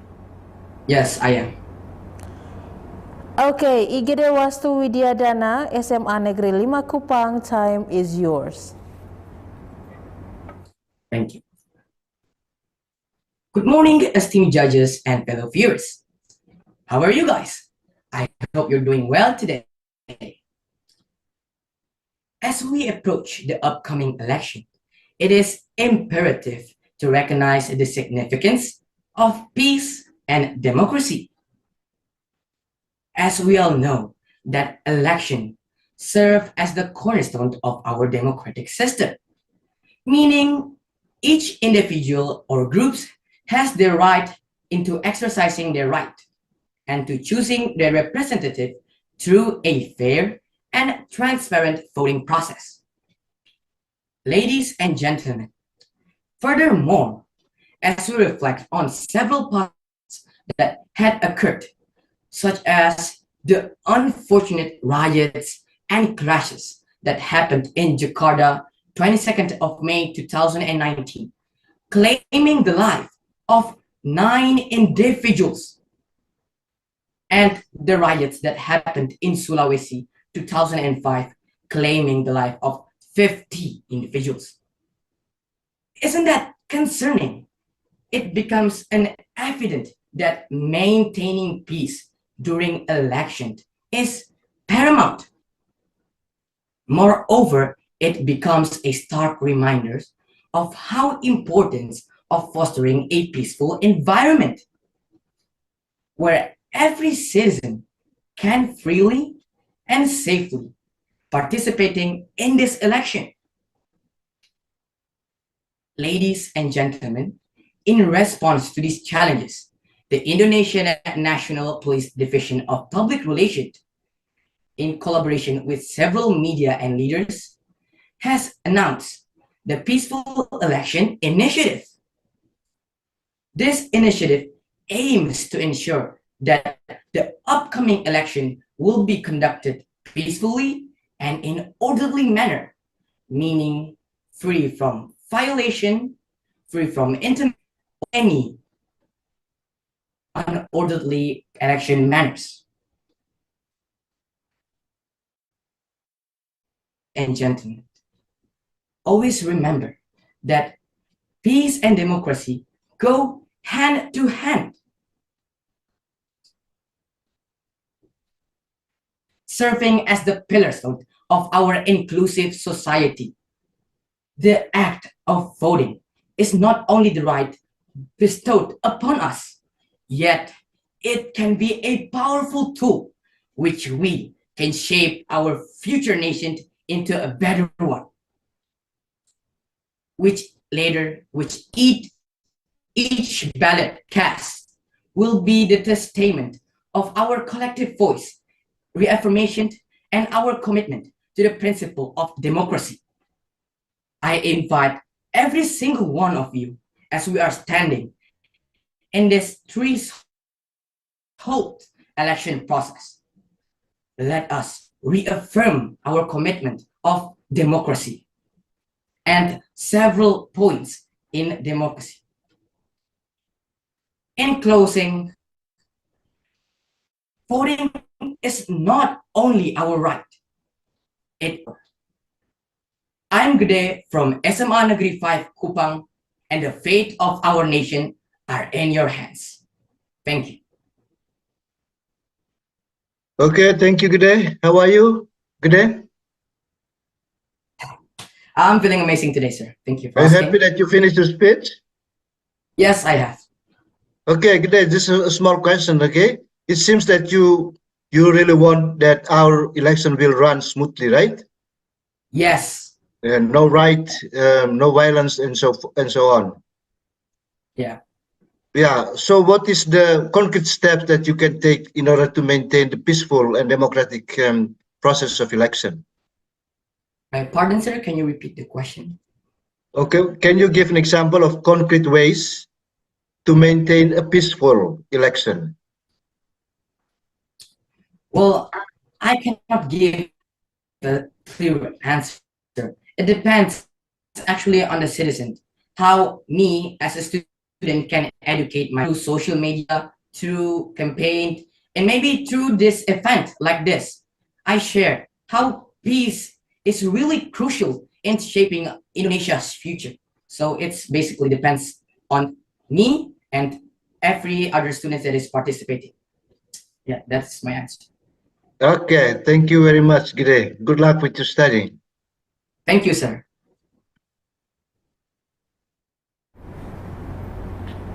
Yes, I am. Okay, I Gede Wastu Widyadana, SMA Negeri 5 Kupang, time is yours. Thank you. Good morning, esteemed judges and fellow viewers. How are you guys? I hope you're doing well today. As we approach the upcoming election, it is imperative to recognize the significance of peace and democracy. As we all know, that election serve as the cornerstone of our democratic system, meaning each individual or groups has the right into exercising their right and to choosing their representative through a fair and transparent voting process. Ladies and gentlemen, furthermore, as we reflect on several parts that had occurred, such as the unfortunate riots and clashes that happened in Jakarta 22nd of May 2019, claiming the life of 9 individuals, and the riots that happened in Sulawesi 2005, claiming the life of 50 individuals. Isn't that concerning? It becomes evident that maintaining peace during election is paramount. Moreover, it becomes a stark reminder of how important of fostering a peaceful environment where every citizen can freely and safely participating in this election. Ladies and gentlemen, in response to these challenges, the Indonesian National Police Division of Public Relations, in collaboration with several media and leaders, has announced the Peaceful Election Initiative. This initiative aims to ensure that the upcoming election will be conducted peacefully and in orderly manner, meaning free from violation, free from any unorderly election manners. And gentlemen, always remember that peace and democracy go hand to hand. Serving as the pillars of our inclusive society. The act of voting is not only the right bestowed upon us, yet it can be a powerful tool which we can shape our future nation into a better one, which each ballot cast will be the testament of our collective voice, reaffirmation, and our commitment to the principle of democracy. I invite every single one of you, as we are standing in this threshold election process, let us reaffirm our commitment of democracy and several points in democracy. In closing, voting is not only our right. I'm Gede from SMA Negeri 5 Kupang, and the fate of our nation are in your hands. Thank you. Okay, thank you, Gede. How are you, Gede? I'm feeling amazing today, sir. Thank you for Are you asking. happy that you finished your speech? Yes, I have. Okay, Gede, just a small question, okay? It seems that you really want that our election will run smoothly, right? Yes. No right, no violence, and so on. Yeah. Yeah. So, what is the concrete steps that you can take in order to maintain the peaceful and democratic process of election? Pardon, sir. Can you repeat the question? Okay. Can you give an example of concrete ways to maintain a peaceful election? Well, I cannot give a clear answer. It depends actually on the citizen. How me as a student can educate my through social media, through campaign, and maybe through this event like this. I share how peace is really crucial in shaping Indonesia's future. So it's basically depends on me and every other student that is participating. Yeah, that's my answer. Okay. Thank you very much, Gede. Good luck with your study. Thank you, sir.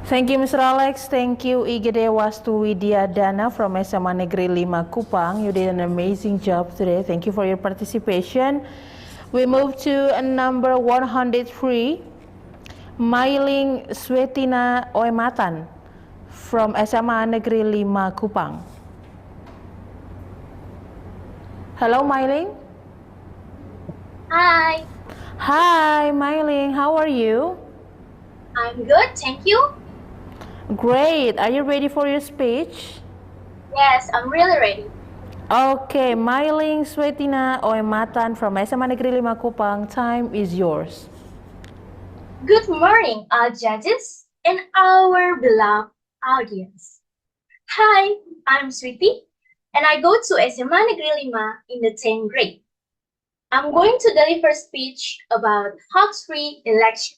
Thank you, Mr. Alex. Thank you, Igede Wastu Widyadana from SMA Negeri 5 Kupang. You did an amazing job today. Thank you for your participation. We move to number 103, Mailing Swetina Oematan from SMA Negeri 5 Kupang. Hello, Mailing. Hi, Hi, Mailing. How are you? I'm good, thank you. Great. Are you ready for your speech? Yes, I'm really ready. Okay, Mailing Swetina Oematan from SMA Negeri 5 Kupang. Time is yours. Good morning, all judges and our beloved audience. Hi, I'm Sweetie, and I go to SMA Negeri 5 in the 10th grade. I'm going to deliver a speech about hoax-free election.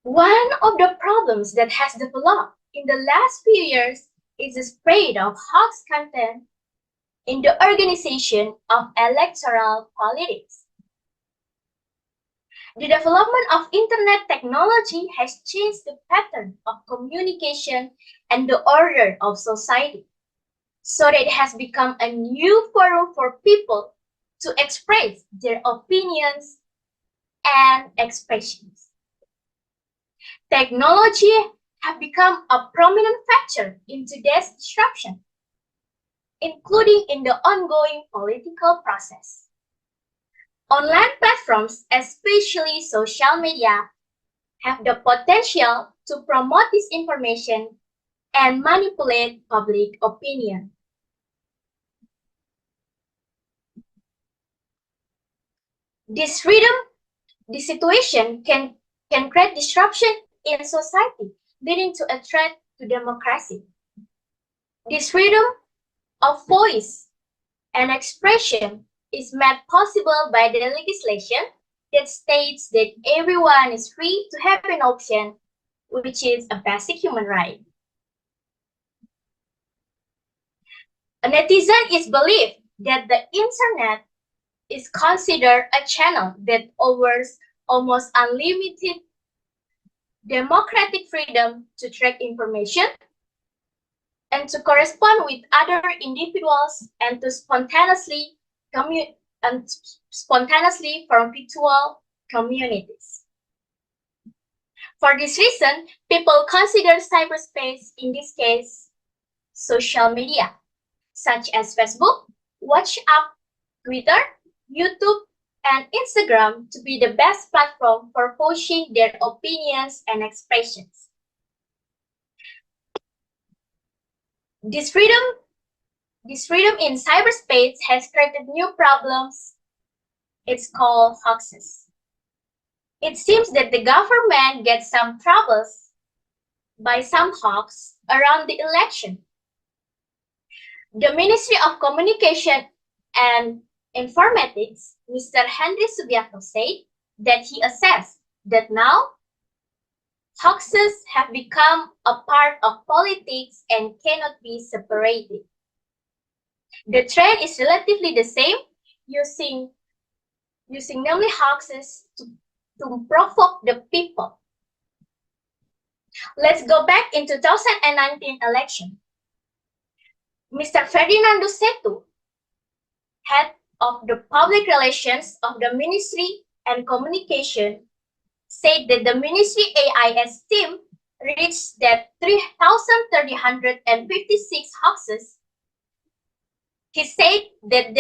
One of the problems that has developed in the last few years is the spread of hoax content in the organization of electoral politics. The development of internet technology has changed the pattern of communication and the order of society, so that it has become a new forum for people to express their opinions and expressions. Technology have become a prominent factor in today's disruption, including in the ongoing political process. Online platforms, especially social media, have the potential to promote disinformation and manipulate public opinion. This situation can create disruption in society, leading to a threat to democracy. This freedom of voice and expression is made possible by the legislation that states that everyone is free to have an option, which is a basic human right. A netizen is believed that the internet is considered a channel that offers almost unlimited democratic freedom to track information and to correspond with other individuals and to spontaneously form virtual communities. For this reason, people consider cyberspace, in this case, social media, such as Facebook, WhatsApp, Twitter, YouTube, and Instagram to be the best platform for pushing their opinions and expressions. This freedom in cyberspace has created new problems. It's called hoaxes. It seems that the government gets some troubles by some hoax around the election. The Ministry of Communication and Informatics, Mr. Henry Subiakto, said that he assessed that now hoaxes have become a part of politics and cannot be separated. The trend is relatively the same, using namely hoaxes to provoke the people. Let's go back in 2019 election. Mr. Ferdinando Setu, head of the public relations of the Ministry and Communication, said that the Ministry AIS team reached that 3,356 hoaxes. He said that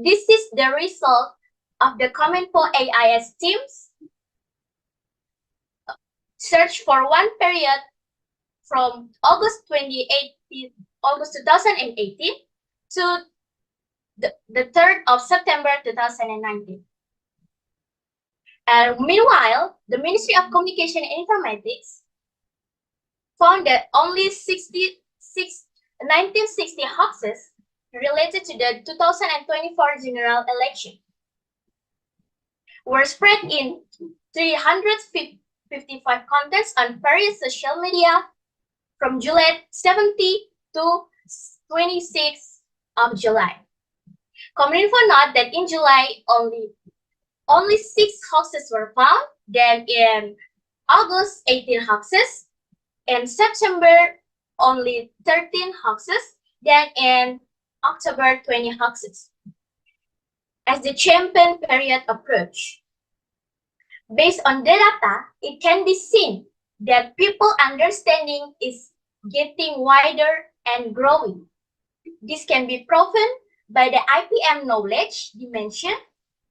this is the result of the Comenpo AIS team's search for one period from August 2018 to the 3rd of September 2019. Meanwhile, the Ministry of Communication and Informatics found that only 1960 hoaxes related to the 2024 general election were spread in 355 contents on various social media from July 17 to 26 of July. Cominfo noted that in July only 6 hoaxes were found, then in August 18 hoaxes, in September only 13 hoaxes, then in October 20 hoaxes. As the campaign period approached, based on the data, it can be seen that people understanding is getting wider and growing. This can be proven by the IPM knowledge dimension,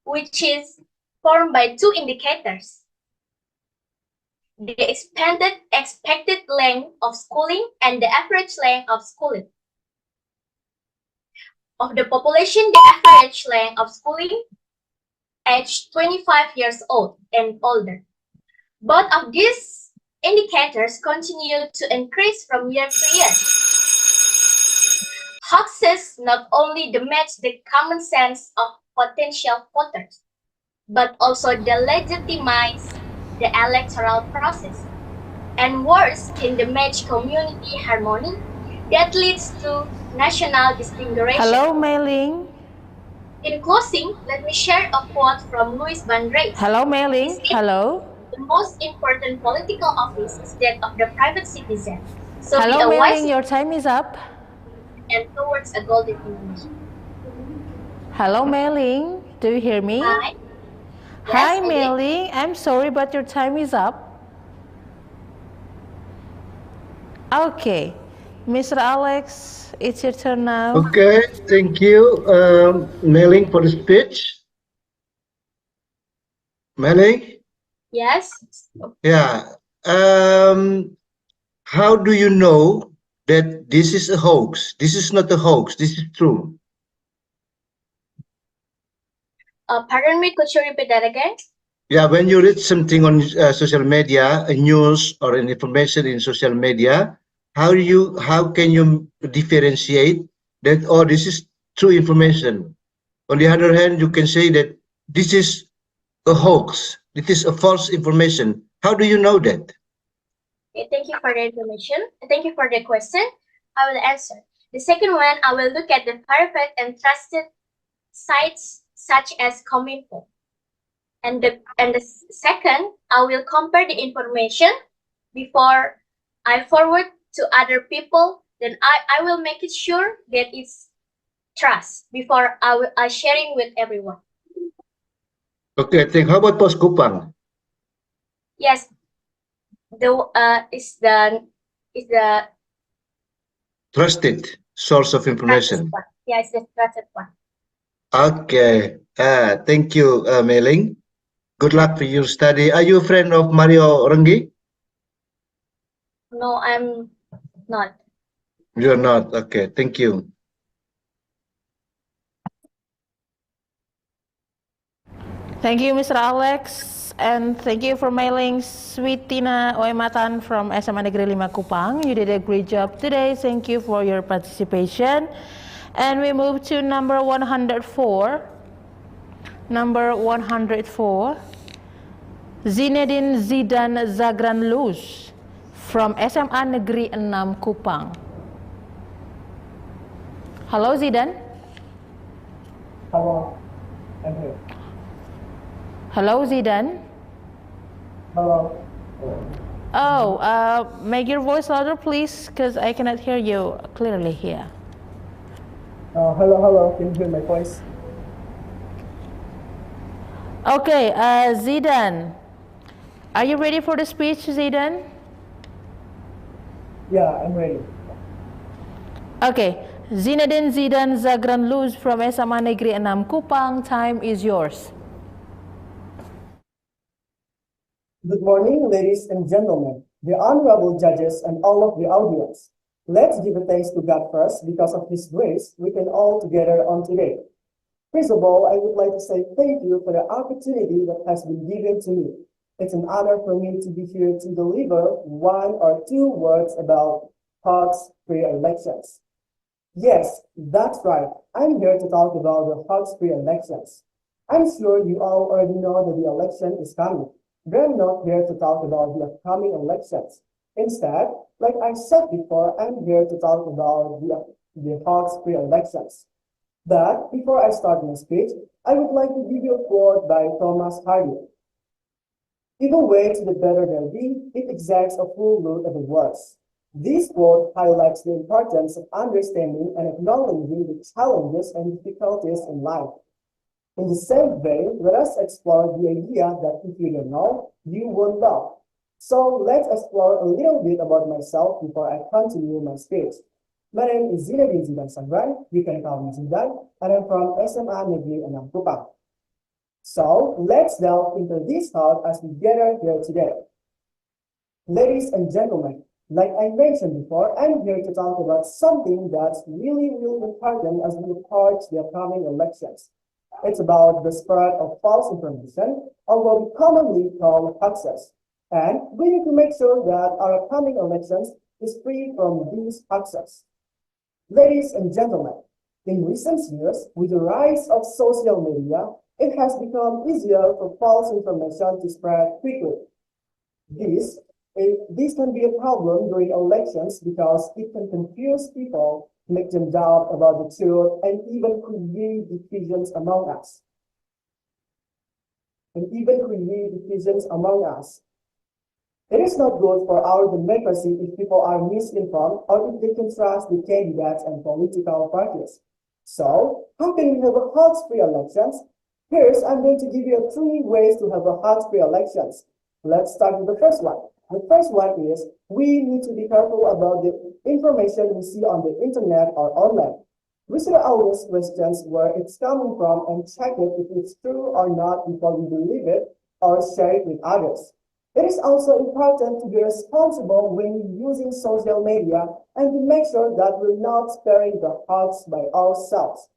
which is formed by 2 indicators: the expanded expected length of schooling and the average length of schooling. Of the population, the average length of schooling aged 25 years old and older. Both of these indicators continue to increase from year to year. Hoaxes not only damage the common sense of potential voters, but also delegitimize the electoral process, and worse, can damage community harmony that leads to national distinction. Hello, Mei-Ling. In closing, let me share a quote from Louis Van Raes. Hello, Mei-Ling. Hello. The most important political office is that of the private citizen. So hello, be a wise Mei-Ling. Your time is up. And towards a golden age. Hello, Mei-Ling. Do you hear me? Hi. Hi, Yes, Mei-Ling. I'm sorry, but your time is up. Okay. Mr. Alex, it's your turn now. Okay, thank you, Mei-Ling, for the speech. Mei-Ling? Yes. Yeah. How do you know that this is a hoax? This is not a hoax. This is true. Pardon me, could you repeat that again? Yeah, when you read something on social media, a news or an information in social media, how can you differentiate that, oh, this is true information? On the other hand, you can say that this is a hoax. It is a false information. How do you know that? Okay, thank you for the information. Thank you for the question. I will answer. The second one, I will look at the verified and trusted sites such as Cominfo. And the second, I will compare the information before I forward to other people. Then I will make it sure that it's trust before I sharing with everyone. Okay, I think. How about Poskupang? Yes, is the Trusted source of information. yes, the trusted one. Okay. Thank you, Mei-Ling. Good luck for your study. Are you a friend of Mario Renggi? No, I'm not. You're not. Okay. Thank you. Thank you, Mr. Alex, and thank you for mailing Sweet Tina Oematan from SMA Negeri 5 Kupang. You did a great job today. Thank you for your participation. And we move to number 104. Number 104. Zinedine Zidane Zagranluz from SMA Negeri 6 Kupang. Hello, Zidane. Hello, I'm here. Hello, Zidane. Hello. Oh, make your voice louder, please, because I cannot hear you clearly here. Hello. Can you hear my voice? Okay, Zidane. Are you ready for the speech, Zidane? Yeah, I'm ready. Okay, Zinedine Zidane Zagranluz from SMA Negeri 6 Kupang, time is yours. Good morning, ladies and gentlemen, the honorable judges and all of the audience. Let's give a thanks to God first. Because of His grace, we can all together on today. First of all, I would like to say thank you for the opportunity that has been given to me. It's an honor for me to be here to deliver 1 or 2 words about Hawks-free elections. Yes, that's right. I'm here to talk about the Hawks-free elections. I'm sure you all already know that the election is coming. But I'm not here to talk about the upcoming elections. Instead, like I said before, I'm here to talk about the Hawks-free elections. But before I start my speech, I would like to give you a quote by Thomas Hardy. Evil way to the better there be, it exacts a full load of the worse. This quote highlights the importance of understanding and acknowledging the challenges and difficulties in life. In the same way, let us explore the idea that if you don't know, you won't know. So let's explore a little bit about myself before I continue my speech. My name is Zinedine Zidane Zagran, you can call me Zidane, and I'm from SMA Negeri 6 Kupang. So let's delve into this thought as we gather here today. Ladies and gentlemen, like I mentioned before, I'm here to talk about something that's really important as we approach the upcoming elections. It's about the spread of false information, or what we commonly call hoaxes. And we need to make sure that our upcoming elections is free from these hoaxes. Ladies and gentlemen, in recent years, with the rise of social media, it has become easier for false information to spread quickly. This can be a problem during elections because it can confuse people, make them doubt about the truth, and even create divisions among us. It is not good for our democracy if people are misinformed or if they can trust the candidates and political parties. So, how can we have a hoax-free elections? Here's, I'm going to give you 3 ways to have a hoax-free elections. Let's start with the first one. The first one is we need to be careful about the information we see on the internet or online. We should always question where it's coming from and check it if it's true or not before we believe it or share it with others. It is also important to be responsible when using social media and to make sure that we're not spreading the hoax by ourselves.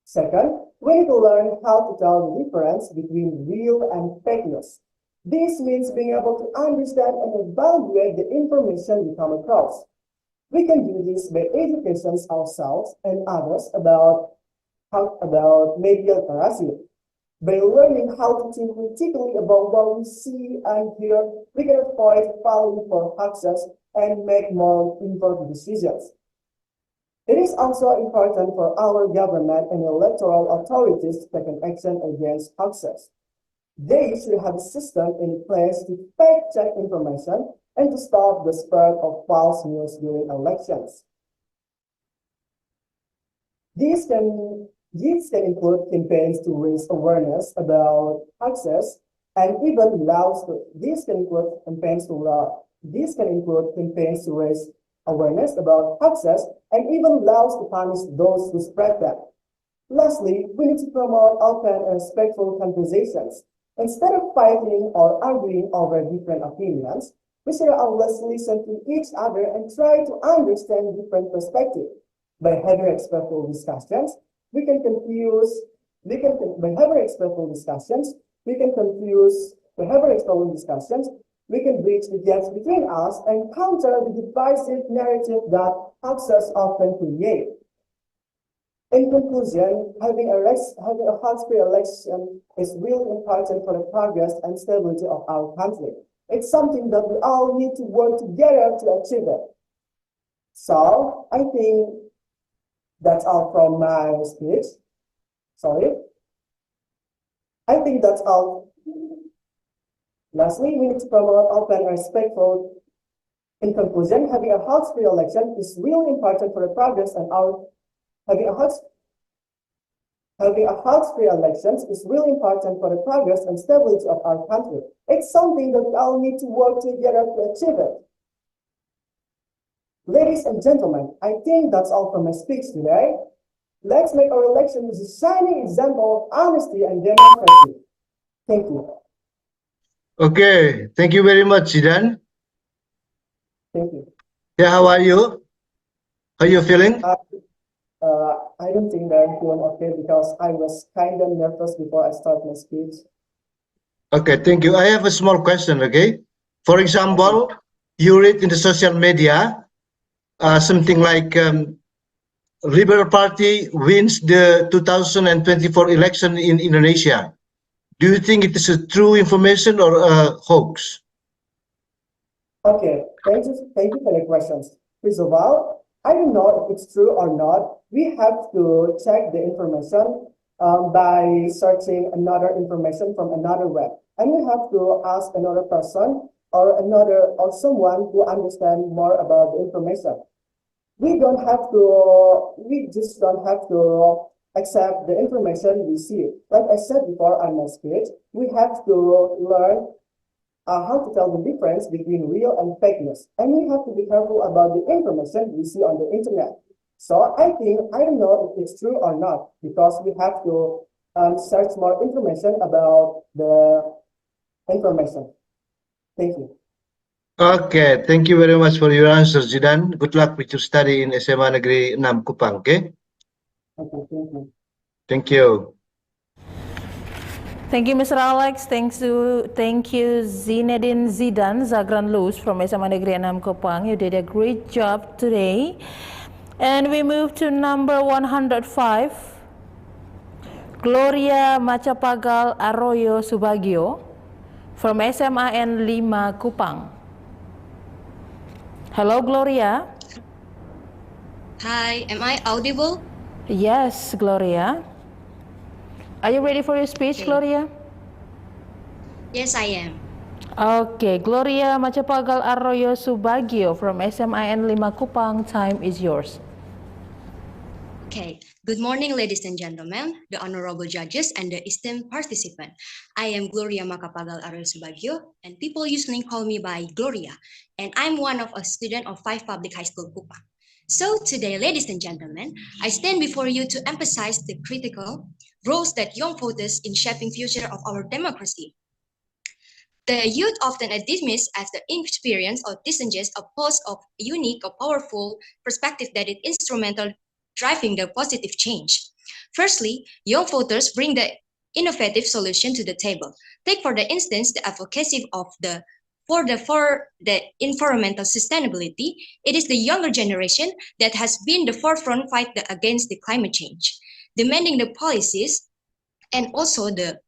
Second, we need to learn how to tell the difference between real and fake news. This means being able to understand and evaluate the information we come across. We can do this by educating ourselves and others about media literacy. By learning how to think critically about what we see and hear, we can avoid falling for hoaxes and make more informed decisions. It is also important for our government and electoral authorities to take an action against hoaxes. They should have a system in place to fact-check information and to stop the spread of false news during elections. These can include campaigns to raise awareness about hoaxes and even laws. These can include campaigns to raise awareness about hoaxes and even laws to punish those who spread them. Lastly, we need to promote open and respectful conversations. Instead of fighting or arguing over different opinions, we should always listen to each other and try to understand different perspectives. By having respectful discussions, we can bridge the gaps between us and counter the divisive narrative that hoaxes often create. In conclusion, having a health-free election is really important for the progress and stability of our country. It's something that we all need to work together to achieve it. So I think that's all from my speech. Sorry. I think that's all. Lastly, we need to promote open and respectful. In conclusion, having a health-free election is really important for the progress and having a health-free elections is really important for the progress and stability of our country. It's something that we all need to work together to achieve it. Ladies and gentlemen, I think that's all from my speech today. Let's make our elections a shining example of honesty and democracy. Thank you. Okay, thank you very much, Zidan. Thank you. Yeah, how are you? How are you feeling? I don't think that I'm doing okay because I was kind of nervous before I start my speech. Okay, thank you. I have a small question, okay? For example, you read in the social media something like Liberal Party wins the 2024 election in Indonesia. Do you think it is a true information or a hoax? Okay, thank you for the questions. First of all, I don't know if it's true or not. We have to check the information by searching another information from another web. And we have to ask another person or someone who understands more about the information. We just don't have to accept the information we see. Like I said before on my speech, we have to learn how to tell the difference between real and fake news. And we have to be careful about the information we see on the internet. So I don't know if it's true or not, because we have to search more information about the information. Thank you. Okay, thank you very much for your answer, Zidan. Good luck with your study in SMA Negeri 6 Kupang, okay? Okay, thank you. Thank you. Thank you, Mr. Alex. Thank you, Zinedine Zidan Zagran Luz from SMA Negeri 6 Kupang. You did a great job today. And we move to number 105, Gloria Macapagal Arroyo Subagio from SMAN 5 Kupang. Hello, Gloria. Hi, am I audible? Yes, Gloria. Are you ready for your speech, Okay. Gloria? Yes, I am. Okay, Gloria Macapagal Arroyo Subagio from SMAN 5 Kupang, time is yours. Okay, good morning, ladies and gentlemen, the honorable judges and the esteemed participant. I am Gloria Macapagal Arroyo Subagio, and people usually call me by Gloria, and I'm one of a student of 5 Public High School Kupang. So today, ladies and gentlemen, I stand before you to emphasize the critical roles that young voters in shaping future of our democracy. The youth often are dismissed as the inexperienced or disingenuous opposed of unique or powerful perspective that is instrumental driving the positive change. Firstly, young voters bring the innovative solution to the table. Take for the instance the advocacy of for the environmental sustainability. It is the younger generation that has been the forefront fight against the climate change, demanding the policies and also the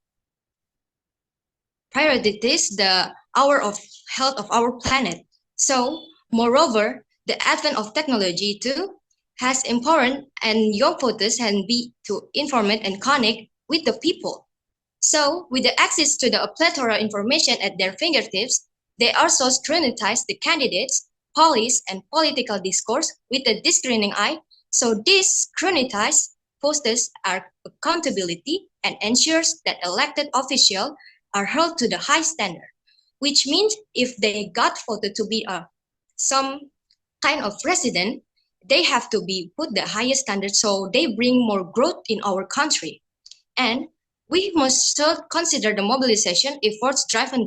priorities the hour of health of our planet. So, moreover, the advent of technology too has empowered and young voters can be to inform and connect with the people. So, with the access to the plethora information at their fingertips, they also scrutinize the candidates, policies, and political discourse with a discerning eye. So this scrutinize fosters our accountability and ensures that elected officials are held to the high standard, which means if they got voted to be some kind of resident, they have to be put the highest standard so they bring more growth in our country. And we must still consider the mobilization efforts driven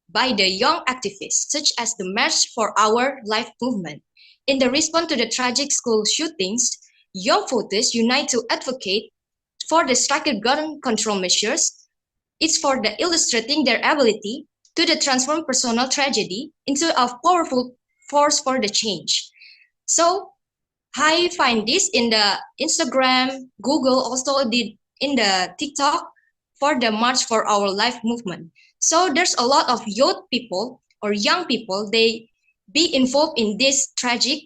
by the young activists, such as the March for Our Life movement. In the response to the tragic school shootings, young voters unite to advocate for the stricter gun control measures. It's for the illustrating their ability to transform personal tragedy into a powerful force for the change. So, I find this in the Instagram, Google, also did in the TikTok for the March for Our Life movement. So there's a lot of youth people or young people, they be involved in this tragic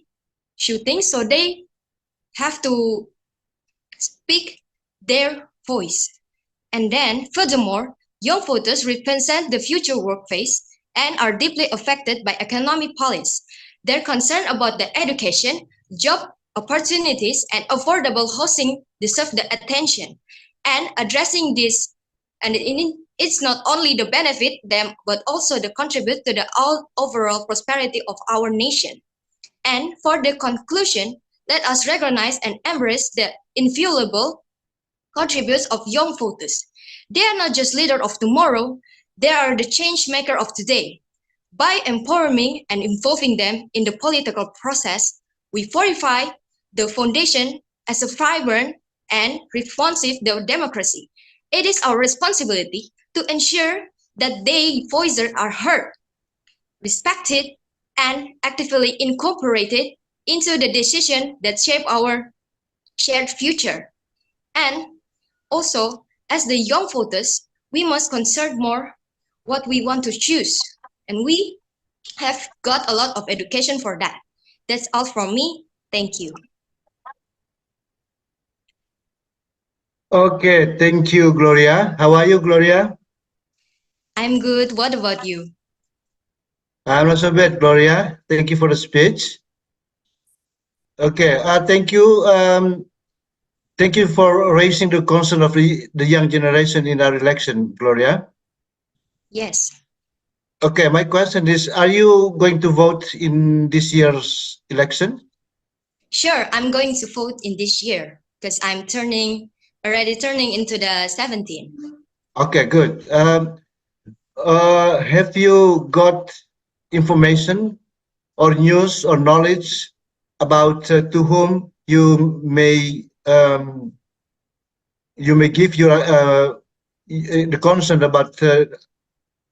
shooting, so they have to speak their voice. And then furthermore, young voters represent the future workplace and are deeply affected by economic policies. They're concerned about the education, job opportunities, and affordable housing deserve the attention. And addressing this, and it's not only the benefit them, but also the contribute to the overall prosperity of our nation. And for the conclusion, let us recognize and embrace the inviolable contributes of young voters. They are not just leaders of tomorrow, they are the change maker of today. By empowering and involving them in the political process, we fortify the foundation as a vibrant and responsive democracy. It is our responsibility to ensure that their voices are heard, respected, and actively incorporated into the decisions that shape our shared future. And also, as the young voters, we must concern more what we want to choose. And we have got a lot of education for that. That's all from me. Thank you. Okay, thank you, Gloria. How are you, Gloria? I'm good. What about you? I'm not so bad, Gloria. Thank you for the speech. Okay, thank you. Thank you for raising the concern of the young generation in our election, Gloria. Yes. Okay, my question is, are you going to vote in this year's election? Sure, I'm going to vote in this year because I'm already turning into the 17. Okay, good. Have you got information or news or knowledge about to whom you may give your the concern about the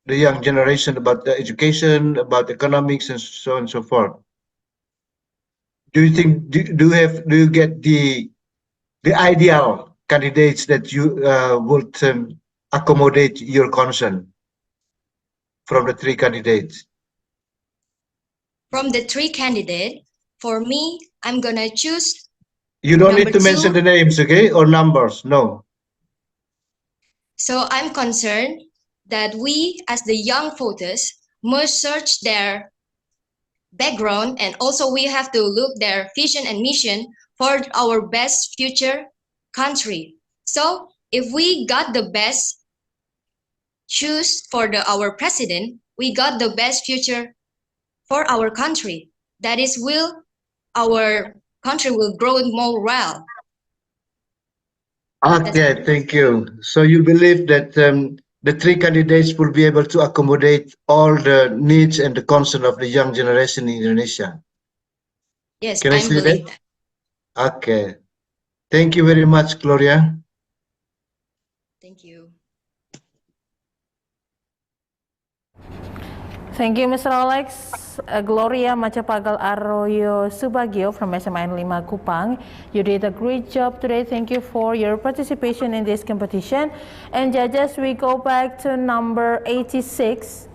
young generation, about the education, about economics, and so on and so forth? Do you think do you get the ideal candidates that you would accommodate your concern from the three candidates? From the three candidates, for me, I'm gonna choose. You don't need to mention the names, okay, or numbers, no. So I'm concerned that we, as the young voters, must search their background, and also we have to look their vision and mission for our best future country. So if we got the best choose for our president, we got the best future for our country. That is, our country will grow more well. Okay, thank you. So you believe that the three candidates will be able to accommodate all the needs and the concern of the young generation in Indonesia? Yes, can I say that? Okay. Thank you very much, Gloria. Thank you. Thank you, Mr. Alex. Gloria Macapagal Arroyo Subagio from SMAN 5 Kupang. You did a great job today. Thank you for your participation in this competition. And judges, we go back to number 86.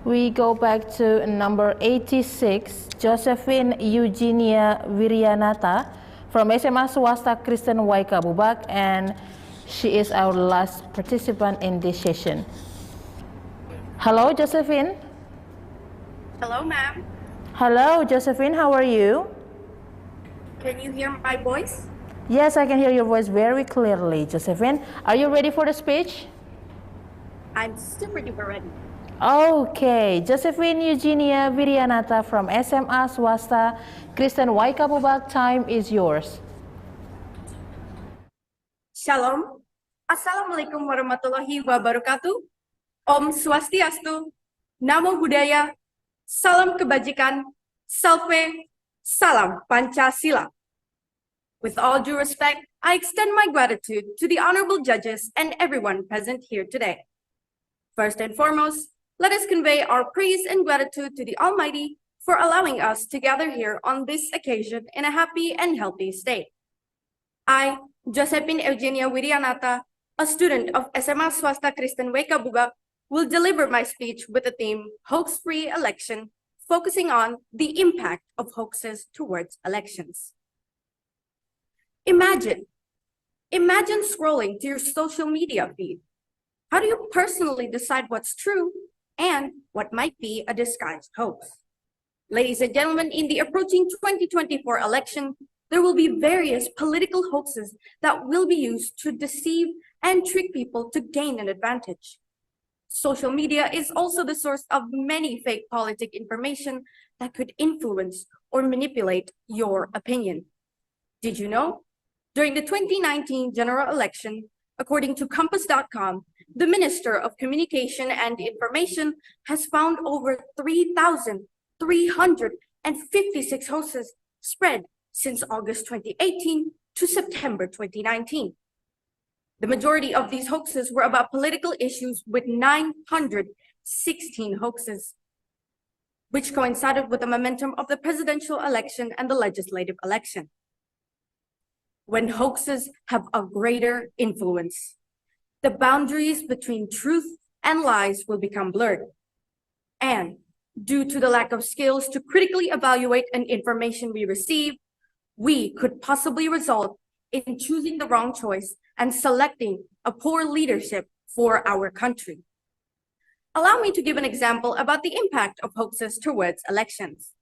We go back to number 86, Josephine Eugenia Wiryanata from SMA Swasta Kristen Waika Bubak, and she is our last participant in this session. Hello, Josephine. Hello, ma'am. Hello, Josephine. How are you? Can you hear my voice? Yes, I can hear your voice very clearly, Josephine. Are you ready for the speech? I'm super duper ready. Okay, Josephine Eugenia Wiryanata from SMA Swasta Kristen Waika Bubak, time is yours. Shalom. Assalamualaikum warahmatullahi wabarakatuh. Om Swastiastu. Namo Buddhaya. Salam Kebajikan. Salve. Salam Pancasila. With all due respect, I extend my gratitude to the honorable judges and everyone present here today. First and foremost, let us convey our praise and gratitude to the Almighty for allowing us to gather here on this occasion in a happy and healthy state. I, Josephine Eugenia Wirianata, a student of SMA Swasta Kristen Weka Bugak, will deliver my speech with the theme Hoax-Free Election, focusing on the impact of hoaxes towards elections. Imagine scrolling to your social media feed. How do you personally decide what's true and what might be a disguised hoax? Ladies and gentlemen, in the approaching 2024 election, there will be various political hoaxes that will be used to deceive and trick people to gain an advantage. Social media is also the source of many fake politic information that could influence or manipulate your opinion. Did you know? During the 2019 general election, according to Compass.com, the Minister of Communication and Information has found over 3,356 hoaxes spread since August 2018 to September 2019. The majority of these hoaxes were about political issues, with 916 hoaxes, which coincided with the momentum of the presidential election and the legislative election. When hoaxes have a greater influence, the boundaries between truth and lies will become blurred. And due to the lack of skills to critically evaluate an information we receive, we could possibly result in choosing the wrong choice and selecting a poor leadership for our country. Allow me to give an example about the impact of hoaxes towards elections.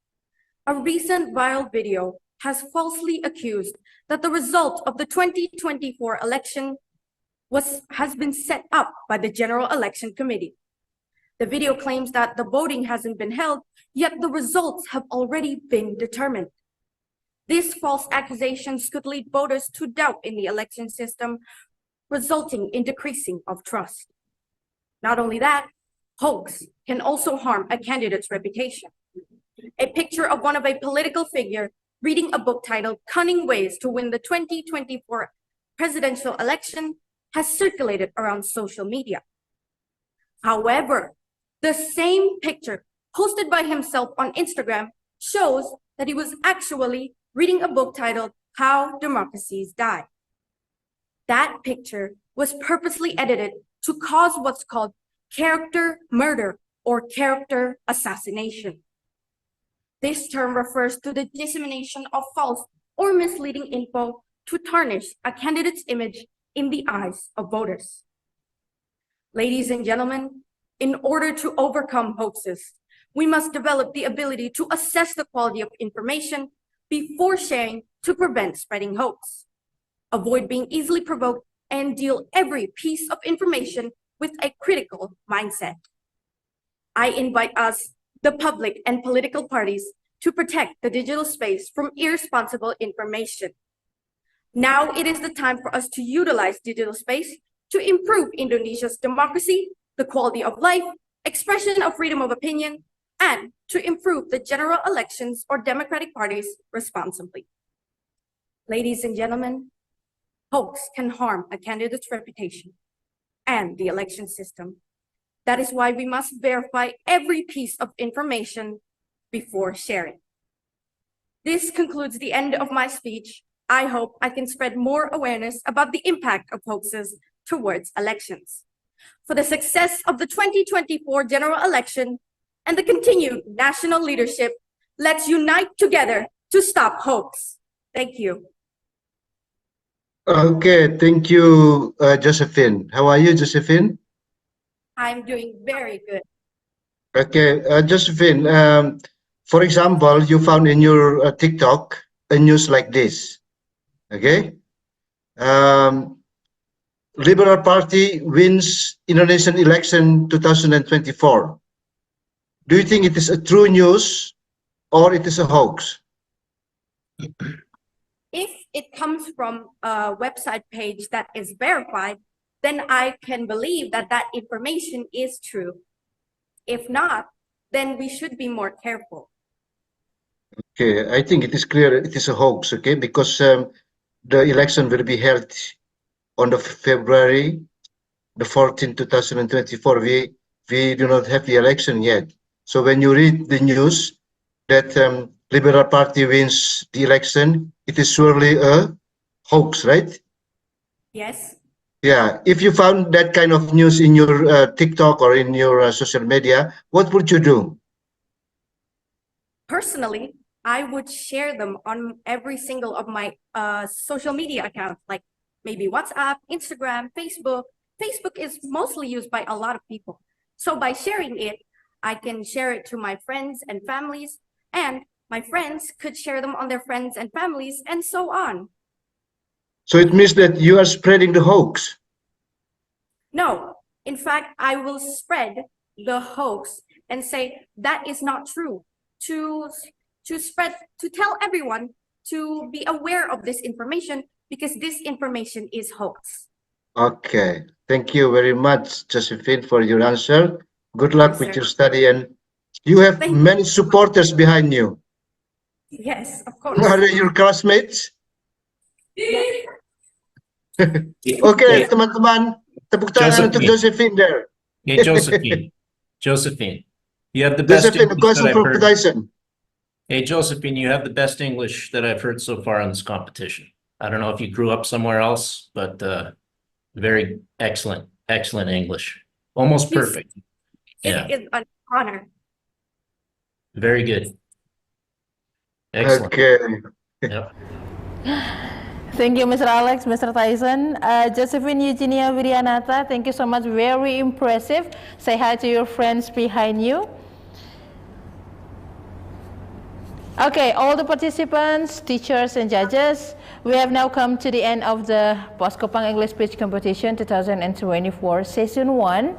A recent viral video has falsely accused that the result of the 2024 election has been set up by the General Election Committee. The video claims that the voting hasn't been held, yet the results have already been determined. These false accusations could lead voters to doubt in the election system, resulting in decreasing of trust. Not only that, hoax can also harm a candidate's reputation. A picture of one of a political figure reading a book titled Cunning Ways to Win the 2024 Presidential Election has circulated around social media. However, the same picture posted by himself on Instagram shows that he was actually reading a book titled How Democracies Die. That picture was purposely edited to cause what's called character murder or character assassination. This term refers to the dissemination of false or misleading info to tarnish a candidate's image in the eyes of voters. Ladies and gentlemen, in order to overcome hoaxes, we must develop the ability to assess the quality of information before sharing to prevent spreading hoax. Avoid being easily provoked and deal every piece of information with a critical mindset. I invite us, the public and political parties, to protect the digital space from irresponsible information. Now it is the time for us to utilize digital space to improve Indonesia's democracy, the quality of life, expression of freedom of opinion, and to improve the general elections or democratic parties responsibly. Ladies and gentlemen, hoax can harm a candidate's reputation and the election system. That is why we must verify every piece of information before sharing. This concludes the end of my speech. I hope I can spread more awareness about the impact of hoaxes towards elections. For the success of the 2024 general election and the continued national leadership, let's unite together to stop hoax. Thank you. Okay, thank you, Josephine. How are you, Josephine? I'm doing very good. Okay, Josephine, for example, you found in your TikTok a news like this, okay? Liberal Party wins Indonesian election 2024. Do you think it is a true news or it is a hoax? If it comes from a website page that is verified, then I can believe that that information is true. If not, then we should be more careful. Okay, I think it is clear it is a hoax, okay, because the election will be held on the February the 14th, 2024. We do not have the election yet. So when you read the news, that Liberal Party wins the election, it is surely a hoax, right? Yes. Yeah. If you found that kind of news in your TikTok or in your social media, what would you do? Personally, I would share them on every single of my social media accounts, like maybe WhatsApp, Instagram, Facebook. Facebook is mostly used by a lot of people. So by sharing it, I can share it to my friends and families, and my friends could share them on their friends and families, and so on. So it means that you are spreading the hoax. No, in fact, I will spread the hoax and say that is not true. To tell everyone to be aware of this information, because this information is hoax. Okay. Thank you very much, Josephine, for your answer. Good luck Yes, with sir. your study, and you have many supporters behind you. Yes, of course. Are they your classmates? Okay, teman-teman, tepuk tangan untuk Josephine there. Hey, Josephine. Josephine, you have the best Josephine, a English question that I've for heard. Tyson. Hey, Josephine, you have the best English that I've heard so far in this competition. I don't know if you grew up somewhere else, but very excellent English. Almost perfect. Yeah, It is an honor. very good. Excellent. Okay. Yep. Thank you, Mr. Alex, Mr. Tyson. Josephine Eugenia Wiryanata, thank you so much. Very impressive. Say hi to your friends behind you. Okay, all the participants, teachers, and judges, we have now come to the end of the POS-Kupang English Speech Competition 2024 Session 1.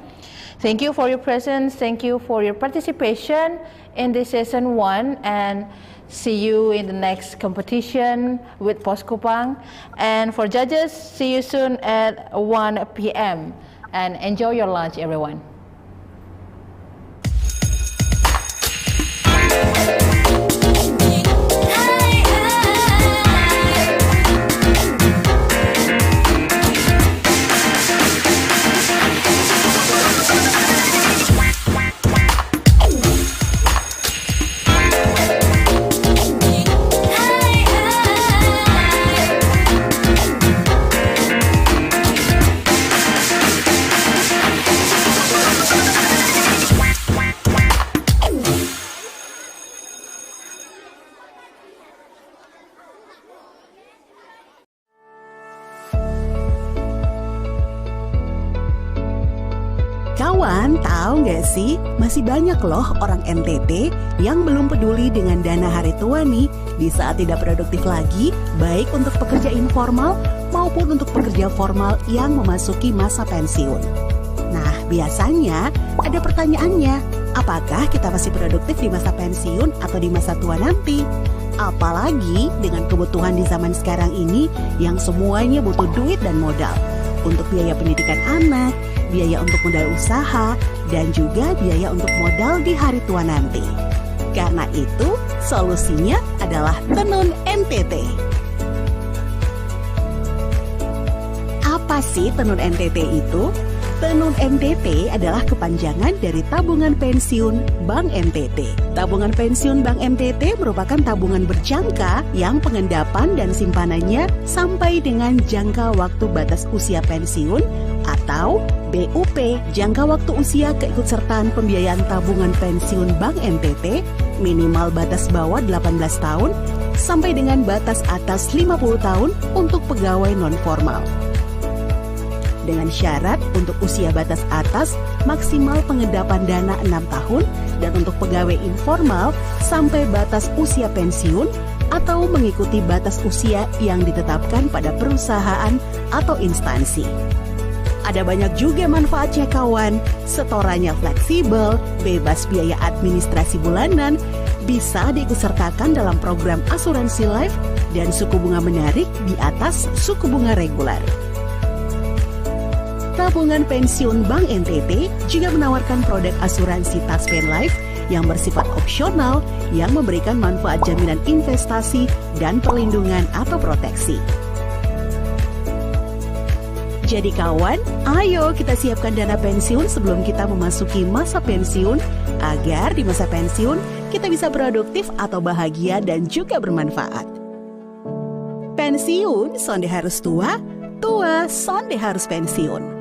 Thank you for your presence. Thank you for your participation in this Session 1, and see you in the next competition with POS-Kupang. And for judges, see you soon at 1 p.m. And enjoy your lunch, everyone. Kawan, tahu nggak sih, masih banyak loh orang NTT yang belum peduli dengan dana hari tua nih di saat tidak produktif lagi, baik untuk pekerja informal maupun untuk pekerja formal yang memasuki masa pensiun. Nah, biasanya ada pertanyaannya, apakah kita masih produktif di masa pensiun atau di masa tua nanti? Apalagi dengan kebutuhan di zaman sekarang ini yang semuanya butuh duit dan modal untuk biaya pendidikan anak, biaya untuk modal usaha, dan juga biaya untuk modal di hari tua nanti. Karena itu, solusinya adalah Tenun NTT. Apa sih Tenun NTT itu? Tenun NTT adalah kepanjangan dari Tabungan Pensiun Bank NTT. Tabungan Pensiun Bank NTT merupakan tabungan berjangka yang pengendapan dan simpanannya sampai dengan jangka waktu batas usia pensiun atau BUP, jangka waktu usia keikutsertaan pembiayaan tabungan pensiun Bank NTT, minimal batas bawah 18 tahun sampai dengan batas atas 50 tahun untuk pegawai non-formal. Dengan syarat untuk usia batas atas maksimal pengendapan dana 6 tahun dan untuk pegawai informal sampai batas usia pensiun atau mengikuti batas usia yang ditetapkan pada perusahaan atau instansi. Ada banyak juga manfaatnya kawan, setorannya fleksibel, bebas biaya administrasi bulanan, bisa diikutsertakan dalam program asuransi life dan suku bunga menarik di atas suku bunga reguler. Tabungan Pensiun Bank NTT juga menawarkan produk asuransi Taspen Life yang bersifat opsional yang memberikan manfaat jaminan investasi dan perlindungan atau proteksi. Jadi kawan, ayo kita siapkan dana pensiun sebelum kita memasuki masa pensiun agar di masa pensiun kita bisa produktif atau bahagia dan juga bermanfaat. Pensiun sonde harus tua, tua sonde harus pensiun.